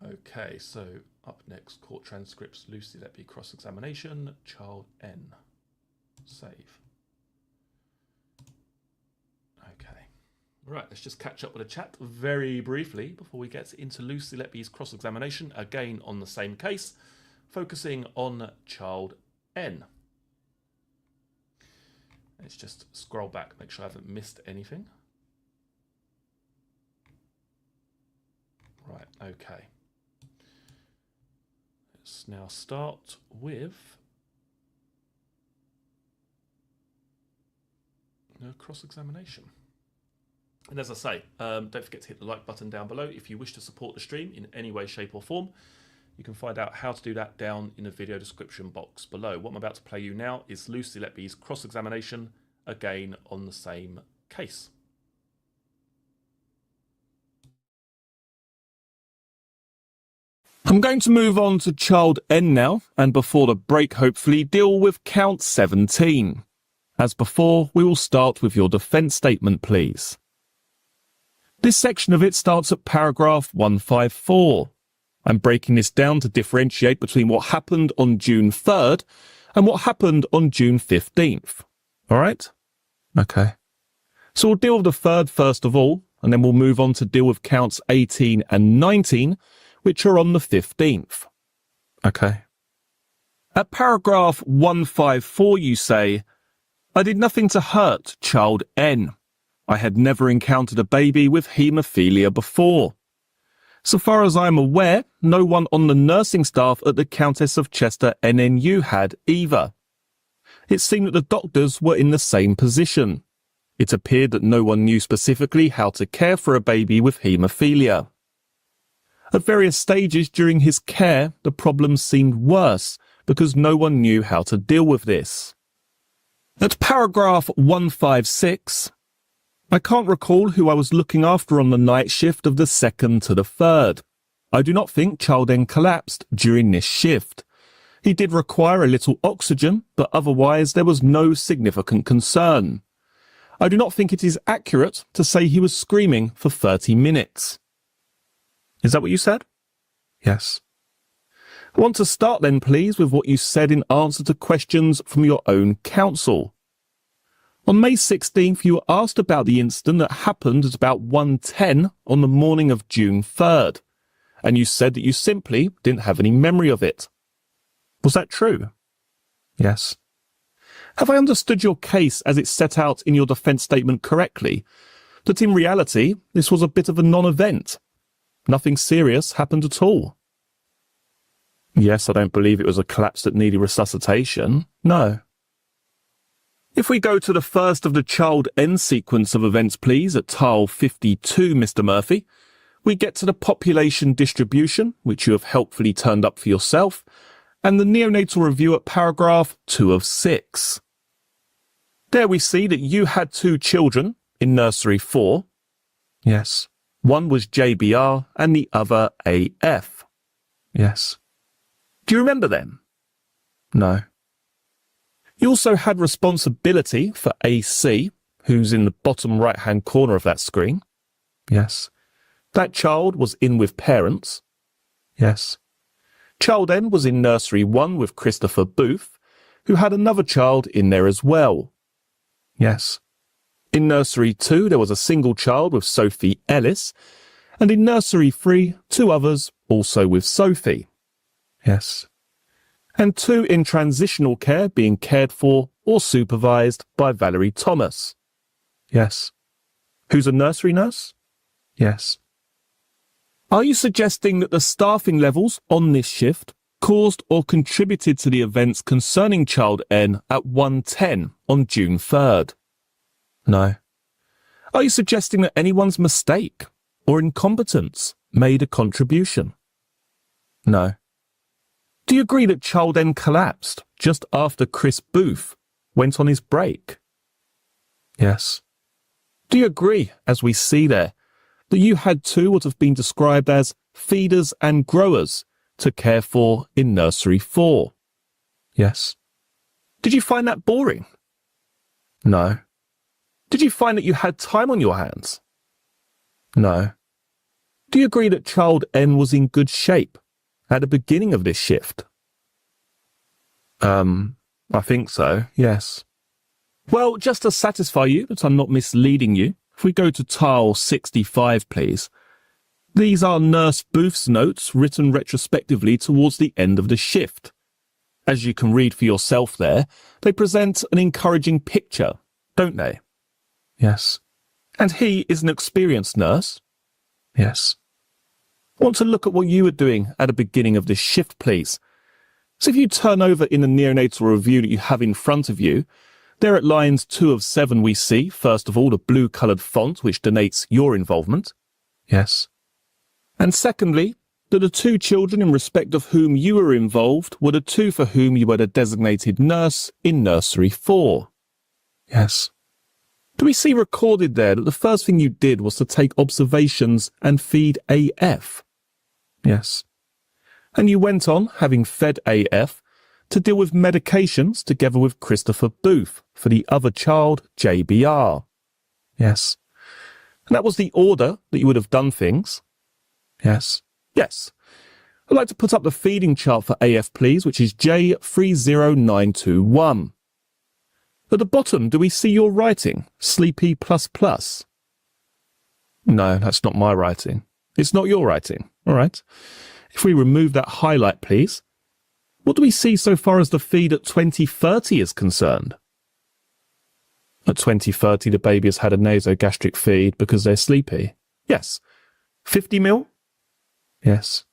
Speaker 1: Okay, so up next, court transcripts, Lucy Letby cross-examination, Child N. Save. Okay. Right, let's just catch up with a chat very briefly before we get into Lucy Letby's cross-examination, again on the same case, focusing on Child N. Let's just scroll back, make sure I haven't missed anything. Right, okay. Let's now start with cross-examination. And as I say, don't forget to hit the like button down below if you wish to support the stream in any way, shape or form. You can find out how to do that down in the video description box below. What I'm about to play you now is Lucy Letby's cross-examination, again on the same case. I'm going to move on to child N now, and before the break, hopefully, deal with count 17. As before, we will start with your defence statement, please. This section of it starts at paragraph 154. I'm breaking this down to differentiate between what happened on June 3rd and what happened on June 15th. All right? Okay. So we'll deal with the 3rd first of all, and then we'll move on to deal with counts 18 and 19, which are on the 15th. Okay. At paragraph 154, you say, I did nothing to hurt child N. I had never encountered a baby with haemophilia before. So far as I am aware, no one on the nursing staff at the Countess of Chester NNU had either. It seemed that the doctors were in the same position. It appeared that no one knew specifically how to care for a baby with haemophilia. At various stages during his care, the problem seemed worse because no one knew how to deal with this. At paragraph 156, I can't recall who I was looking after on the night shift of the 2nd to the 3rd. I do not think child N collapsed during this shift. He did require a little oxygen, but otherwise there was no significant concern. I do not think it is accurate to say he was screaming for 30 minutes. Is that what you said? Yes. I want to start then, please, with what you said in answer to questions from your own counsel. On May 16th, you were asked about the incident that happened at about 1:10 on the morning of June 3rd, and you said that you simply didn't have any memory of it. Was that true? Yes. Have I understood your case as it's set out in your defence statement correctly, that in reality this was a bit of a non-event? Nothing serious happened at all? Yes, I don't believe it was a collapse that needed resuscitation. No. If we go to the first of the child N sequence of events, please, at tile 52, Mr. Murphy, we get to the population distribution, which you have helpfully turned up for yourself, and the neonatal review at paragraph 2 of 6. There we see that you had 2 children in nursery 4. Yes. One was JBR and the other AF. Yes. Do you remember them? No. You also had responsibility for AC, who's in the bottom right-hand corner of that screen. Yes. That child was in with parents. Yes. Child N was in nursery 1 with Christopher Booth, who had another child in there as well. Yes. In nursery 2, there was a single child with Sophie Ellis, and in nursery 3, 2 others also with Sophie. Yes. And 2 in transitional care being cared for or supervised by Valerie Thomas. Yes. Who's a nursery nurse? Yes. Are you suggesting that the staffing levels on this shift caused or contributed to the events concerning child N at 1:10 on June 3rd? No. Are you suggesting that anyone's mistake or incompetence made a contribution? No. Do you agree that child N collapsed just after Chris Booth went on his break? Yes. Do you agree, as we see there, that you had 2 what have been described as feeders and growers to care for in nursery 4? Yes. Did you find that boring? No. Did you find that you had time on your hands? No. Do you agree that child N was in good shape at the beginning of this shift? I think so, yes. Well, just to satisfy you that I'm not misleading you, if we go to tile 65, please. These are Nurse Booth's notes written retrospectively towards the end of the shift. As you can read for yourself there, they present an encouraging picture, don't they? Yes. And he is an experienced nurse? Yes. I want to look at what you were doing at the beginning of this shift, please. So if you turn over in the neonatal review that you have in front of you, there at lines 2 of 7 we see, first of all, the blue-coloured font which denotes your involvement. Yes. And secondly, that the 2 children in respect of whom you were involved were the 2 for whom you were the designated nurse in nursery 4. Yes. Do we see recorded there that the first thing you did was to take observations and feed AF? Yes.
Speaker 2: And you went on, having fed AF, to deal with medications together with Christopher Booth for the other child, JBR. Yes. And that was the order that you would have done things. Yes. Yes. I'd like to put up the feeding chart for AF, please, which is J30921. At the bottom, do we see your writing? Sleepy plus plus. No, that's not my writing. It's not your writing. All right. If we remove that highlight, please. What do we see so far as the feed at 2030 is concerned? At 2030, the baby has had a nasogastric feed because they're sleepy. Yes. 50 mil? Yes.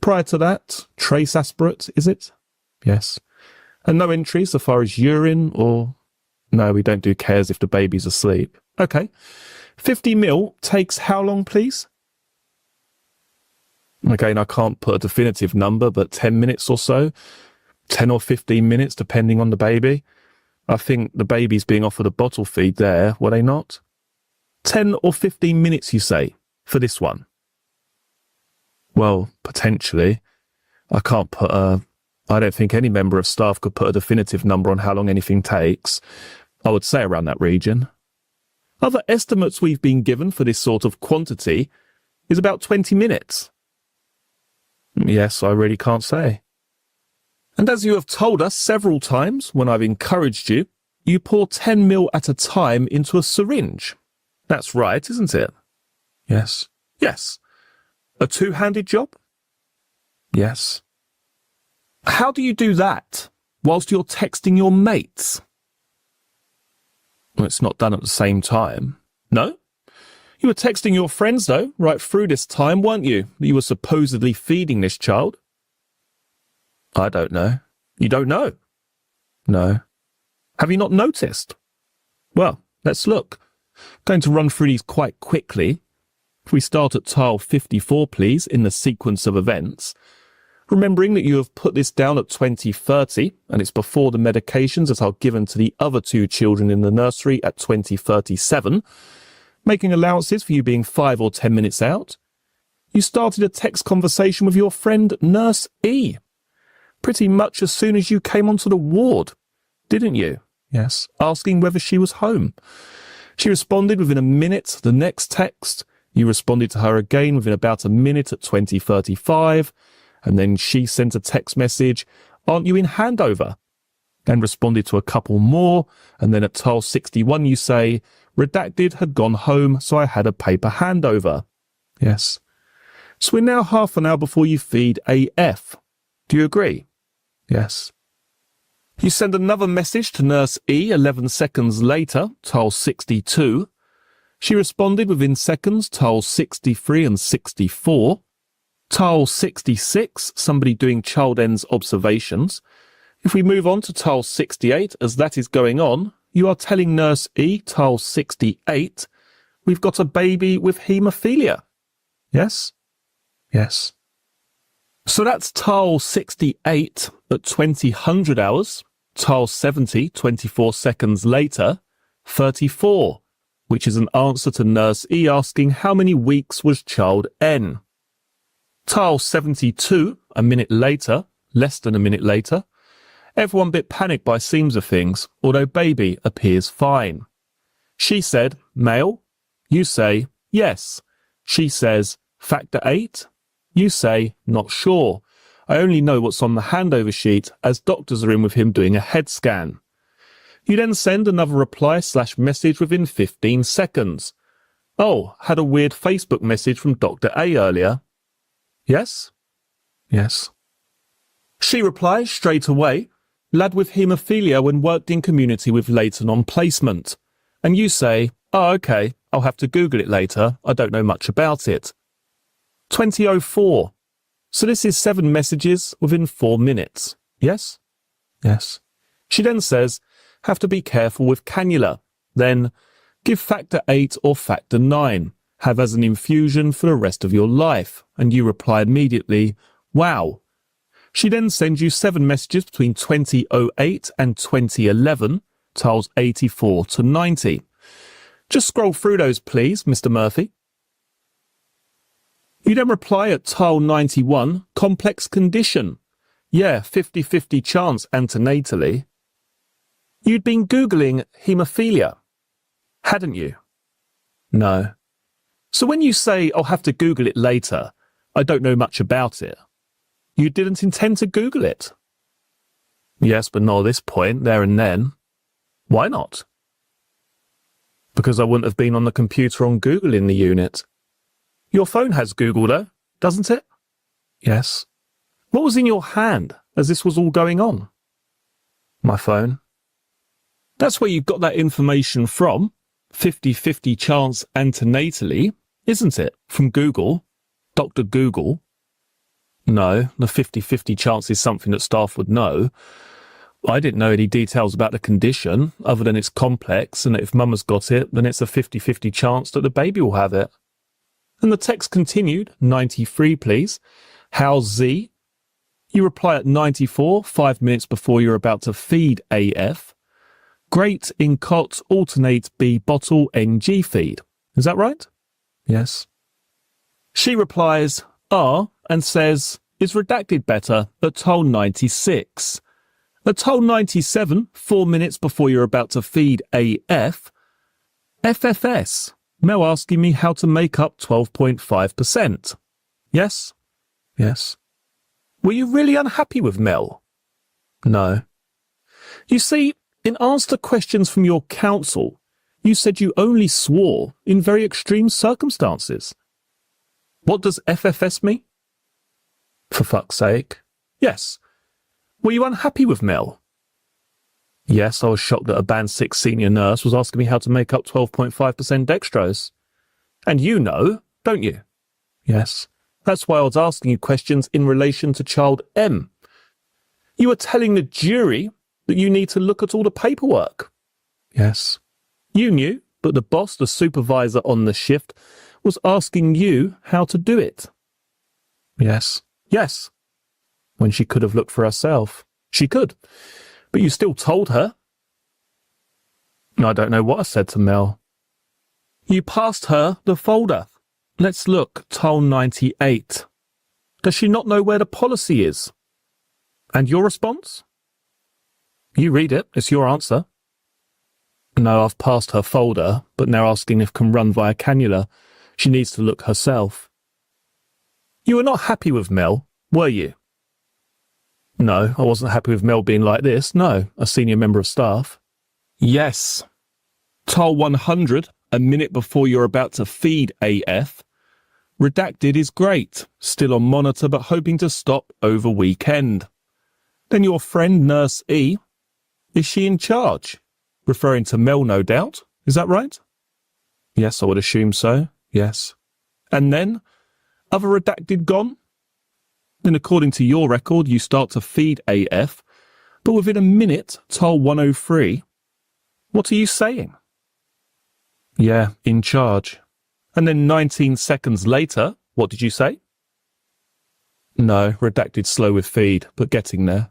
Speaker 2: Prior to that, trace aspirate, is it? Yes. And no entries so far as urine or... No, we don't do cares if the baby's asleep. Okay. 50 mil takes how long, please? Again, I can't put a definitive number, but 10 minutes or so. 10 or 15 minutes, depending on the baby. I think the baby's being offered a bottle feed there, were they not? 10 or 15 minutes, you say, for this one? Well, potentially. I can't put a... I don't think any member of staff could put a definitive number on how long anything takes. I would say around that region. Other estimates we've been given for this sort of quantity is about 20 minutes. Yes, I really can't say. And as you have told us several times when I've encouraged you, you pour 10 ml at a time into a syringe. That's right, isn't it? Yes. Yes. A two-handed job? Yes. How do you do that whilst you're texting your mates? Well, it's not done at the same time. No? You were texting your friends, though, right through this time, weren't you? That you were supposedly feeding this child? I don't know. You don't know? No. Have you not noticed? Well, let's look. I'm going to run through these quite quickly. If we start at tile 54, please, in the sequence of events. Remembering that you have put this down at 2030, and it's before the medications that are given to the other two children in the nursery at 2037, making allowances for you being 5 or 10 minutes out. You started a text conversation with your friend Nurse E. Pretty much as soon as you came onto the ward, didn't you? Yes. Asking whether she was home. She responded within a minute. The next text, you responded to her again within about a minute at 2035. And then she sent a text message, aren't you in handover? And responded to a couple more. And then at tile 61 you say, redacted had gone home, so I had a paper handover. Yes. So we're now half an hour before you feed AF. Do you agree? Yes. You send another message to Nurse E 11 seconds later, tile 62. She responded within seconds, tile 63 and 64. Tile 66, somebody doing child ends observations. If we move on to tile 68, as that is going on, you are telling Nurse E, tile 68, we've got a baby with haemophilia. Yes? Yes. So that's tile 68 at 2000 hours, tile 70, 24 seconds later, 34, which is an answer to Nurse E asking how many weeks was child N. Tile 72, a minute later, less than a minute later. Everyone a bit panicked by seams of things, although baby appears fine. She said, male. You say, yes. She says, factor 8. You say, not sure. I only know what's on the handover sheet as doctors are in with him doing a head scan. You then send another reply/message within 15 seconds. Oh, had a weird Facebook message from Dr. A earlier. Yes? Yes. She replies straight away, lad with haemophilia when worked in community with Leighton on placement. And you say, oh, okay, I'll have to Google it later. I don't know much about it. 2004. So this is 7 messages within 4 minutes. Yes? Yes. She then says, have to be careful with cannula. Then, give factor 8 or factor 9. Have as an infusion for the rest of your life. And you reply immediately, wow. She then sends you 7 messages between 2008 and 2011, tiles 84 to 90. Just scroll through those, please, Mr. Murphy. You then reply at tile 91, complex condition. Yeah, 50-50 chance antenatally. You'd been Googling haemophilia, hadn't you? No. So when you say, I'll have to Google it later, I don't know much about it, you didn't intend to Google it? Yes, but not at this point, there and then. Why not? Because I wouldn't have been on the computer on Google in the unit. Your phone has Google though, doesn't it? Yes. What was in your hand as this was all going on? My phone. That's where you got that information from, 50-50 chance antenatally, isn't it? From Google, Dr. Google. No, the 50-50 chance is something that staff would know. I didn't know any details about the condition, other than it's complex, and that if Mum has got it, then it's a 50-50 chance that the baby will have it. And the text continued, 93 please. How's Z? You reply at 94, 5 minutes before you're about to feed AF. Great in cot alternate B bottle NG feed. Is that right? Yes. She replies R and says, is redacted better at tile 96. At tile 97, 4 minutes before you're about to feed AF. FFS. Mel asking me how to make up 12.5%. Yes? Yes. Were you really unhappy with Mel? No. You see, in answer to questions from your counsel, you said you only swore in very extreme circumstances. What does FFS mean? For fuck's sake. Yes. Were you unhappy with Mel? Yes, I was shocked that a Band 6 senior nurse was asking me how to make up 12.5% dextrose. And you know, don't you? Yes. That's why I was asking you questions in relation to child M. You were telling the jury that you need to look at all the paperwork. Yes. You knew, but the boss, the supervisor on the shift, was asking you how to do it. Yes. Yes. When she could have looked for herself. She could. But you still told her. I don't know what I said to Mel. You passed her the folder. Let's look, tile 98. Does she not know where the policy is? And your response? You read it, it's your answer. No, I've passed her folder, but now asking if can run via cannula. She needs to look herself. You were not happy with Mel, were you? No, I wasn't happy with Mel being like this, no, a senior member of staff. Yes. Tile 100, a minute before you're about to feed AF. Redacted is great, still on monitor but hoping to stop over weekend. Then your friend Nurse E, is she in charge? Referring to Mel, no doubt, is that right? Yes, I would assume so, yes. And then, other redacted gone? Then according to your record, you start to feed AF, but within a minute, tile 103. What are you saying? Yeah, in charge. And then 19 seconds later, what did you say? No, redacted slow with feed, but getting there.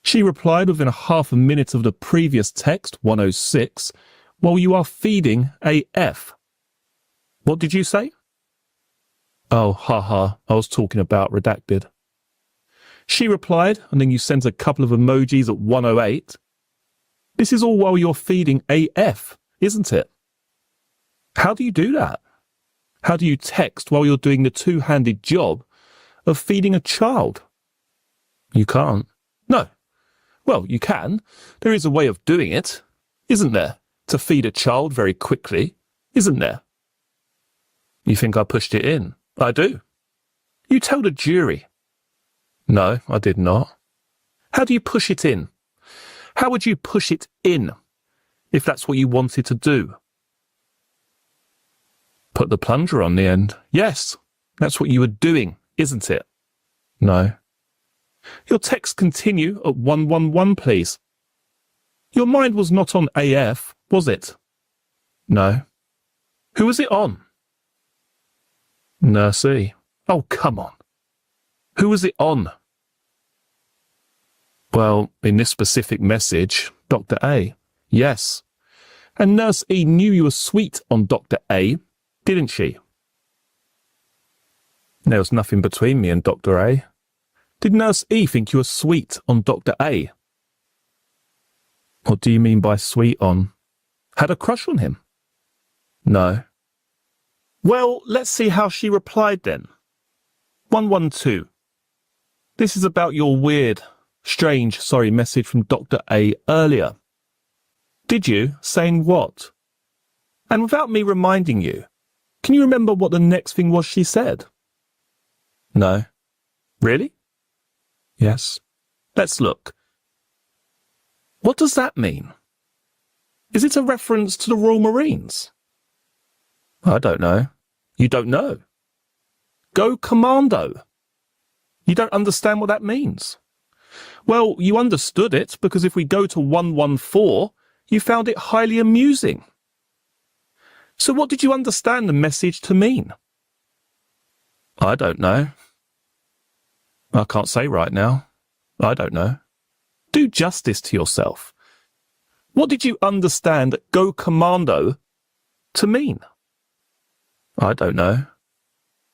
Speaker 2: She replied within a half a minute of the previous text, 106, while you are feeding AF. What did you say? Oh, haha, I was talking about redacted. She replied, and then you sent a couple of emojis at 108. This is all while you're feeding AF, isn't it? How do you do that? How do you text while you're doing the two-handed job of feeding a child? You can't. No. Well, you can. There is a way of doing it, isn't there? To feed a child very quickly, isn't there? You think I pushed it in? I do. You tell the jury. No, I did not. How do you push it in? How would you push it in, if that's what you wanted to do? Put the plunger on the end. Yes, that's what you were doing, isn't it? No. Your text continue at 111, please. Your mind was not on AF, was it? No. Who was it on? Nurse E. Oh, come on. Who was it on? Well, in this specific message, Dr. A. Yes. And Nurse E knew you were sweet on Dr. A, didn't she? There was nothing between me and Dr. A. Did Nurse E think you were sweet on Dr. A? What do you mean by sweet on? Had a crush on him? No. Well, let's see how she replied then. 112. This is about your weird, strange, message from Dr. A earlier. Did you? Saying what? And without me reminding you, can you remember what the next thing was she said? No. Really? Yes. Let's look. What does that mean? Is it a reference to the Royal Marines? I don't know. You don't know? Go commando. You don't understand what that means? Well, you understood it because if we go to 114, you found it highly amusing. So what did you understand the message to mean? I don't know. I can't say right now. I don't know. Do justice to yourself. What did you understand go commando to mean? I don't know.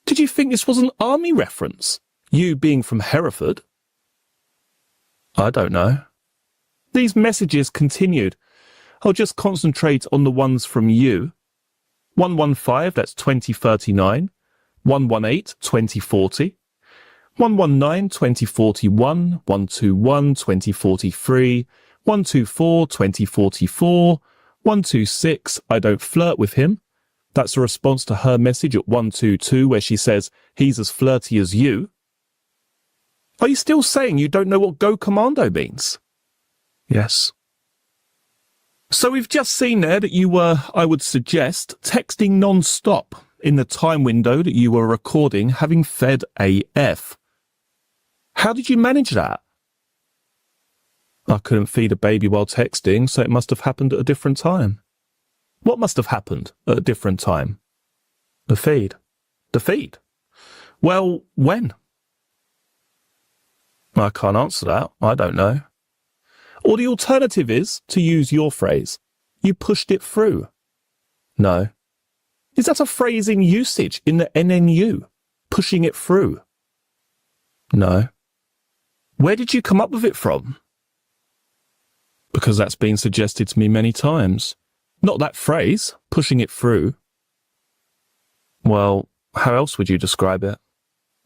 Speaker 2: Did you think this was an army reference? You being from Hereford? I don't know. These messages continued. I'll just concentrate on the ones from you. 115, that's 2039. 118, 2040. 119, 2041. 121, 2043. 124, 2044. 126, I don't flirt with him. That's a response to her message at 122 where she says, he's as flirty as you. Are you still saying you don't know what go commando means? Yes. So we've just seen there that you were, I would suggest, texting non-stop in the time window that you were recording, having fed AF. How did you manage that? I couldn't feed a baby while texting, so it must have happened at a different time. What must have happened at a different time? The feed. The feed? Well, when? I can't answer that. I don't know. Or the alternative is, to use your phrase, you pushed it through. No. Is that a phrase in usage in the NNU? Pushing it through? No. Where did you come up with it from? Because that's been suggested to me many times. Not that phrase, pushing it through. Well, how else would you describe it?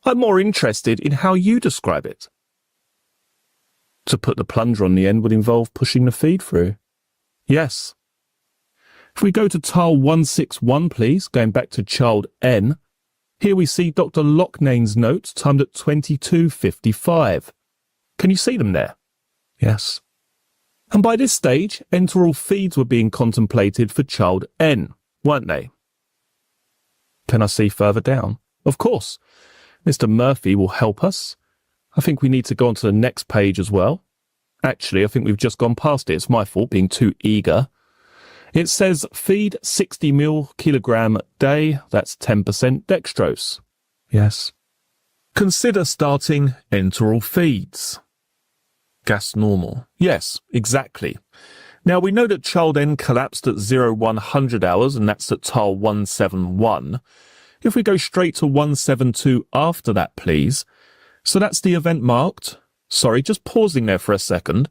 Speaker 2: I'm more interested in how you describe it. To put the plunger on the end would involve pushing the feed through. Yes. If we go to tile 161, please, going back to child N, here we see Dr. Lochnane's notes timed at 22:55. Can you see them there? Yes. And by this stage, enteral feeds were being contemplated for child N, weren't they? Can I see further down? Of course. Mr. Murphy will help us. I think we need to go on to the next page as well. Actually, I think we've just gone past it. It's my fault being too eager. It says feed 60 mg day. That's 10% dextrose. Yes. Consider starting enteral feeds. Gas normal. Yes, exactly. Now we know that child N collapsed at 0100 hours, and that's at tile 171. If we go straight to 172 after that, please. So that's the event marked. Sorry, just pausing there for a second.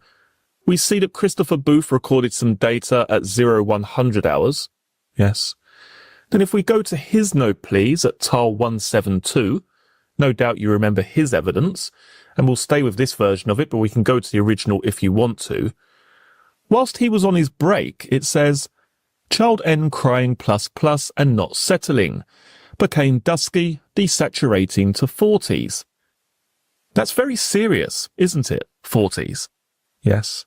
Speaker 2: We see that Christopher Booth recorded some data at 0100 hours. Yes. Then if we go to his note, please, at tile 172, no doubt you remember his evidence, and we'll stay with this version of it, but we can go to the original if you want to. Whilst he was on his break, it says, child N crying ++ and not settling, became dusky, desaturating to 40s. That's very serious, isn't it? 40s. Yes.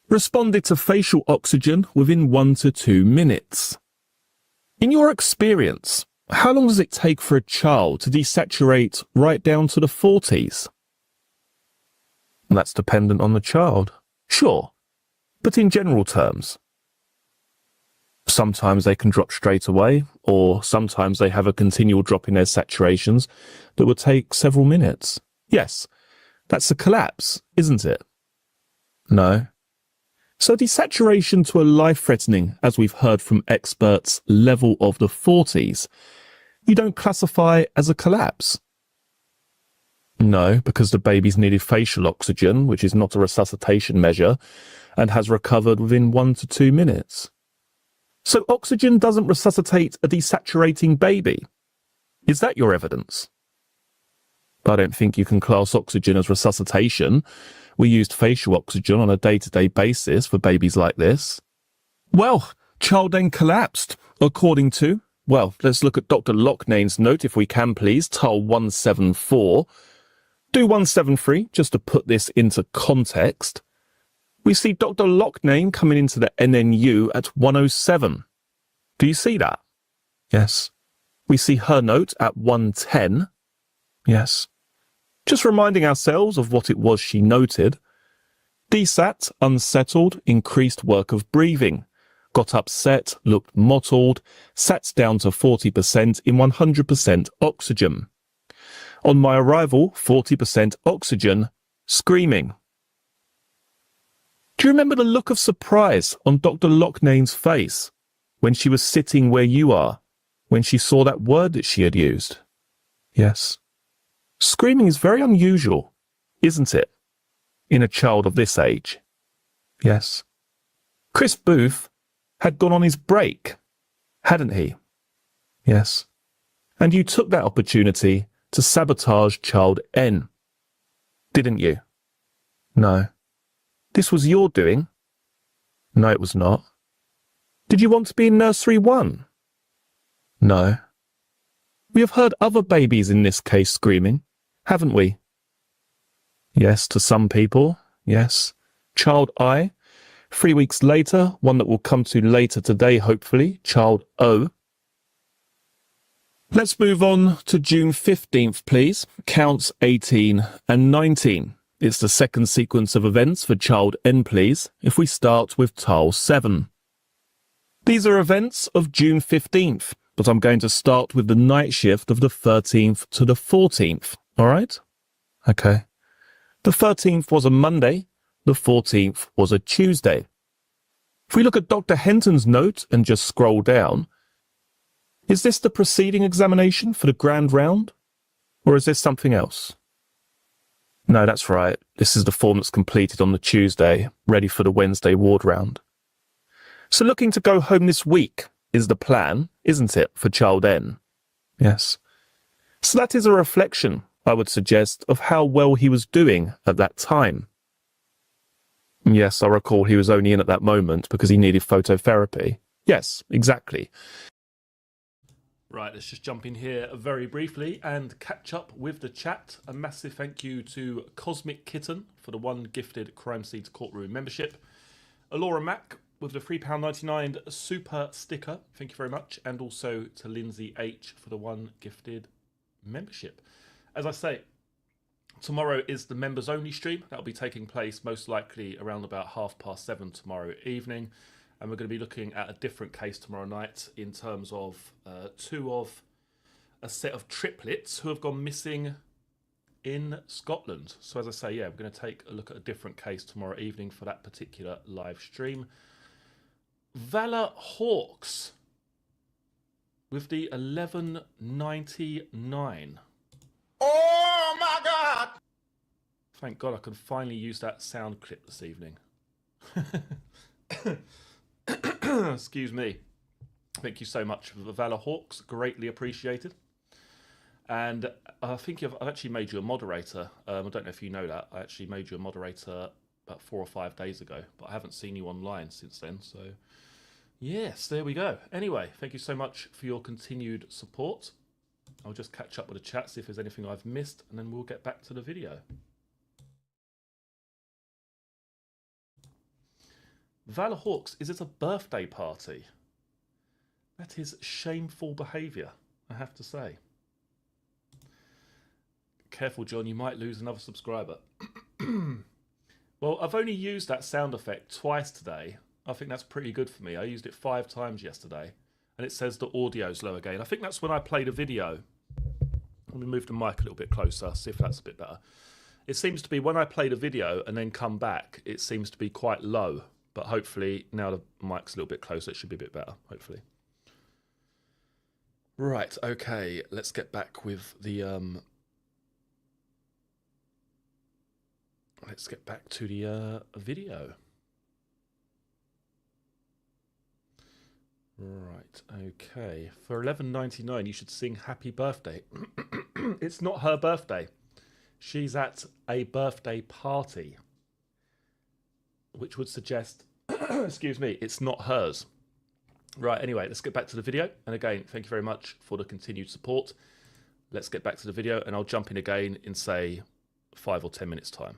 Speaker 2: Responded to facial oxygen within 1 to 2 minutes. In your experience, how long does it take for a child to desaturate right down to the 40s? That's dependent on the child. Sure. But in general terms. Sometimes they can drop straight away, or sometimes they have a continual drop in their saturations that will take several minutes. Yes, that's a collapse, isn't it? No. So desaturation to a life-threatening, as we've heard from experts, level of the 40s. You don't classify as a collapse. No, because the baby's needed facial oxygen, which is not a resuscitation measure, and has recovered within 1 to 2 minutes. So oxygen doesn't resuscitate a desaturating baby. Is that your evidence? I don't think you can class oxygen as resuscitation. We used facial oxygen on a day-to-day basis for babies like this. Well, child then collapsed, according to... Well, let's look at Dr. Lochnane's note, if we can, please. TAL 174. Do 173, just to put this into context. We see Dr. Lochnane coming into the NNU at 107. Do you see that? Yes. We see her note at 110. Yes. Just reminding ourselves of what it was she noted. DSAT, unsettled, increased work of breathing. Got upset, looked mottled, sat down to 40% in 100% oxygen. On my arrival, 40% oxygen, screaming. Do you remember the look of surprise on Dr. Lochnane's face when she was sitting where you are, when she saw that word that she had used? Yes. Screaming is very unusual, isn't it, in a child of this age? Yes. Chris Booth had gone on his break, hadn't he? Yes. And you took that opportunity to sabotage child N, didn't you? No. This was your doing? No, it was not. Did you want to be in nursery 1? No. We have heard other babies in this case screaming, haven't we? Yes, to some people, yes. Child I. 3 weeks later, one that we'll come to later today, hopefully, child O. Let's move on to June 15th, please. Counts 18 and 19. It's the second sequence of events for child N, please, if we start with TAL 7. These are events of June 15th, but I'm going to start with the night shift of the 13th to the 14th, all right? Okay. The 13th was a Monday, the 14th was a Tuesday. If we look at Dr. Henton's note and just scroll down, is this the preceding examination for the grand round? Or is this something else? No, that's right. This is the form that's completed on the Tuesday, ready for the Wednesday ward round. So looking to go home this week is the plan, isn't it, for child N? Yes. So that is a reflection, I would suggest, of how well he was doing at that time. Yes, I recall he was only in at that moment because he needed phototherapy. Yes, exactly.
Speaker 1: Right, let's just jump in here very briefly and catch up with the chat. A massive thank you to Cosmic Kitten for the 1 gifted Crime Scenes Courtroom membership. Alora Mack with the £3.99 super sticker, thank you very much. And also to Lindsay H for the 1 gifted membership. As I say, tomorrow is the members only stream. That'll be taking place most likely around about 7:30 tomorrow evening. And we're going to be looking at a different case tomorrow night in terms of 2 of a set of triplets who have gone missing in Scotland. So as I say, yeah, we're going to take a look at a different case tomorrow evening for that particular live stream. Valor Hawks with the 1199.
Speaker 3: Oh my God!
Speaker 1: Thank God I can finally use that sound clip this evening. Excuse me. Thank you so much for the Valor Hawks. Greatly appreciated. And I think I've actually made you a moderator. I don't know if you know that. I actually made you a moderator about 4 or 5 days ago, but I haven't seen you online since then. So, yes, there we go. Anyway, thank you so much for your continued support. I'll just catch up with the chat, see if there's anything I've missed, and then we'll get back to the video. Valor Hawks, is it a birthday party? That is shameful behaviour, I have to say. Careful, John, you might lose another subscriber. Well, I've only used that sound effect twice today. I think that's pretty good for me. I used it 5 times yesterday, and it says the audio's low again. I think that's when I played a video. Let me move the mic a little bit closer, see if that's a bit better. It seems to be when I played a video and then come back, it seems to be quite low. But hopefully, now the mic's a little bit closer, it should be a bit better, hopefully. Right, okay, let's get back with the let's get back to the video. Right, okay. For $11.99 you should sing happy birthday. It's not her birthday. She's at a birthday party, which would suggest excuse me, it's not hers. Right, anyway, let's get back to the video. And again, thank you very much for the continued support. Let's get back to the video and I'll jump in again in, say, 5 or 10 minutes' time.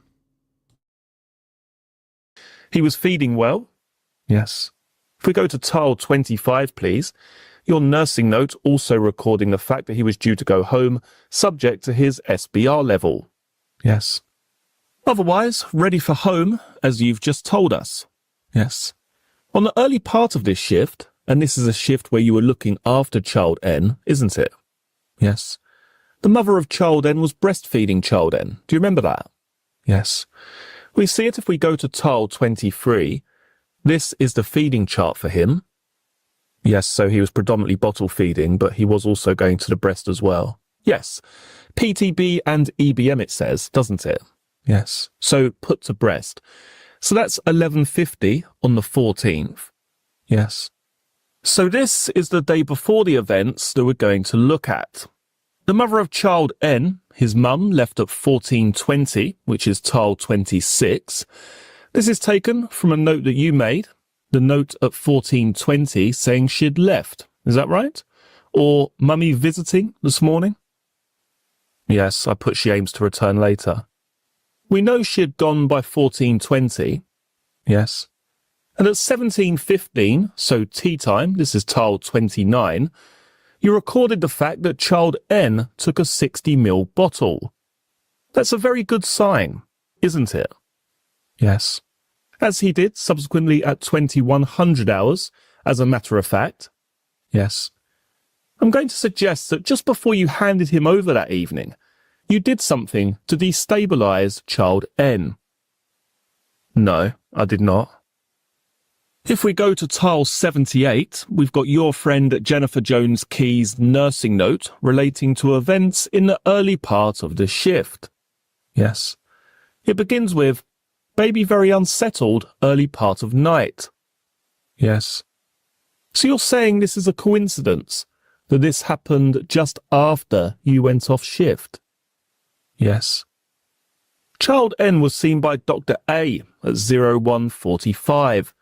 Speaker 2: He was feeding well? Yes. If we go to tile 25, please. Your nursing note also recording the fact that he was due to go home, subject to his SBR level. Yes. Otherwise, ready for home, as you've just told us. Yes. On the early part of this shift, and this is a shift where you were looking after child N, isn't it? Yes. The mother of child N was breastfeeding child N. Do you remember that? Yes. We see it if we go to tile 23. This is the feeding chart for him. Yes, so he was predominantly bottle feeding, but he was also going to the breast as well. Yes. PTB and EBM it says, doesn't it? Yes. So put to breast. So that's 11:50 on the 14th. Yes. So this is the day before the events that we're going to look at. The mother of child N, his mum, left at 14:20, which is tile 26. This is taken from a note that you made, the note at 14:20 saying she'd left. Is that right? Or mummy visiting this morning? Yes, I put she aims to return later. We know she had gone by 14:20. Yes. And at 17:15, so tea time, this is tile 29, you recorded the fact that child N took a 60ml bottle. That's a very good sign, isn't it? Yes. As he did subsequently at 2100 hours, as a matter of fact. Yes. I'm going to suggest that just before you handed him over that evening, you did something to destabilise child N. No, I did not. If we go to tile 78, we've got your friend Jennifer Jones Key's nursing note relating to events in the early part of the shift. Yes. It begins with, baby very unsettled early part of night. Yes. So you're saying this is a coincidence, that this happened just after you went off shift? Yes. Child N was seen by Dr. A at 01:45.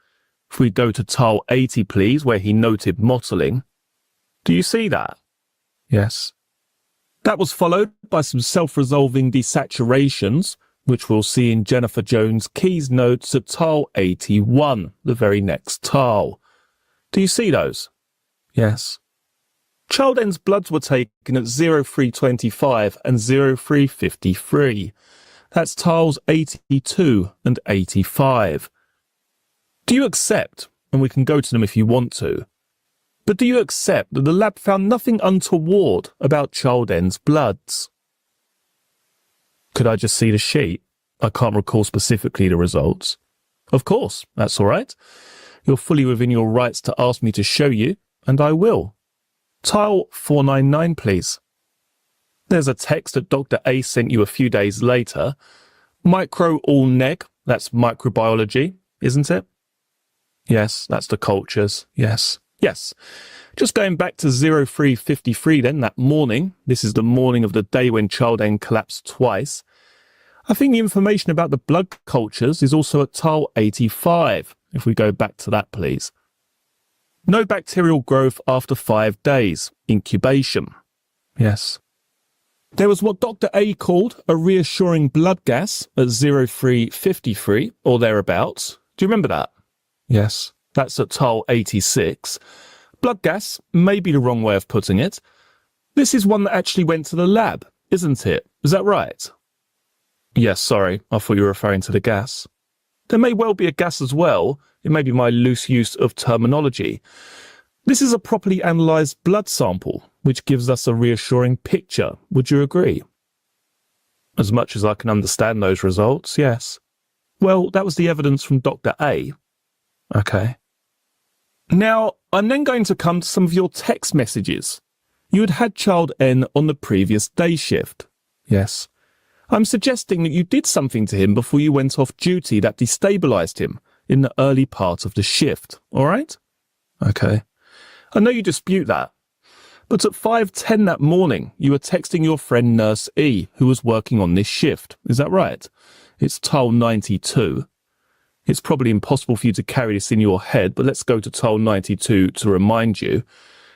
Speaker 2: If we go to tile 80, please, where he noted mottling. Do you see that? Yes. That was followed by some self-resolving desaturations, which we'll see in Jennifer Jones Key's notes at tile 81, the very next tile. Do you see those? Yes. Child N's bloods were taken at 03:25 and 03:53. That's tiles 82 and 85. Do you accept, and we can go to them if you want to, but do you accept that the lab found nothing untoward about child N's bloods? Could I just see the sheet? I can't recall specifically the results. Of course, that's all right. You're fully within your rights to ask me to show you, and I will. Tile 499, please. There's a text that Dr. A sent you a few days later. Micro all neg, that's microbiology, isn't it? Yes, that's the cultures. Yes. Yes. Just going back to 03:53 then, that morning. This is the morning of the day when child N collapsed twice. I think the information about the blood cultures is also at tile 85. If we go back to that, please. No bacterial growth after 5 days. Incubation. Yes. There was what Dr. A called a reassuring blood gas at 03:53 or thereabouts. Do you remember that? Yes. That's at tile 86. Blood gas may be the wrong way of putting it. This is one that actually went to the lab, isn't it? Is that right? Yes, sorry. I thought you were referring to the gas. There may well be a gas as well. It may be my loose use of terminology. This is a properly analysed blood sample, which gives us a reassuring picture. Would you agree? As much as I can understand those results, yes. Well, that was the evidence from Dr. A. Okay. Now, I'm then going to come to some of your text messages. You had had child N on the previous day shift. Yes. I'm suggesting that you did something to him before you went off duty that destabilized him in the early part of the shift, all right? Okay. I know you dispute that, but at 5:10 that morning, you were texting your friend Nurse E, who was working on this shift. Is that right? It's tile 92. It's probably impossible for you to carry this in your head, but let's go to tile 92 to remind you.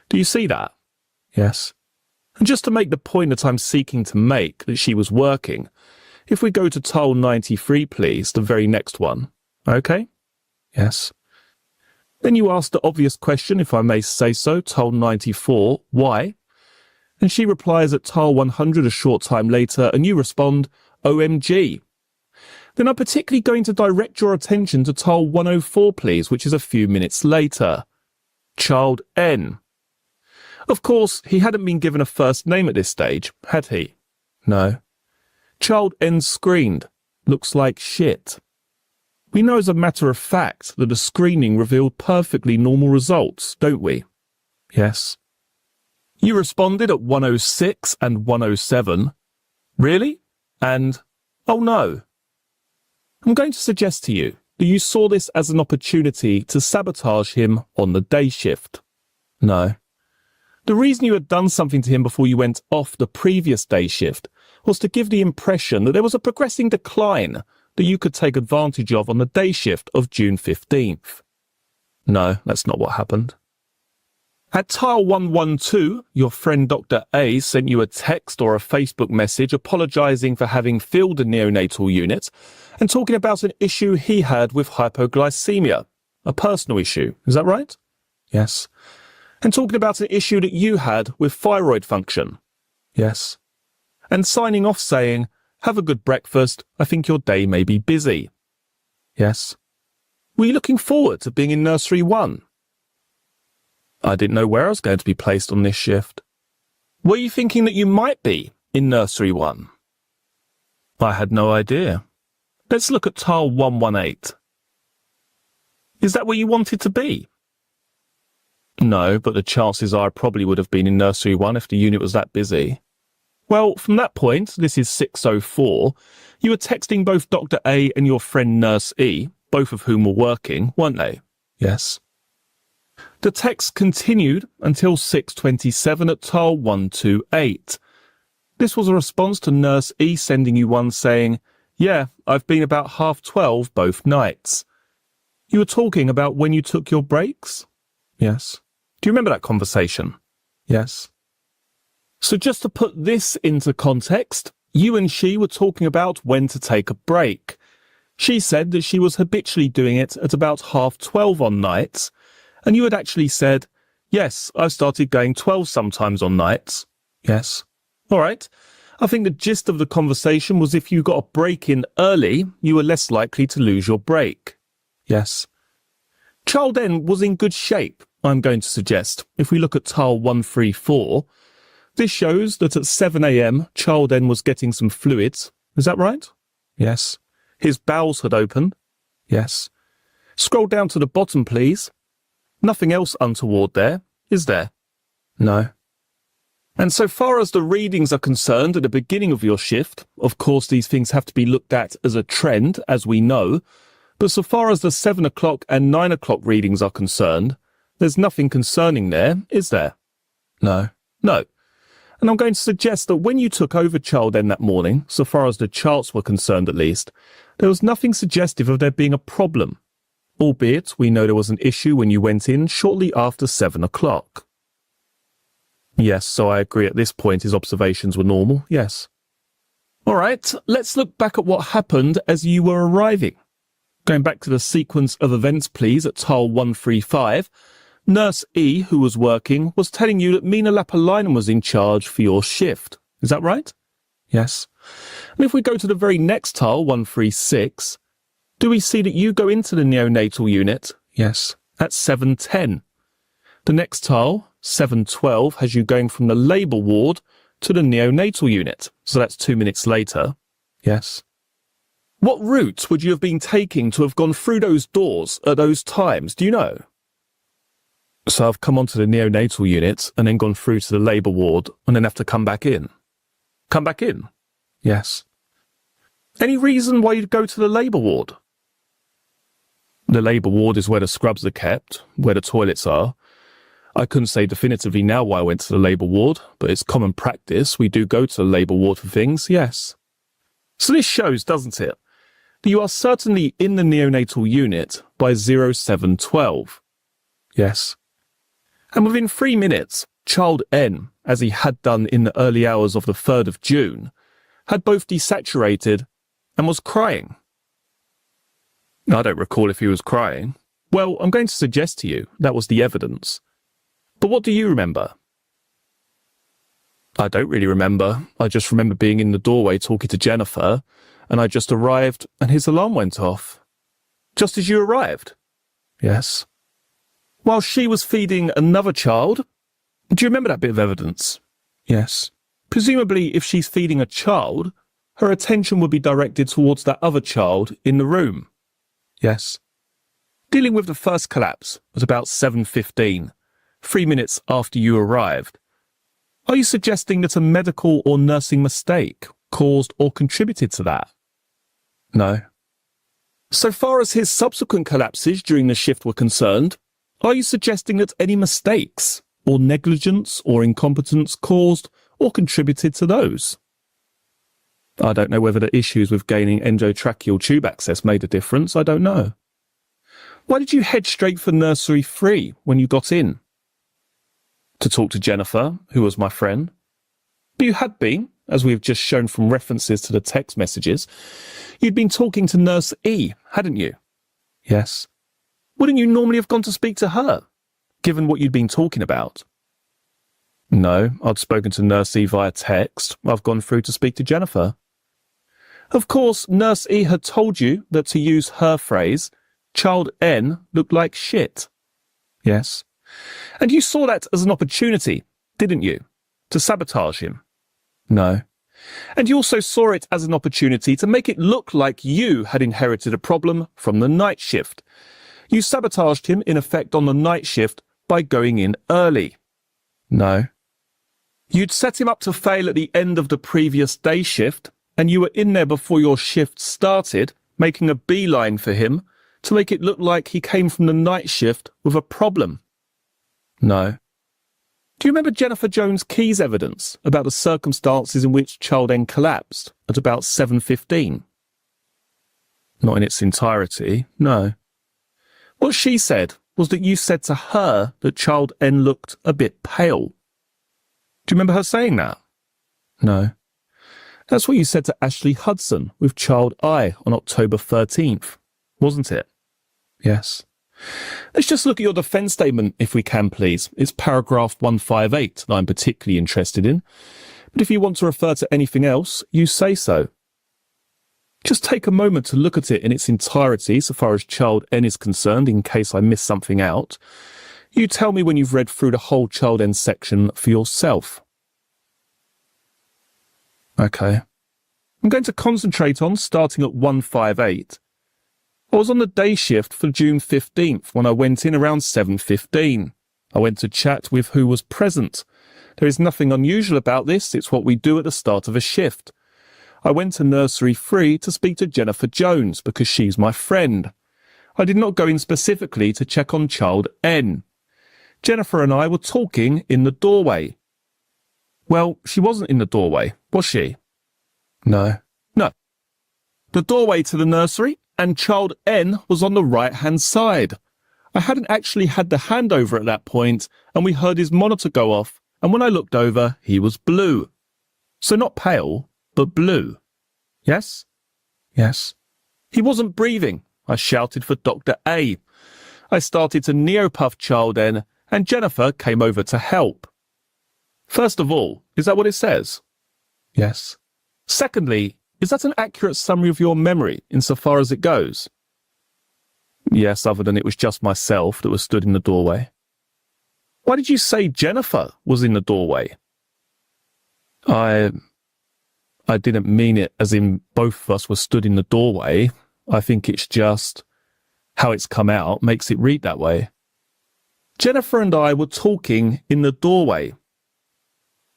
Speaker 2: Do you see that? Yes. And just to make the point that I'm seeking to make, that she was working, if we go to tile 93, please, the very next one. Okay? Yes. Then you ask the obvious question, if I may say so, tile 94, why? And she replies at tile 100 a short time later, and you respond, OMG. Then I'm particularly going to direct your attention to tile 104, please, which is a few minutes later. Child N. Of course, he hadn't been given a first name at this stage, had he? No. Child N screened. Looks like shit. We know as a matter of fact that the screening revealed perfectly normal results, don't we? Yes. You responded at 106 and 107. Really? And, oh no. I'm going to suggest to you that you saw this as an opportunity to sabotage him on the day shift. No. The reason you had done something to him before you went off the previous day shift was to give the impression that there was a progressing decline that you could take advantage of on the day shift of June 15th. No, that's not what happened. At tile 112, your friend Dr. A sent you a text or a Facebook message apologising for having filled the neonatal unit and talking about an issue he had with hypoglycemia, a personal issue. Is that right? Yes. And talking about an issue that you had with thyroid function. Yes. And signing off saying, have a good breakfast, I think your day may be busy. Yes. Were you looking forward to being in nursery 1? I didn't know where I was going to be placed on this shift. Were you thinking that you might be in nursery 1? I had no idea. Let's look at tile 118. Is that where you wanted to be? No, but the chances are I probably would have been in nursery 1 if the unit was that busy. Well, from that point, this is 6:04, you were texting both Dr. A and your friend Nurse E, both of whom were working, weren't they? Yes. The text continued until 6:27 at tile 128. This was a response to Nurse E sending you one saying, yeah, I've been about 12:30 both nights. You were talking about when you took your breaks? Yes. Do you remember that conversation? Yes. So just to put this into context, you and she were talking about when to take a break. She said that she was habitually doing it at about 12:30 on nights, and you had actually said, yes, I've started going 12 sometimes on nights. Yes. All right. I think the gist of the conversation was if you got a break in early, you were less likely to lose your break. Yes. Child N was in good shape, I'm going to suggest. If we look at tile 134, this shows that at 7 a.m, Child N was getting some fluids. Is that right? Yes. His bowels had opened. Yes. Scroll down to the bottom, please. Nothing else untoward there, is there? No. And so far as the readings are concerned at the beginning of your shift, of course these things have to be looked at as a trend, as we know, but so far as the 7 o'clock and 9 o'clock readings are concerned, there's nothing concerning there, is there? No. No. And I'm going to suggest that when you took over Child N that morning, so far as the charts were concerned at least, there was nothing suggestive of there being a problem. Albeit, we know there was an issue when you went in shortly after 7 o'clock. Yes, so I agree at this point his observations were normal, yes. All right, let's look back at what happened as you were arriving. Going back to the sequence of events, please, at tile 135, Nurse E, who was working, was telling you that Mina Lapalainen was in charge for your shift. Is that right? Yes. And if we go to the very next tile, 136, do we see that you go into the neonatal unit? Yes. At 7:10. The next tile, 7:12, has you going from the labour ward to the neonatal unit. So that's 2 minutes later. Yes. What route would you have been taking to have gone through those doors at those times? Do you know? So I've come onto the neonatal unit and then gone through to the labour ward and then have to come back in. Come back in? Yes. Any reason why you'd go to the labour ward? The labour ward is where the scrubs are kept, where the toilets are. I couldn't say definitively now why I went to the labour ward, but it's common practice. We do go to the labour ward for things, yes. So this shows, doesn't it, that you are certainly in the neonatal unit by 0712. Yes. And within 3 minutes, child N, as he had done in the early hours of the 3rd of June, had both desaturated and was crying. I don't recall if he was crying. Well, I'm going to suggest to you that was the evidence. But what do you remember? I don't really remember. I just remember being in the doorway talking to Jennifer, and I just arrived and his alarm went off. Just as you arrived? Yes. While she was feeding another child? Do you remember that bit of evidence? Yes. Presumably, if she's feeding a child, her attention would be directed towards that other child in the room. Yes. Dealing with the first collapse at about 7:15, 3 minutes after you arrived, are you suggesting that a medical or nursing mistake caused or contributed to that? No. So far as his subsequent collapses during the shift were concerned, are you suggesting that any mistakes or negligence or incompetence caused or contributed to those? I don't know whether the issues with gaining endotracheal tube access made a difference. I don't know. Why did you head straight for nursery 3 when you got in? To talk to Jennifer, who was my friend. But you had been, as we have just shown from references to the text messages, you'd been talking to Nurse E, hadn't you? Yes. Wouldn't you normally have gone to speak to her, given what you'd been talking about? No, I'd spoken to Nurse E via text. I've gone through to speak to Jennifer. Of course, Nurse E had told you that, to use her phrase, child N looked like shit. Yes. And you saw that as an opportunity, didn't you, to sabotage him? No. And you also saw it as an opportunity to make it look like you had inherited a problem from the night shift. You sabotaged him, in effect, on the night shift by going in early. No. You'd set him up to fail at the end of the previous day shift, and you were in there before your shift started, making a beeline for him to make it look like he came from the night shift with a problem. No. Do you remember Jennifer Jones-Key's evidence about the circumstances in which child N collapsed at about 7:15? Not in its entirety, no. What she said was that you said to her that child N looked a bit pale. Do you remember her saying that? No. That's what you said to Ashley Hudson with child I on October 13th, wasn't it? Yes. Let's just look at your defence statement, if we can, please. It's paragraph 158 that I'm particularly interested in. But if you want to refer to anything else, you say so. Just take a moment to look at it in its entirety so far as child N is concerned, in case I miss something out. You tell me when you've read through the whole child N section for yourself. Okay. I'm going to concentrate on starting at 158. I was on the day shift for June 15th when I went in around 7:15. I went to chat with who was present. There is nothing unusual about this. It's what we do at the start of a shift. I went to nursery 3 to speak to Jennifer Jones because she's my friend. I did not go in specifically to check on child N. Jennifer and I were talking in the doorway. Well, she wasn't in the doorway, was she? No. No. The doorway to the nursery and child N was on the right-hand side. I hadn't actually had the handover at that point, and we heard his monitor go off, and when I looked over, he was blue. So not pale, but blue. Yes? Yes. He wasn't breathing. I shouted for Dr. A. I started to neopuff child N, and Jennifer came over to help. First of all, is that what it says? Yes. Secondly, is that an accurate summary of your memory insofar as it goes? Yes, other than it was just myself that was stood in the doorway. Why did you say Jennifer was in the doorway? I didn't mean it as in both of us were stood in the doorway. I think it's just how it's come out makes it read that way. Jennifer and I were talking in the doorway.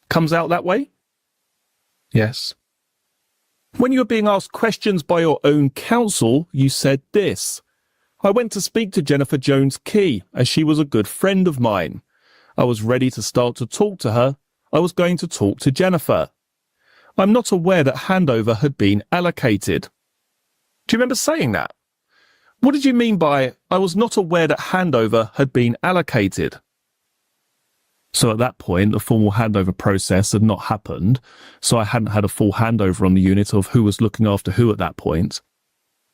Speaker 2: Comes out that way? Yes. When you were being asked questions by your own counsel, you said this. I went to speak to Jennifer Jones-Key as she was a good friend of mine. I was ready to start to talk to her. I was going to talk to Jennifer. I'm not aware that handover had been allocated. Do you remember saying that? What did you mean by, I was not aware that handover had been allocated? So at that point, the formal handover process had not happened, so I hadn't had a full handover on the unit of who was looking after who at that point.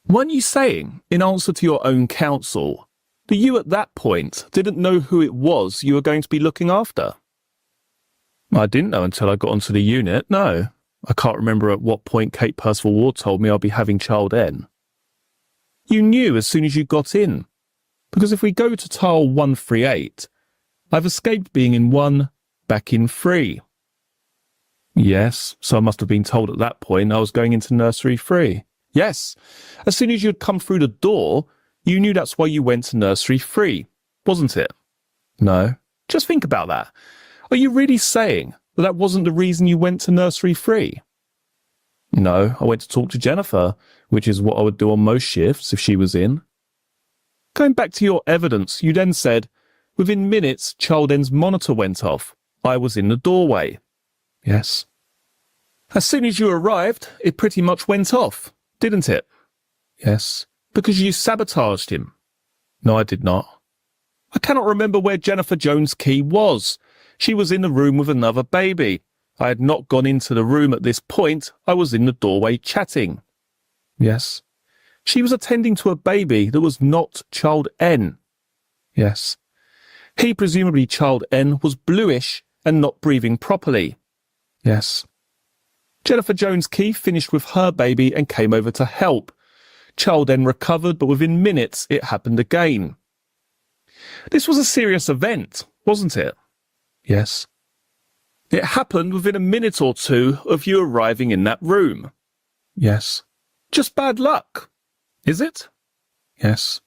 Speaker 2: Weren't you saying, in answer to your own counsel, that you at that point didn't know who it was you were going to be looking after? I didn't know until I got onto the unit, no. I can't remember at what point Kate Percival Ward told me I'll be having child N. You knew as soon as you got in, because if we go to tile 138, I've escaped being in 1, back in 3. Yes, so I must have been told at that point I was going into nursery 3. Yes, as soon as you'd come through the door, you knew that's why you went to nursery 3, wasn't it? No. Just think about that. Are you really saying that that wasn't the reason you went to nursery 3? No, I went to talk to Jennifer, which is what I would do on most shifts if she was in. Going back to your evidence, you then said, within minutes, child N's monitor went off. I was in the doorway. Yes. As soon as you arrived, it pretty much went off, didn't it? Yes. Because you sabotaged him. No, I did not. I cannot remember where Jennifer Jones-Key was. She was in the room with another baby. I had not gone into the room at this point. I was in the doorway chatting. Yes. She was attending to a baby that was not child N. Yes. He, presumably child N, was bluish and not breathing properly. Yes. Jennifer Jones-Key finished with her baby and came over to help. Child N recovered, but within minutes it happened again. This was a serious event, wasn't it? Yes. It happened within a minute or two of you arriving in that room. Yes. Just bad luck. Is it? Yes.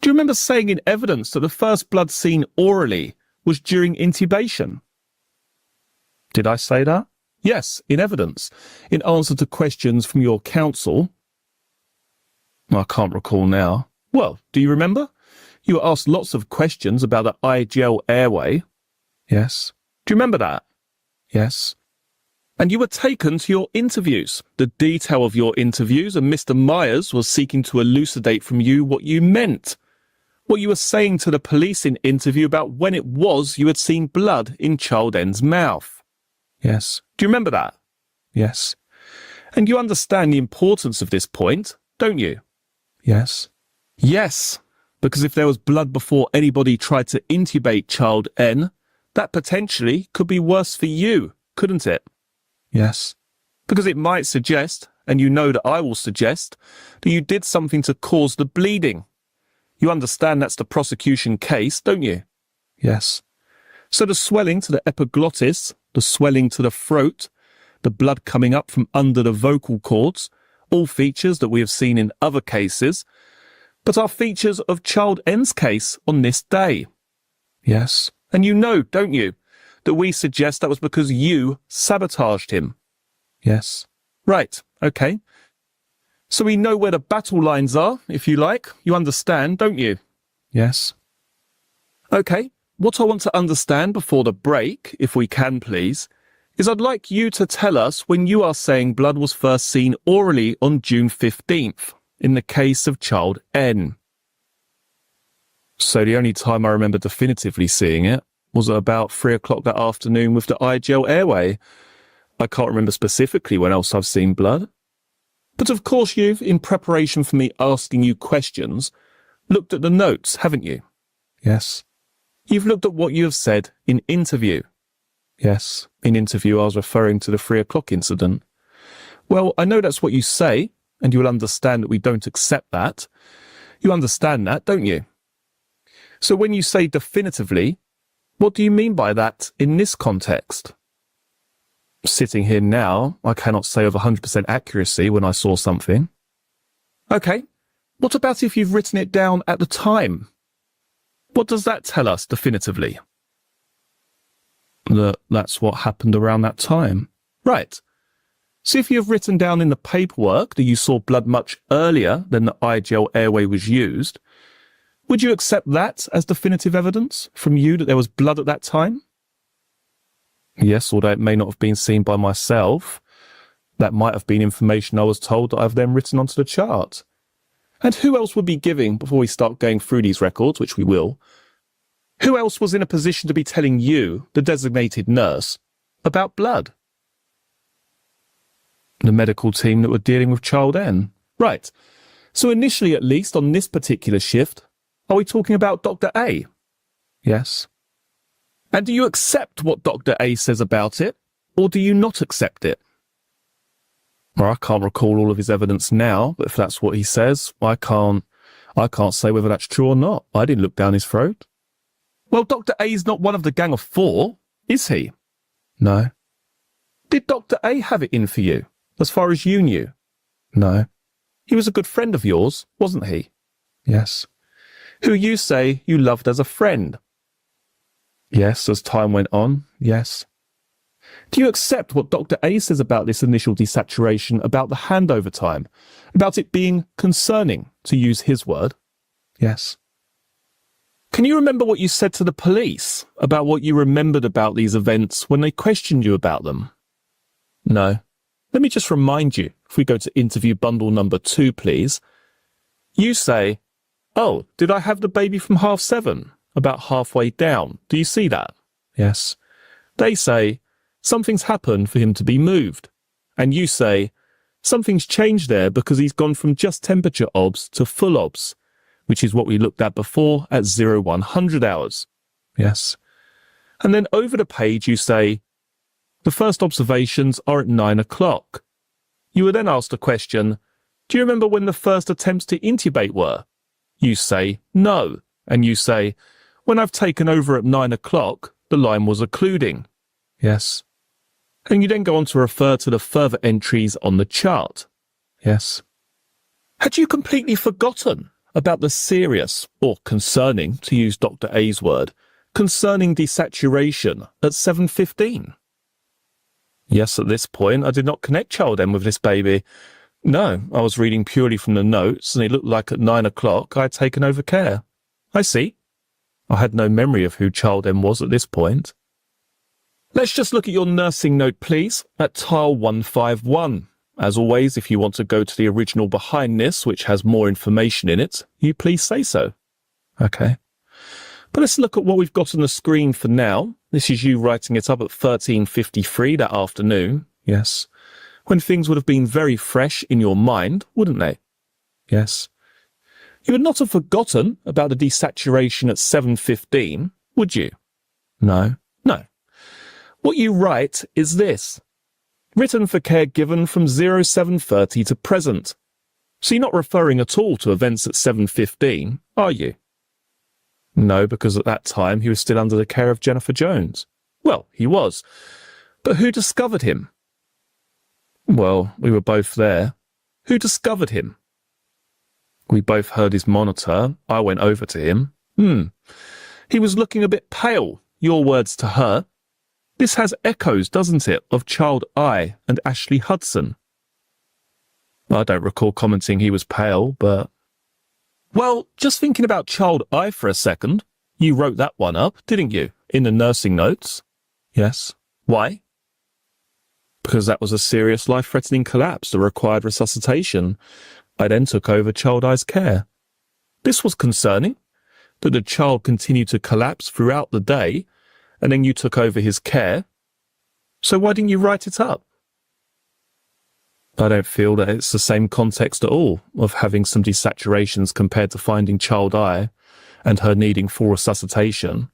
Speaker 2: Do you remember saying in evidence that the first blood seen orally was during intubation? Did I say that? Yes, in evidence, in answer to questions from your counsel. I can't recall now. Well, do you remember? You were asked lots of questions about the IGL airway. Yes. Do you remember that? Yes. And you were taken to your interviews, the detail of your interviews, and Mr. Myers was seeking to elucidate from you what you meant. What you were saying to the police in interview about when it was you had seen blood in child N's mouth. Yes. Do you remember that? Yes. And you understand the importance of this point, don't you? Yes. Yes. Because if there was blood before anybody tried to intubate child N, that potentially could be worse for you, couldn't it? Yes. Because it might suggest, and you know that I will suggest, that you did something to cause the bleeding. You understand that's the prosecution case, don't you? Yes. So the swelling to the epiglottis, the swelling to the throat, the blood coming up from under the vocal cords, all features that we have seen in other cases, but are features of child N's case on this day. Yes. And you know, don't you, that we suggest that was because you sabotaged him. Yes. Right. Okay. So we know where the battle lines are, if you like. You understand, don't you? Yes. Okay. What I want to understand before the break, if we can please, is I'd like you to tell us when you are saying blood was first seen orally on June 15th, in the case of child N. So the only time I remember definitively seeing it was at about 3 o'clock that afternoon with the IGL airway. I can't remember specifically when else I've seen blood. But of course you've, in preparation for me asking you questions, looked at the notes, haven't you? Yes. You've looked at what you have said in interview. Yes, in interview I was referring to the 3 o'clock incident. Well, I know that's what you say, and you will understand that we don't accept that. You understand that, don't you? So when you say definitively, what do you mean by that in this context? Sitting here now, I cannot say with 100% accuracy when I saw something. Okay, what about if you've written it down at the time? What does that tell us definitively? That's what happened around that time. Right. So if you have written down in the paperwork that you saw blood much earlier than the IGL airway was used, would you accept that as definitive evidence from you that there was blood at that time? Yes, although it may not have been seen by myself. That might have been information I was told that I've then written onto the chart. And who else would be giving, before we start going through these records, which we will, who else was in a position to be telling you, the designated nurse, about blood? The medical team that were dealing with child N. Right. So initially, at least, on this particular shift, are we talking about Dr. A? Yes. And do you accept what Dr. A says about it, or do you not accept it? Well, I can't recall all of his evidence now, but if that's what he says, I can't say whether that's true or not. I didn't look down his throat. Well, Dr. A's not one of the gang of four, is he? No. Did Dr. A have it in for you, as far as you knew? No. He was a good friend of yours, wasn't he? Yes. Who you say you loved as a friend? Yes, as time went on, yes. Do you accept what Dr. A says about this initial desaturation, about the handover time, about it being concerning, to use his word? Yes. Can you remember what you said to the police about what you remembered about these events when they questioned you about them? No. Let me just remind you, if we go to interview bundle number 2, please. You say, "Oh, did I have the baby from 7:30? About halfway down. Do you see that?" Yes. They say, "Something's happened for him to be moved." And you say, "Something's changed there because he's gone from just temperature obs to full obs," which is what we looked at before at 0100 hours. Yes. And then over the page you say, "The first observations are at 9 o'clock. You were then asked a question, "Do you remember when the first attempts to intubate were?" You say, "No." And you say, "When I've taken over at 9 o'clock, the line was occluding." Yes. And you then go on to refer to the further entries on the chart. Yes. Had you completely forgotten about the serious, or concerning, to use Dr. A's word, concerning desaturation at 7:15? Yes, at this point, I did not connect child M with this baby. No, I was reading purely from the notes, and it looked like at 9 o'clock I had taken over care. I see. I had no memory of who child M was at this point. Let's just look at your nursing note, please, at tile 151. As always, if you want to go to the original behind this, which has more information in it, you please say so. Okay. But let's look at what we've got on the screen for now. This is you writing it up at 13:53 that afternoon. Yes. When things would have been very fresh in your mind, wouldn't they? Yes. You would not have forgotten about the desaturation at 7:15, would you? No. No. What you write is this. Written for care given from 0730 to present. So you're not referring at all to events at 7:15, are you? No, because at that time he was still under the care of Jennifer Jones. Well, he was. But who discovered him? Well, we were both there. Who discovered him? We both heard his monitor. I went over to him. He was looking a bit pale, your words to her. This has echoes, doesn't it, of Child I and Ashley Hudson? I don't recall commenting he was pale, but... Well, just thinking about Child I for a second. You wrote that one up, didn't you, in the nursing notes? Yes. Why? Because that was a serious life-threatening collapse that required resuscitation. I then took over Child I's care. This was concerning, that the child continued to collapse throughout the day, and then you took over his care. So why didn't you write it up? I don't feel that it's the same context at all of having some desaturations compared to finding Child I and her needing full resuscitation.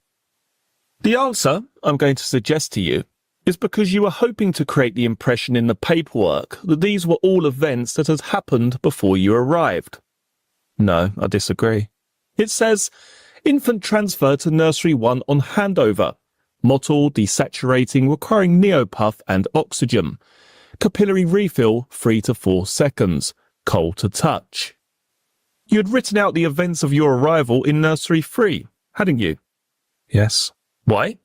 Speaker 2: The answer I'm going to suggest to you is because you were hoping to create the impression in the paperwork that these were all events that had happened before you arrived. No, I disagree. It says, infant transfer to nursery 1 on handover. Mottle desaturating requiring neopuff and oxygen. Capillary refill 3 to 4 seconds. Cold to touch. You had written out the events of your arrival in nursery 3. hadn't you? Yes. Why?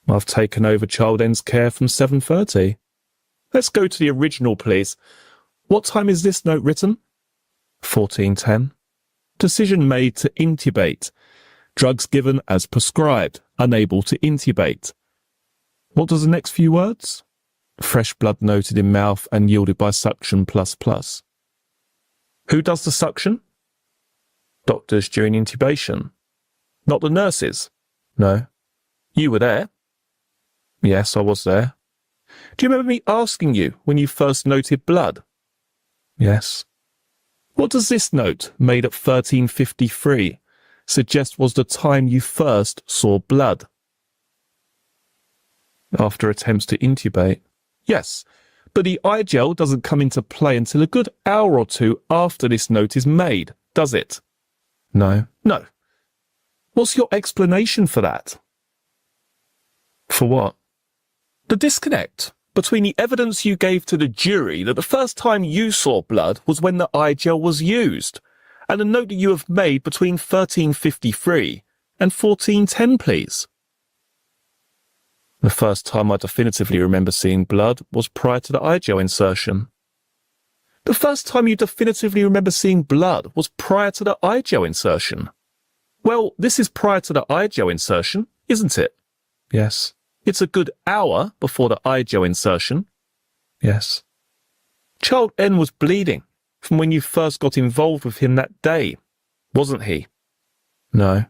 Speaker 2: I've taken over child N's care from 7:30. Let's go to the original, please. What time is this note written? 14:10. Decision made to intubate. Drugs given as prescribed. Unable to intubate. What does the next few words? Fresh blood noted in mouth and yielded by suction ++. Who does the suction? Doctors during intubation. Not the nurses? No. You were there? Yes, I was there. Do you remember me asking you when you first noted blood? Yes. What does this note, made at 13:53, suggest was the time you first saw blood? After attempts to intubate. Yes, but the eye gel doesn't come into play until a good hour or two after this note is made, does it? No. No. What's your explanation for that? For what? The disconnect between the evidence you gave to the jury that the first time you saw blood was when the eye gel was used, and the note that you have made between 13:53 and 14:10, please. The first time I definitively remember seeing blood was prior to the eye gel insertion. The first time you definitively remember seeing blood was prior to the eye gel insertion. Well, this is prior to the eye gel insertion, isn't it? Yes. It's a good hour before the eye gel insertion. Yes. Child N was bleeding from when you first got involved with him that day, wasn't he? No.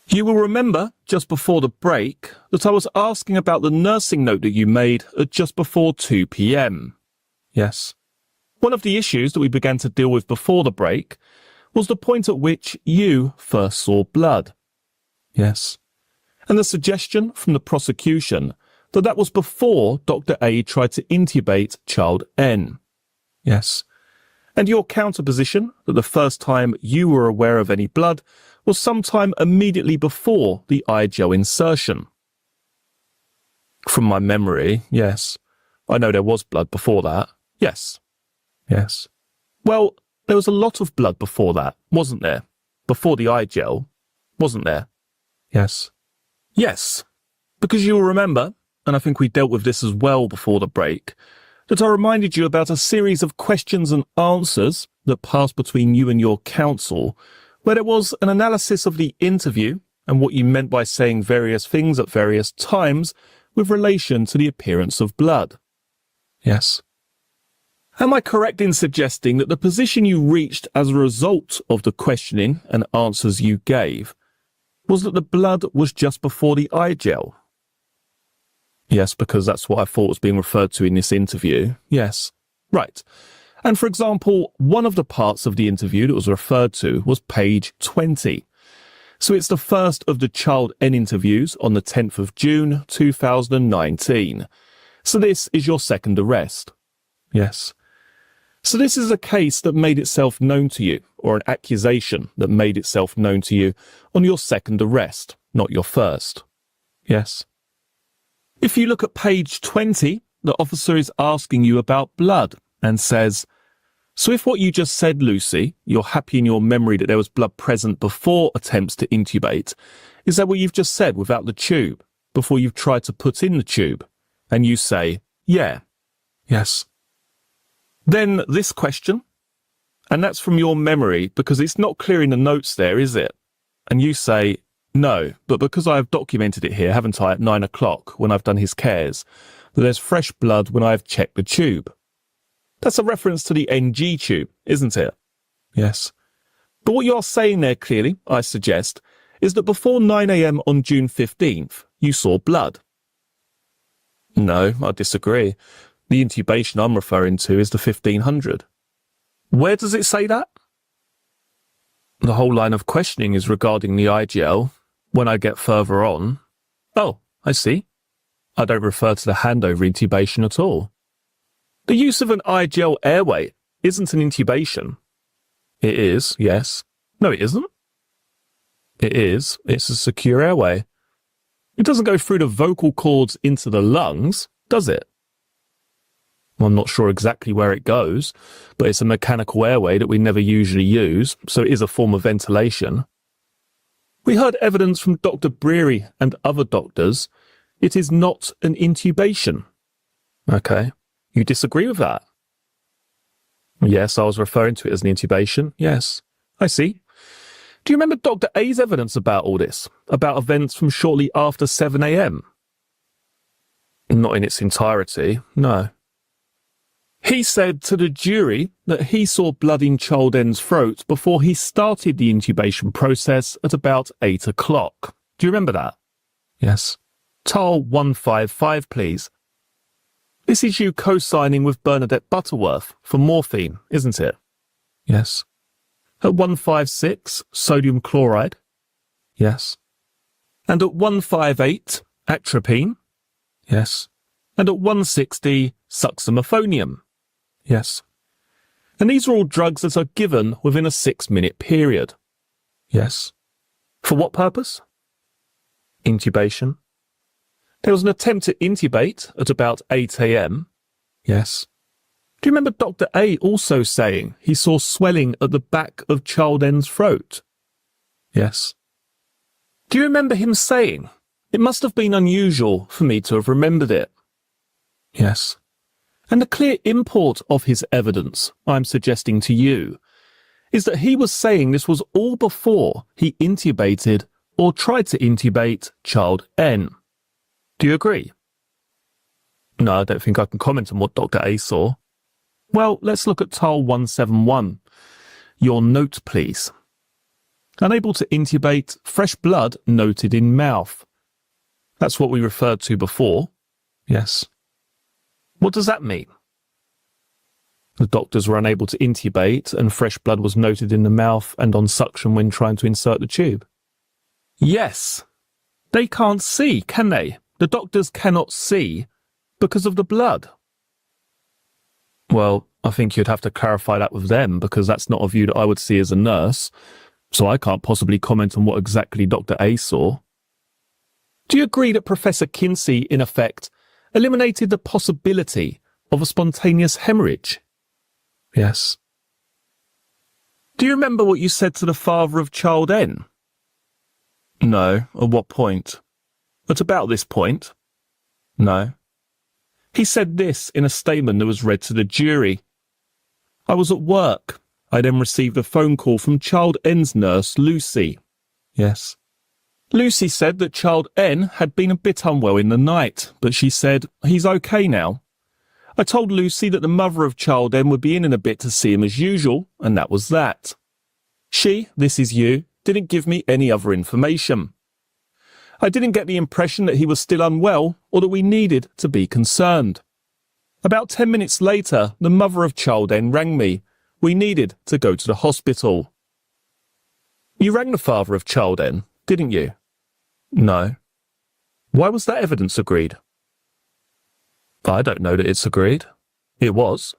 Speaker 2: You will remember, just before the break, that I was asking about the nursing note that you made at just before 2 p.m. Yes. One of the issues that we began to deal with before the break was the point at which you first saw blood. Yes. And the suggestion from the prosecution that that was before Dr. A tried to intubate child N. Yes. And your counterposition that the first time you were aware of any blood was sometime immediately before the eye gel insertion. From my memory, yes. I know there was blood before that. Yes. Yes. Well, there was a lot of blood before that, wasn't there? Before the eye gel, wasn't there? Yes. Yes. Because you will remember, and I think we dealt with this as well before the break, that I reminded you about a series of questions and answers that passed between you and your counsel, where there was an analysis of the interview and what you meant by saying various things at various times with relation to the appearance of blood. Yes. Am I correct in suggesting that the position you reached as a result of the questioning and answers you gave was that the blood was just before the eye gel? Yes, because that's what I thought was being referred to in this interview. Yes. Right. And for example, one of the parts of the interview that was referred to was page 20. So it's the first of the child N interviews on the 10th of June 2019. So this is your second arrest. Yes. So this is a case that made itself known to you, or an accusation that made itself known to you on your second arrest, not your first. Yes. If you look at page 20, the officer is asking you about blood and says, so if what you just said, Lucy, you're happy in your memory that there was blood present before attempts to intubate, is that what you've just said without the tube, before you've tried to put in the tube? And you say, yeah. Yes. Then this question, and that's from your memory because it's not clear in the notes there, is it? And you say, no, but because I have documented it here, haven't I, at 9 o'clock when I've done his cares, that there's fresh blood when I've checked the tube. That's a reference to the NG tube, isn't it? Yes. But what you're saying there clearly, I suggest, is that before 9 a.m. on June 15th, you saw blood. No, I disagree. The intubation I'm referring to is the 1500. Where does it say that? The whole line of questioning is regarding the IGL. When I get further on... Oh, I see. I don't refer to the handover intubation at all. The use of an IGL airway isn't an intubation. It is, yes. No, it isn't. It is. It's a secure airway. It doesn't go through the vocal cords into the lungs, does it? I'm not sure exactly where it goes, but it's a mechanical airway that we never usually use, so it is a form of ventilation. We heard evidence from Dr. Breary and other doctors. It is not an intubation. Okay. You disagree with that? Yes, I was referring to it as an intubation. Yes. I see. Do you remember Dr. A's evidence about all this? About events from shortly after 7 a.m.? Not in its entirety, no. He said to the jury that he saw blood in Child N's throat before he started the intubation process at about 8 o'clock. Do you remember that? Yes. Tile 155, please. This is you co-signing with Bernadette Butterworth for morphine, isn't it? Yes. At 156, sodium chloride? Yes. And at 158, atropine? Yes. And at 160, succinylphonium? Yes. And these are all drugs that are given within a 6-minute period? Yes. For what purpose? Intubation. There was an attempt to intubate at about 8 a.m. Yes. Do you remember Dr. A also saying he saw swelling at the back of Child N's throat? Yes. Do you remember him saying, it must have been unusual for me to have remembered it? Yes. And the clear import of his evidence, I'm suggesting to you, is that he was saying this was all before he intubated or tried to intubate Child N. Do you agree? No, I don't think I can comment on what Dr. A saw. Well, let's look at tile 171. Your note, please. Unable to intubate, fresh blood noted in mouth. That's what we referred to before. Yes. What does that mean? The doctors were unable to intubate and fresh blood was noted in the mouth and on suction when trying to insert the tube. Yes. They can't see, can they? The doctors cannot see because of the blood. Well, I think you'd have to clarify that with them because that's not a view that I would see as a nurse, so I can't possibly comment on what exactly Dr. A saw. Do you agree that Professor Kinsey, in effect, eliminated the possibility of a spontaneous hemorrhage? Yes. Do you remember what you said to the father of Child N? No. At what point? At about this point? No. He said this in a statement that was read to the jury. I was at work. I then received a phone call from Child N's nurse, Lucy. Yes. Lucy said that Child N had been a bit unwell in the night, but she said, he's okay now. I told Lucy that the mother of Child N would be in a bit to see him as usual, and that was that. She, this is you, didn't give me any other information. I didn't get the impression that he was still unwell or that we needed to be concerned. About 10 minutes later, the mother of Child N rang me. We needed to go to the hospital. You rang the father of Child N, didn't you? No. Why was that evidence agreed? I don't know that it's agreed. It was.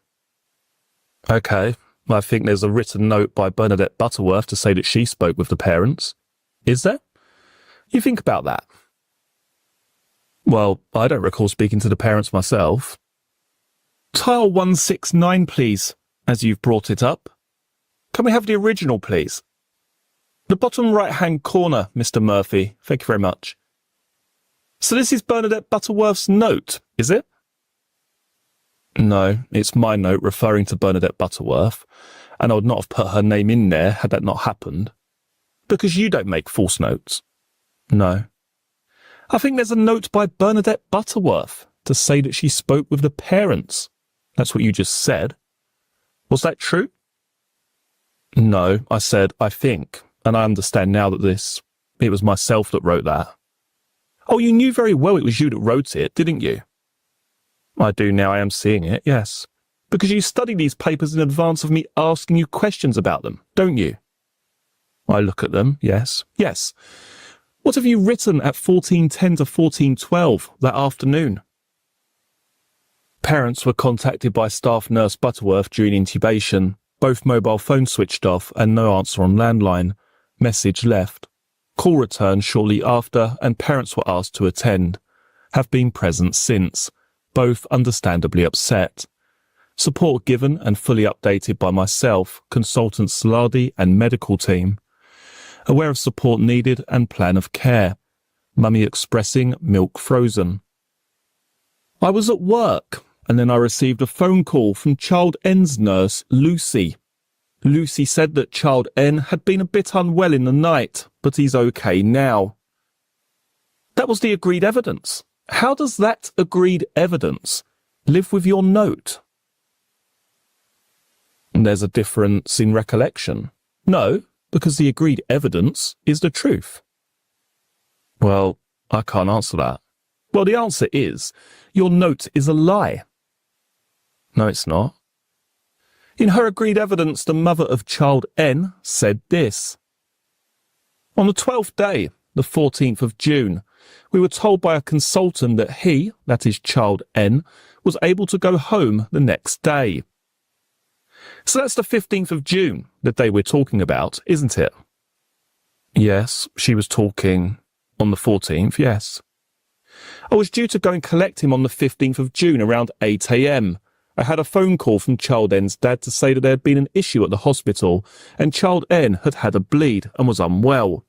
Speaker 2: Okay, I think there's a written note by Bernadette Butterworth to say that she spoke with the parents. Is there? You think about that. Well, I don't recall speaking to the parents myself. Tile 169, please, as you've brought it up. Can we have the original, please? The bottom right-hand corner, Mr. Murphy. Thank you very much. So this is Bernadette Butterworth's note, is it? No, it's my note referring to Bernadette Butterworth, and I would not have put her name in there had that not happened. Because you don't make false notes. No. I think there's a note by Bernadette Butterworth to say that she spoke with the parents. That's what you just said. Was that true? No, I said, I think, and I understand now that it was myself that wrote that. Oh, you knew very well it was you that wrote it, didn't you? I do now I am seeing it, yes. Because you study these papers in advance of me asking you questions about them, don't you? I look at them, yes. Yes. What have you written at 14:10 to 14:12 that afternoon? Parents were contacted by staff nurse Butterworth during intubation. Both mobile phones switched off and no answer on landline. Message left. Call returned shortly after and parents were asked to attend. Have been present since. Both understandably upset. Support given and fully updated by myself, consultants Letby and medical team. Aware of support needed and plan of care. Mummy expressing milk frozen. I was at work and then I received a phone call from Child N's nurse, Lucy. Lucy said that Child N had been a bit unwell in the night, but he's okay now. That was the agreed evidence. How does that agreed evidence live with your note? And there's a difference in recollection. No, because the agreed evidence is the truth. Well, I can't answer that. Well, the answer is, your note is a lie. No, it's not. In her agreed evidence, the mother of Child N said this. On the 12th day, the 14th of June, we were told by a consultant that he, that is Child N, was able to go home the next day. So that's the 15th of June, the day we're talking about, isn't it? Yes, she was talking on the 14th, yes. I was due to go and collect him on the 15th of June around 8 a.m. I had a phone call from Child N's dad to say that there had been an issue at the hospital and Child N had had a bleed and was unwell.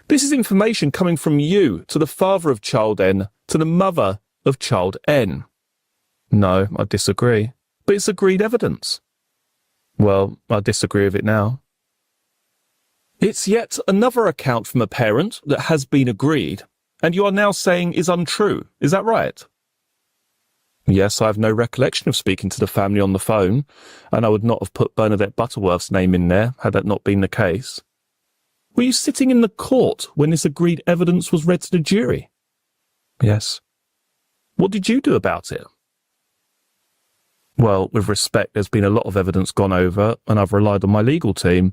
Speaker 2: This is information coming from you to the father of Child N to the mother of Child N. No, I disagree. But it's agreed evidence. Well, I disagree with it now. It's yet another account from a parent that has been agreed, and you are now saying is untrue. Is that right? Yes, I have no recollection of speaking to the family on the phone, and I would not have put Bernadette Butterworth's name in there had that not been the case. Were you sitting in the court when this agreed evidence was read to the jury? Yes. What did you do about it? Well, with respect, there's been a lot of evidence gone over, and I've relied on my legal team.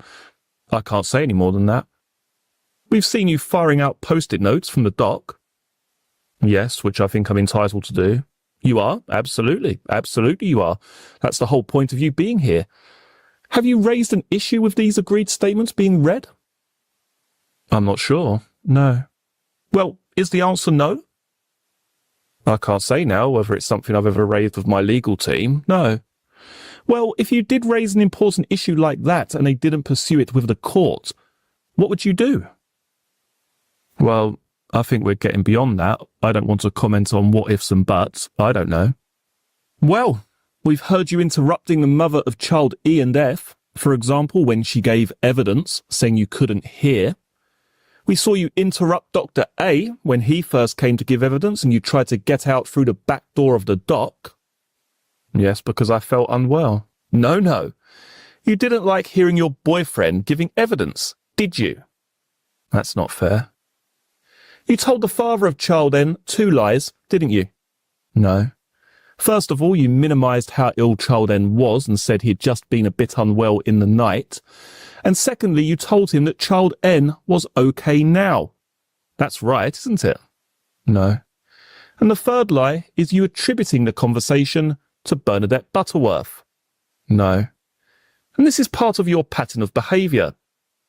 Speaker 2: I can't say any more than that. We've seen you firing out post-it notes from the dock. Yes, which I think I'm entitled to do. You are? Absolutely. Absolutely you are. That's the whole point of you being here. Have you raised an issue with these agreed statements being read? I'm not sure. No. Well, is the answer no? I can't say now whether it's something I've ever raised with my legal team. No. Well, if you did raise an important issue like that and they didn't pursue it with the court, what would you do? Well, I think we're getting beyond that. I don't want to comment on what ifs and buts. I don't know. Well, we've heard you interrupting the mother of Child E and F, for example, when she gave evidence saying you couldn't hear. We saw you interrupt Dr. A when he first came to give evidence and you tried to get out through the back door of the dock. Yes, because I felt unwell. No. You didn't like hearing your boyfriend giving evidence, did you? That's not fair. You told the father of Child N 2 lies, didn't you? No. First of all, you minimised how ill Child N was and said he'd just been a bit unwell in the night. And secondly, you told him that Child N was okay now. That's right, isn't it? No. And the third lie is you attributing the conversation to Bernadette Butterworth. No. And this is part of your pattern of behaviour,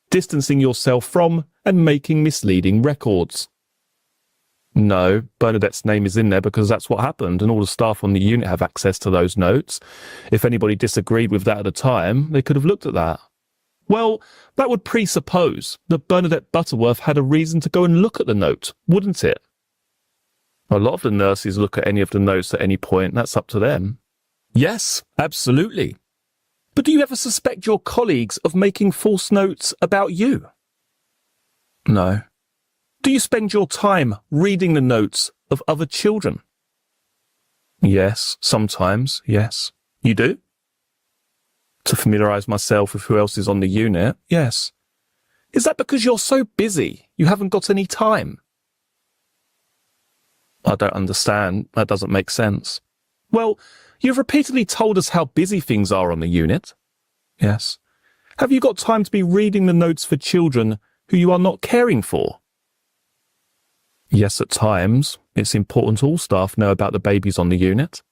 Speaker 2: distancing yourself from and making misleading records. No, Bernadette's name is in there because that's what happened and all the staff on the unit have access to those notes. If anybody disagreed with that at the time, they could have looked at that. Well, that would presuppose that Bernadette Butterworth had a reason to go and look at the note, wouldn't it? A lot of the nurses look at any of the notes at any point. That's up to them. Yes, absolutely. But do you ever suspect your colleagues of making false notes about you? No. Do you spend your time reading the notes of other children? Yes, sometimes, yes. You do? To familiarise myself with who else is on the unit, yes. Is that because you're so busy, you haven't got any time? I don't understand. That doesn't make sense. Well, you've repeatedly told us how busy things are on the unit. Yes. Have you got time to be reading the notes for children who you are not caring for? Yes, at times. It's important all staff know about the babies on the unit.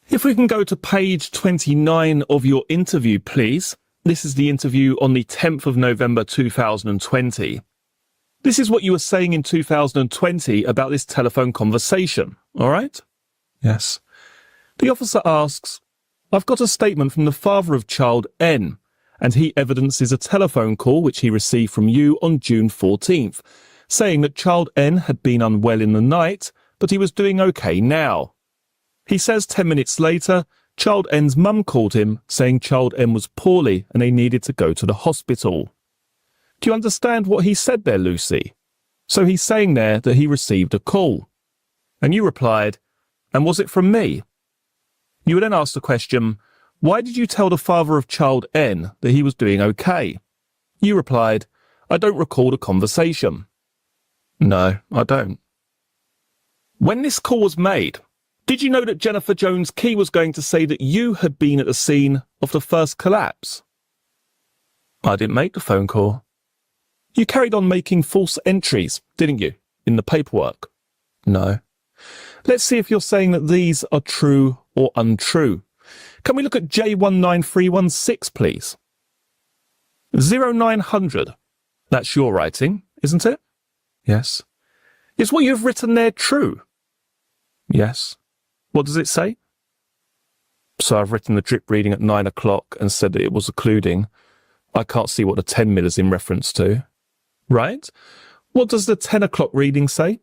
Speaker 2: If we can go to page 29 of your interview, please. This is the interview on the 10th of November 2020. This is what you were saying in 2020 about this telephone conversation, all right? Yes. The officer asks, I've got a statement from the father of child N, and he evidences a telephone call which he received from you on June 14th, saying that child N had been unwell in the night, but he was doing okay now. He says 10 minutes later, child N's mum called him, saying child N was poorly and they needed to go to the hospital. Do you understand what he said there, Lucy? So he's saying there that he received a call. And you replied, and was it from me? You were then asked the question, why did you tell the father of child N that he was doing okay? You replied, I don't recall the conversation. No, I don't. When this call was made, did you know that Jennifer Jones-Key was going to say that you had been at the scene of the first collapse? I didn't make the phone call. You carried on making false entries, didn't you, in the paperwork? No. Let's see if you're saying that these are true or untrue. Can we look at J19316, please? 0900. That's your writing, isn't it? Yes. Is what you've written there true? Yes. What does it say? So I've written the drip reading at 9 o'clock and said that it was occluding. I can't see what the 10 mil is in reference to. Right? What does the 10 o'clock reading say?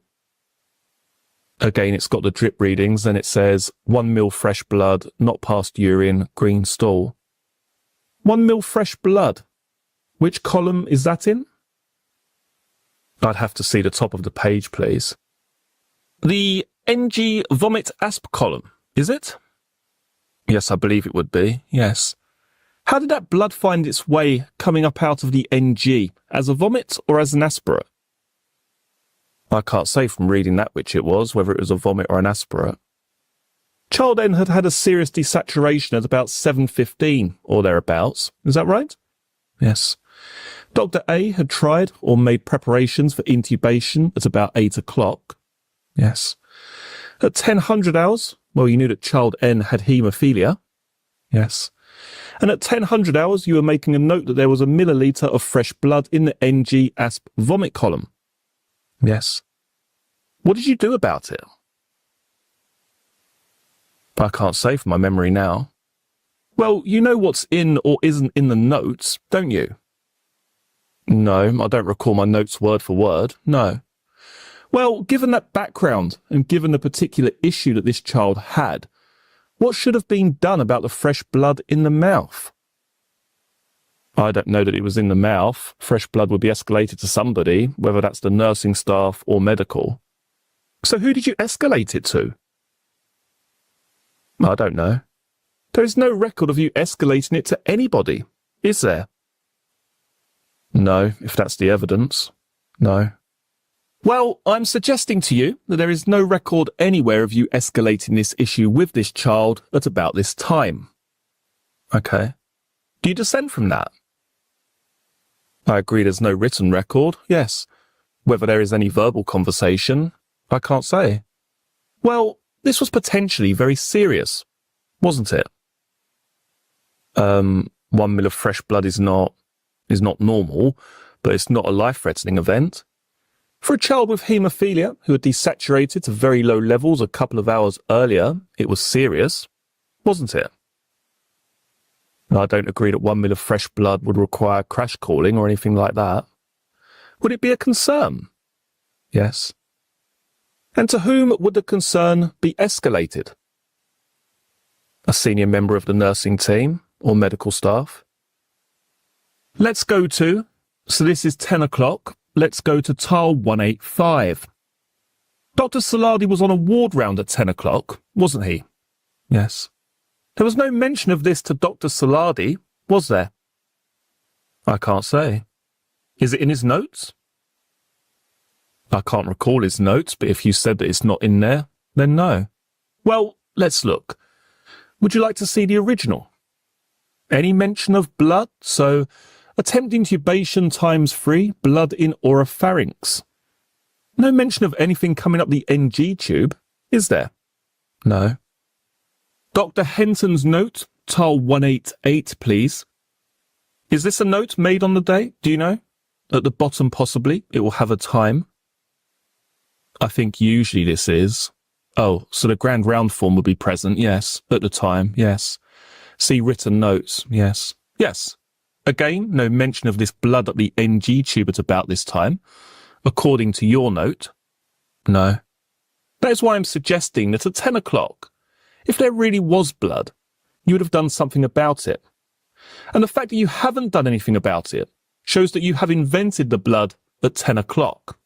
Speaker 2: Again, it's got the drip readings and it says 1 mil fresh blood, not past urine, green stool. 1 mil fresh blood. Which column is that in? I'd have to see the top of the page, please. The NG vomit asp column, is it? Yes, I believe it would be, yes. How did that blood find its way coming up out of the NG, as a vomit or as an aspirate? I can't say from reading that which it was, whether it was a vomit or an aspirate. Child N had had a serious desaturation at about 7:15 or thereabouts, is that right? Yes. Dr. A had tried or made preparations for intubation at about 8 o'clock. Yes. At 1000 hours, well, you knew that child N had haemophilia. Yes. And at 1000 hours, you were making a note that there was a milliliter of fresh blood in the NG asp vomit column. Yes. What did you do about it? I can't say from my memory now. Well, you know what's in or isn't in the notes, don't you? No, I don't recall my notes word for word, no. Well, given that background and given the particular issue that this child had, what should have been done about the fresh blood in the mouth? I don't know that it was in the mouth. Fresh blood would be escalated to somebody, whether that's the nursing staff or medical. So who did you escalate it to? I don't know. There is no record of you escalating it to anybody, is there? No, if that's the evidence. No. Well, I'm suggesting to you that there is no record anywhere of you escalating this issue with this child at about this time. Okay. Do you dissent from that? I agree there's no written record, yes. Whether there is any verbal conversation, I can't say. Well, this was potentially very serious, wasn't it? 1 mil of fresh blood is not normal, but it's not a life-threatening event. For a child with haemophilia who had desaturated to very low levels a couple of hours earlier, it was serious, wasn't it? I don't agree that 1 mil of fresh blood would require crash calling or anything like that. Would it be a concern? Yes. And to whom would the concern be escalated? A senior member of the nursing team or medical staff? Let's go to, so this is 10 o'clock, let's go to tile 185. Dr. Saladi was on a ward round at 10 o'clock, wasn't he? Yes. There was no mention of this to Dr. Saladi, was there? I can't say. Is it in his notes? I can't recall his notes, but if you said that it's not in there, then no. Well, let's look. Would you like to see the original? Any mention of blood? So, attempt intubation ×3, blood in oropharynx. No mention of anything coming up the NG tube, is there? No. Dr. Henton's note, tile 188, please. Is this a note made on the day? Do you know? At the bottom, possibly, it will have a time. I think usually this is. Oh, so the grand round form would be present, yes. At the time, yes. See written notes, yes. Yes. Again, no mention of this blood at the NG tube at about this time, according to your note. No. That is why I'm suggesting that at 10 o'clock, if there really was blood, you would have done something about it. And the fact that you haven't done anything about it shows that you have invented the blood at 10 o'clock.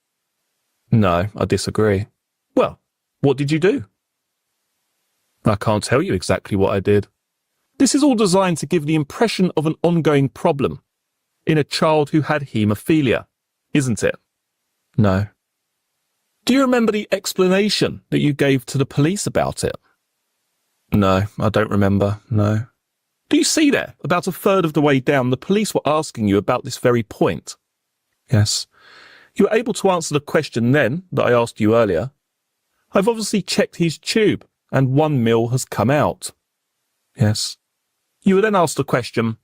Speaker 2: No, I disagree. Well, what did you do? I can't tell you exactly what I did. This is all designed to give the impression of an ongoing problem in a child who had haemophilia, isn't it? No. Do you remember the explanation that you gave to the police about it? No, I don't remember, no. Do you see there, about a third of the way down, the police were asking you about this very point? Yes. You were able to answer the question then that I asked you earlier. I've obviously checked his tube, and 1 mil has come out. Yes. You were then asked the question,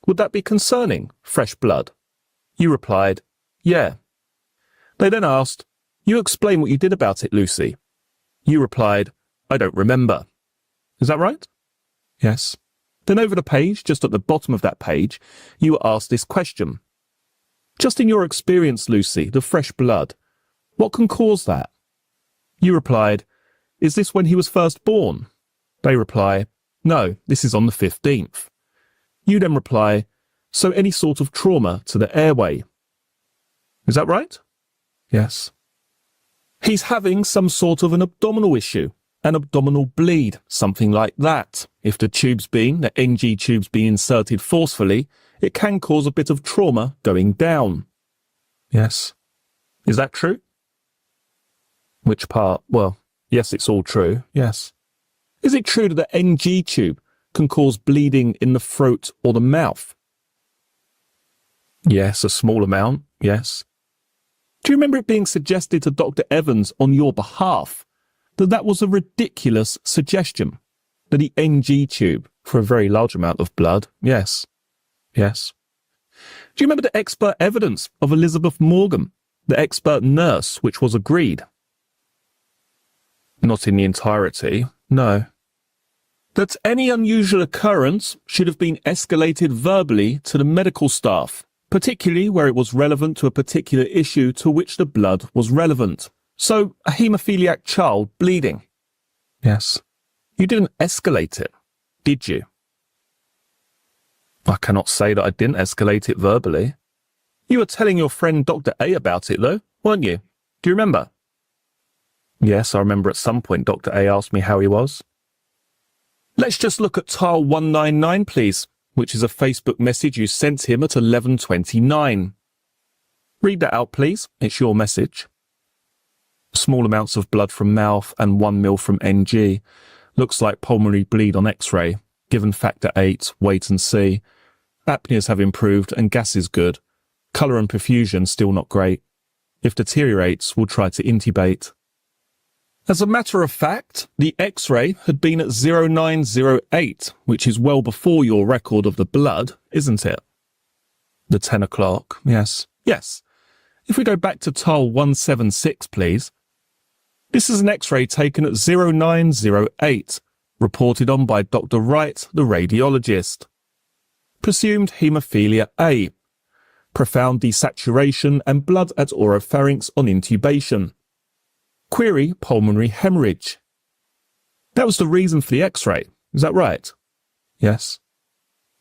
Speaker 2: would that be concerning, fresh blood? You replied, yeah. They then asked, you explain what you did about it, Lucy. You replied, I don't remember. Is that right? Yes. Then over the page, just at the bottom of that page, you were asked this question. Just in your experience, Lucy, the fresh blood, what can cause that? You replied, is this when he was first born? They reply, no, this is on the 15th. You then reply, so any sort of trauma to the airway. Is that right? Yes. He's having some sort of an abdominal issue, an abdominal bleed, something like that. If the NG tube's being inserted forcefully, it can cause a bit of trauma going down. Yes. Is that true? Which part? Well, yes, it's all true, yes. Is it true that the NG tube can cause bleeding in the throat or the mouth? Yes, a small amount, yes. Do you remember it being suggested to Dr. Evans on your behalf that that was a ridiculous suggestion? That the NG tube, for a very large amount of blood, yes. Yes. Do you remember the expert evidence of Elizabeth Morgan, the expert nurse, which was agreed? Not in the entirety, no. That any unusual occurrence should have been escalated verbally to the medical staff, particularly where it was relevant to a particular issue to which the blood was relevant. So, a haemophiliac child bleeding. Yes. You didn't escalate it, did you? I cannot say that I didn't escalate it verbally. You were telling your friend Dr. A about it, though, weren't you? Do you remember? Yes, I remember at some point Dr. A asked me how he was. Let's just look at tile 199, please, which is a Facebook message you sent him at 11:29. Read that out, please. It's your message. Small amounts of blood from mouth and 1 mil from NG. Looks like pulmonary bleed on X-ray. Given factor 8, wait and see. Apneas have improved and gas is good. Colour and perfusion still not great. If deteriorates, we'll try to intubate. As a matter of fact, the X-ray had been at 0908, which is well before your record of the blood, isn't it? The 10 o'clock, yes. Yes. If we go back to tile 176, please. This is an X-ray taken at 0908, reported on by Dr. Wright, the radiologist. Presumed haemophilia A. Profound desaturation and blood at oropharynx on intubation. Query pulmonary hemorrhage. That was the reason for the X-ray, is that right? Yes.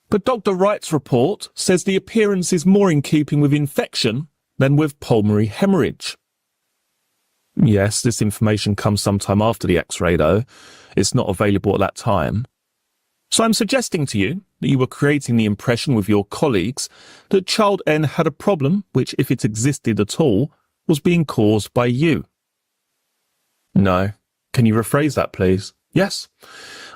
Speaker 2: But Dr. Wright's report says the appearance is more in keeping with infection than with pulmonary hemorrhage. Yes, this information comes sometime after the X-ray though. It's not available at that time. So I'm suggesting to you that you were creating the impression with your colleagues that child N had a problem which, if it existed at all, was being caused by you. No. Can you rephrase that, please? Yes.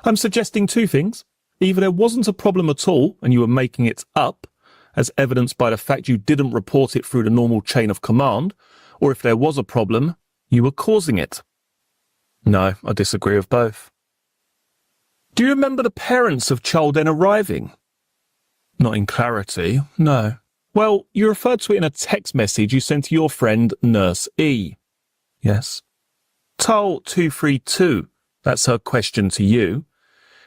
Speaker 2: I'm suggesting two things. Either there wasn't a problem at all and you were making it up, as evidenced by the fact you didn't report it through the normal chain of command, or if there was a problem, you were causing it. No, I disagree with both. Do you remember the parents of child N arriving? Not in clarity, no. Well, you referred to it in a text message you sent to your friend Nurse E. Yes. Tile 232, that's her question to you.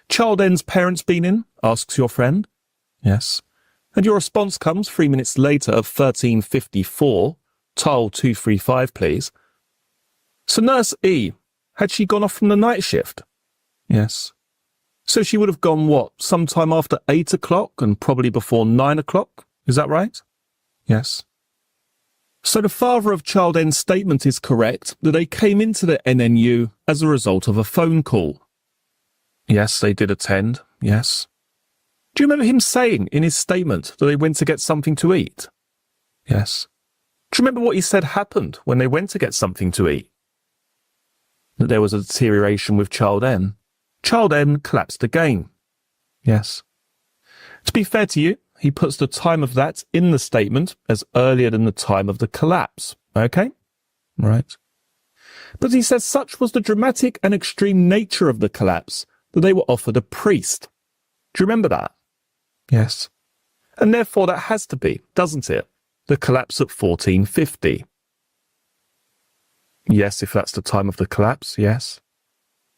Speaker 2: Child N's parents been in? Asks your friend. Yes. And your response comes 3 minutes later of 13:54. Tile 235, please. So Nurse E, had she gone off from the night shift? Yes. So she would have gone, what, sometime after 8 o'clock and probably before 9 o'clock? Is that right? Yes. So the father of Child N's statement is correct that they came into the NNU as a result of a phone call. Yes, they did attend. Yes. Do you remember him saying in his statement that they went to get something to eat? Yes. Do you remember what he said happened when they went to get something to eat? That there was a deterioration with Child N. Child N collapsed again. Yes. To be fair to you, he puts the time of that in the statement as earlier than the time of the collapse. Okay? Right. But he says such was the dramatic and extreme nature of the collapse that they were offered a priest. Do you remember that? Yes. And therefore that has to be, doesn't it, the collapse at 14:50? Yes, if that's the time of the collapse, yes.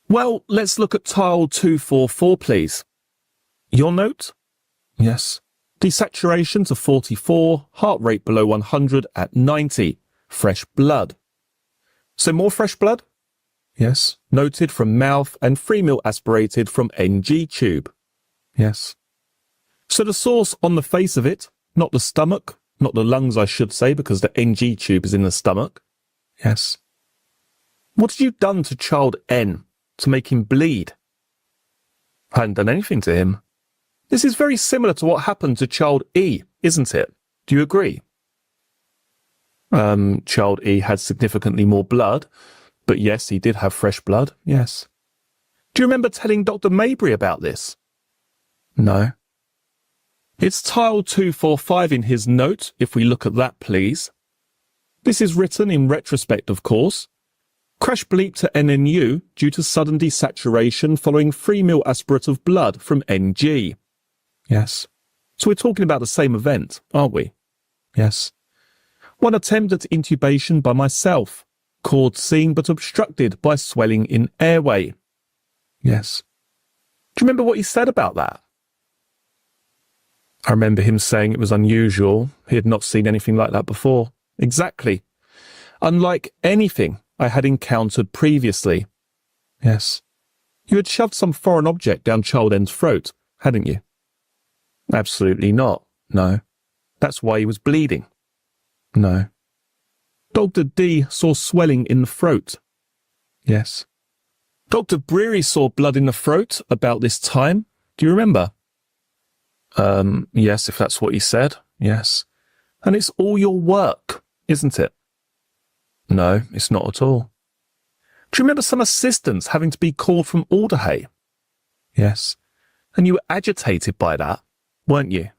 Speaker 2: Well, let's look at tile 244, please. Your note? Yes. Desaturation to 44, heart rate below 100 at 90, fresh blood. So more fresh blood? Yes. Noted from mouth and free meal aspirated from NG tube. Yes. So the source on the face of it, not the stomach, not the lungs I should say, because the NG tube is in the stomach. Yes. What had you done to Child N to make him bleed? I hadn't done anything to him. This is very similar to what happened to Child E, isn't it? Do you agree? Child E had significantly more blood, but yes, he did have fresh blood, yes. Do you remember telling Dr. Mabry about this? No. It's tile 245 in his note, if we look at that, please. This is written in retrospect, of course. Crash bleep to NNU due to sudden desaturation following free meal aspirate of blood from NG. Yes. So we're talking about the same event, aren't we? Yes. One attempt at intubation by myself. Cord seen but obstructed by swelling in airway. Yes. Do you remember what he said about that? I remember him saying it was unusual. He had not seen anything like that before. Exactly. Unlike anything I had encountered previously. Yes. You had shoved some foreign object down Child N's throat, hadn't you? Absolutely not. No. That's why he was bleeding. No. Dr. D saw swelling in the throat. Yes. Dr. Breary saw blood in the throat about this time. Do you remember? Yes, if that's what he said. Yes. And it's all your work, isn't it? No, it's not at all. Do you remember some assistants having to be called from Alderhay? Yes. And you were agitated by that, weren't you?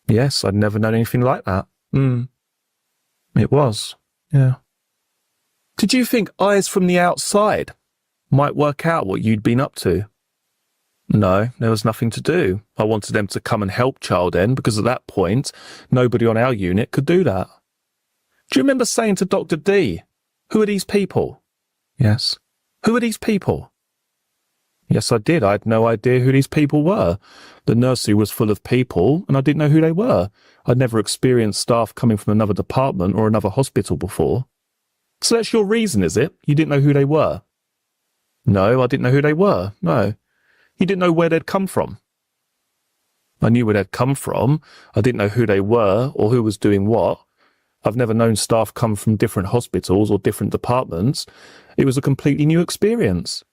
Speaker 2: Yes, I'd never known anything like that. It was, yeah. Did you think eyes from the outside might work out what you'd been up to? No, there was nothing to do. I wanted them to come and help Child N because at that point, nobody on our unit could do that. Do you remember saying to Dr. D, who are these people? Yes. Who are these people? Yes, I did. I had no idea who these people were. The nursery was full of people, and I didn't know who they were. I'd never experienced staff coming from another department or another hospital before. So that's your reason, is it? You didn't know who they were? No, I didn't know who they were. No. You didn't know where they'd come from. I knew where they'd come from. I didn't know who they were or who was doing what. I've never known staff come from different hospitals or different departments. It was a completely new experience.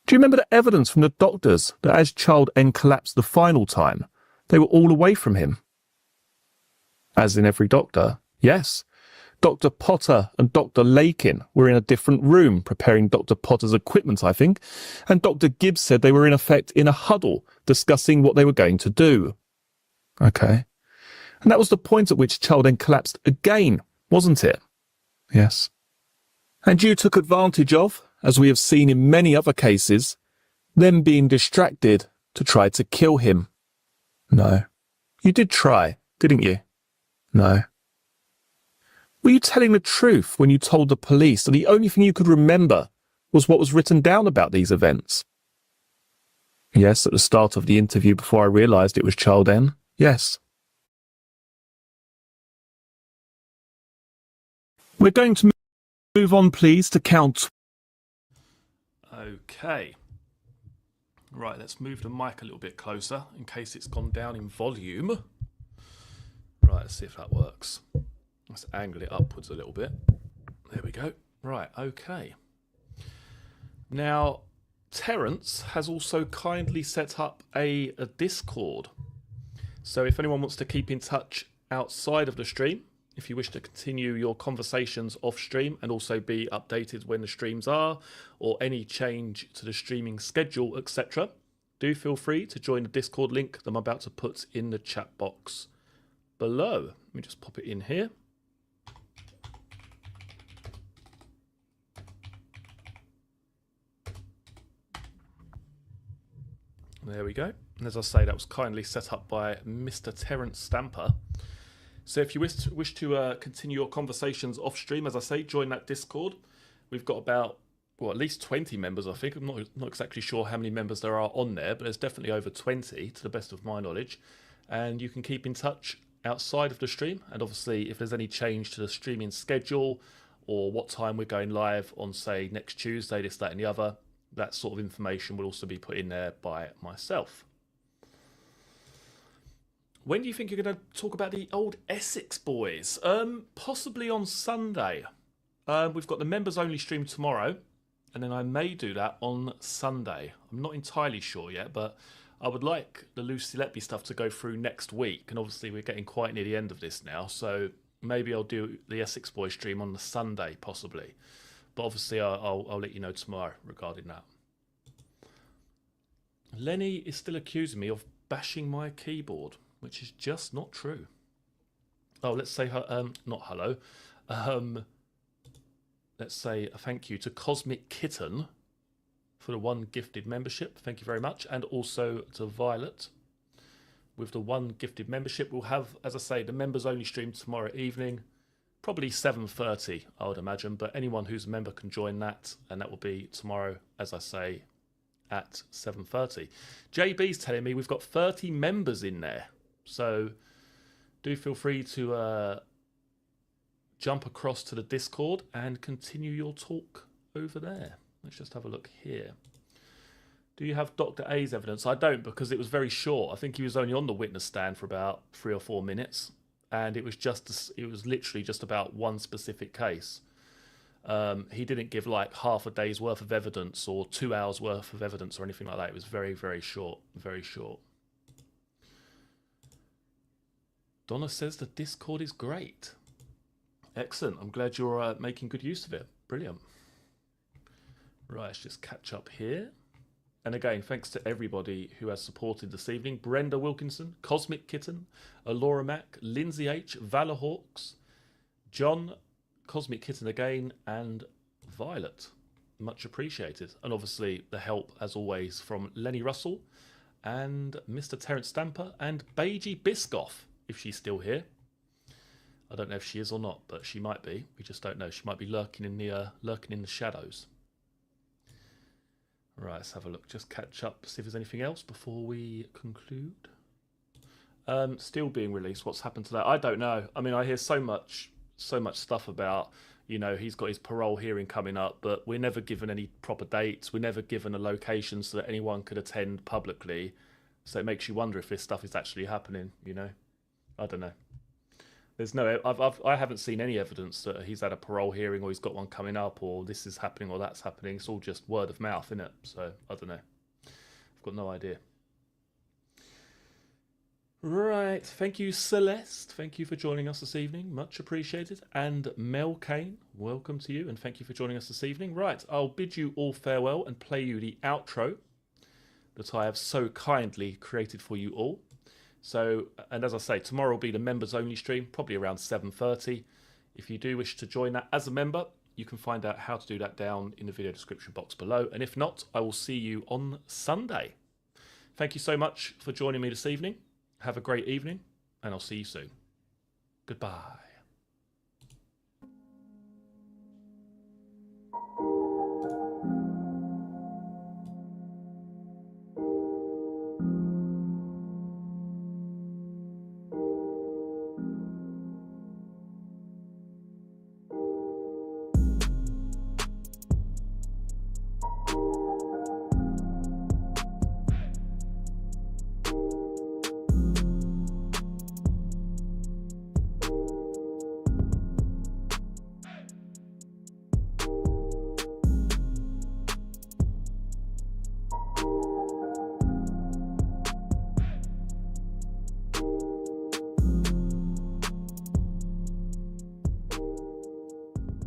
Speaker 2: Do you remember the evidence from the doctors that as Child N collapsed the final time, they were all away from him? As in every doctor? Yes. Dr. Potter and Dr. Lakin were in a different room preparing Dr. Potter's equipment, I think, and Dr. Gibbs said they were in effect in a huddle discussing what they were going to do. Okay. And that was the point at which Child N collapsed again, wasn't it? Yes. And you took advantage of, as we have seen in many other cases, them being distracted to try to kill him. No. You did try, didn't you? No. Were you telling the truth when you told the police that the only thing you could remember was what was written down about these events? Yes, at the start of the interview before I realised it was Child N. Yes. We're going to move on, please, to count.
Speaker 1: Okay. Right, let's move the mic a little bit closer in case it's gone down in volume. Right, let's see if that works. Let's angle it upwards a little bit. There we go. Right, okay. Now, Terence has also kindly set up a Discord. So if anyone wants to keep in touch outside of the stream, if you wish to continue your conversations off stream and also be updated when the streams are, or any change to the streaming schedule, etc., do feel free to join the Discord link that I'm about to put in the chat box below. Let me just pop it in here. There we go. And as I say, that was kindly set up by Mr. Terence Stamper. So if you wish to continue your conversations off stream, as I say, join that Discord. We've got about, well, at least 20 members, I think. I'm not exactly sure how many members there are on there, but there's definitely over 20 to the best of my knowledge. And you can keep in touch outside of the stream. And obviously, if there's any change to the streaming schedule or what time we're going live on, say, next Tuesday, this, that, and the other, that sort of information will also be put in there by myself. When do you think you're going to talk about the old Essex boys? Possibly on Sunday. We've got the members only stream tomorrow, and then I may do that on Sunday. I'm not entirely sure yet, but I would like the Lucy Letby stuff to go through next week, and obviously we're getting quite near the end of this now, so maybe I'll do the Essex boys stream on the Sunday, possibly. But obviously I'll let you know tomorrow regarding that. Lenny is still accusing me of bashing my keyboard, which is just not true. Oh, let's say not hello. Let's say a thank you to Cosmic Kitten for the 1 gifted membership. Thank you very much. And also to Violet with the 1 gifted membership. We'll have, as I say, the members only stream tomorrow evening, probably 7:30, I would imagine. But anyone who's a member can join that, and that will be tomorrow, as I say, at 7:30. JB's telling me we've got 30 members in there. So do feel free to jump across to the Discord and continue your talk over there. Let's just have a look here. Do you have Dr. A's evidence? I don't, because it was very short. I think he was only on the witness stand for about 3 or 4 minutes, and it was literally just about one specific case. He didn't give like half a day's worth of evidence or 2 hours worth of evidence or anything like that. It was very, very short. Very short. Donna says the Discord is great. Excellent. I'm glad you're making good use of it. Brilliant. Right, let's just catch up here. And again, thanks to everybody who has supported this evening. Brenda Wilkinson, Cosmic Kitten, Laura Mack, Lindsay H, Valor Hawks, John, Cosmic Kitten again, and Violet. Much appreciated. And obviously the help, as always, from Lenny Russell and Mr. Terence Stamper and Beiji Biscoff, if she's still here. I don't know if she is or not, but she might be. We just don't know. She might be lurking in the shadows. Right, let's have a look. Just catch up, see if there's anything else before we conclude. Still being released. What's happened to that? I don't know. I mean, I hear so much stuff about, you know, he's got his parole hearing coming up, but we're never given any proper dates. We're never given a location so that anyone could attend publicly. So it makes you wonder if this stuff is actually happening. You know, I don't know. There's no, I haven't seen any evidence that he's had a parole hearing or he's got one coming up or this is happening or that's happening. It's all just word of mouth, isn't it? So I don't know. I've got no idea. Right. Thank you, Celeste. Thank you for joining us this evening. Much appreciated. And Mel Kane, welcome to you and thank you for joining us this evening. Right. I'll bid you all farewell and play you the outro that I have so kindly created for you all. So, and as I say, tomorrow will be the members only stream, probably around 7:30. If you do wish to join that as a member, you can find out how to do that down in the video description box below. And if not, I will see you on Sunday. Thank you so much for joining me this evening. Have a great evening, and I'll see you soon. Goodbye.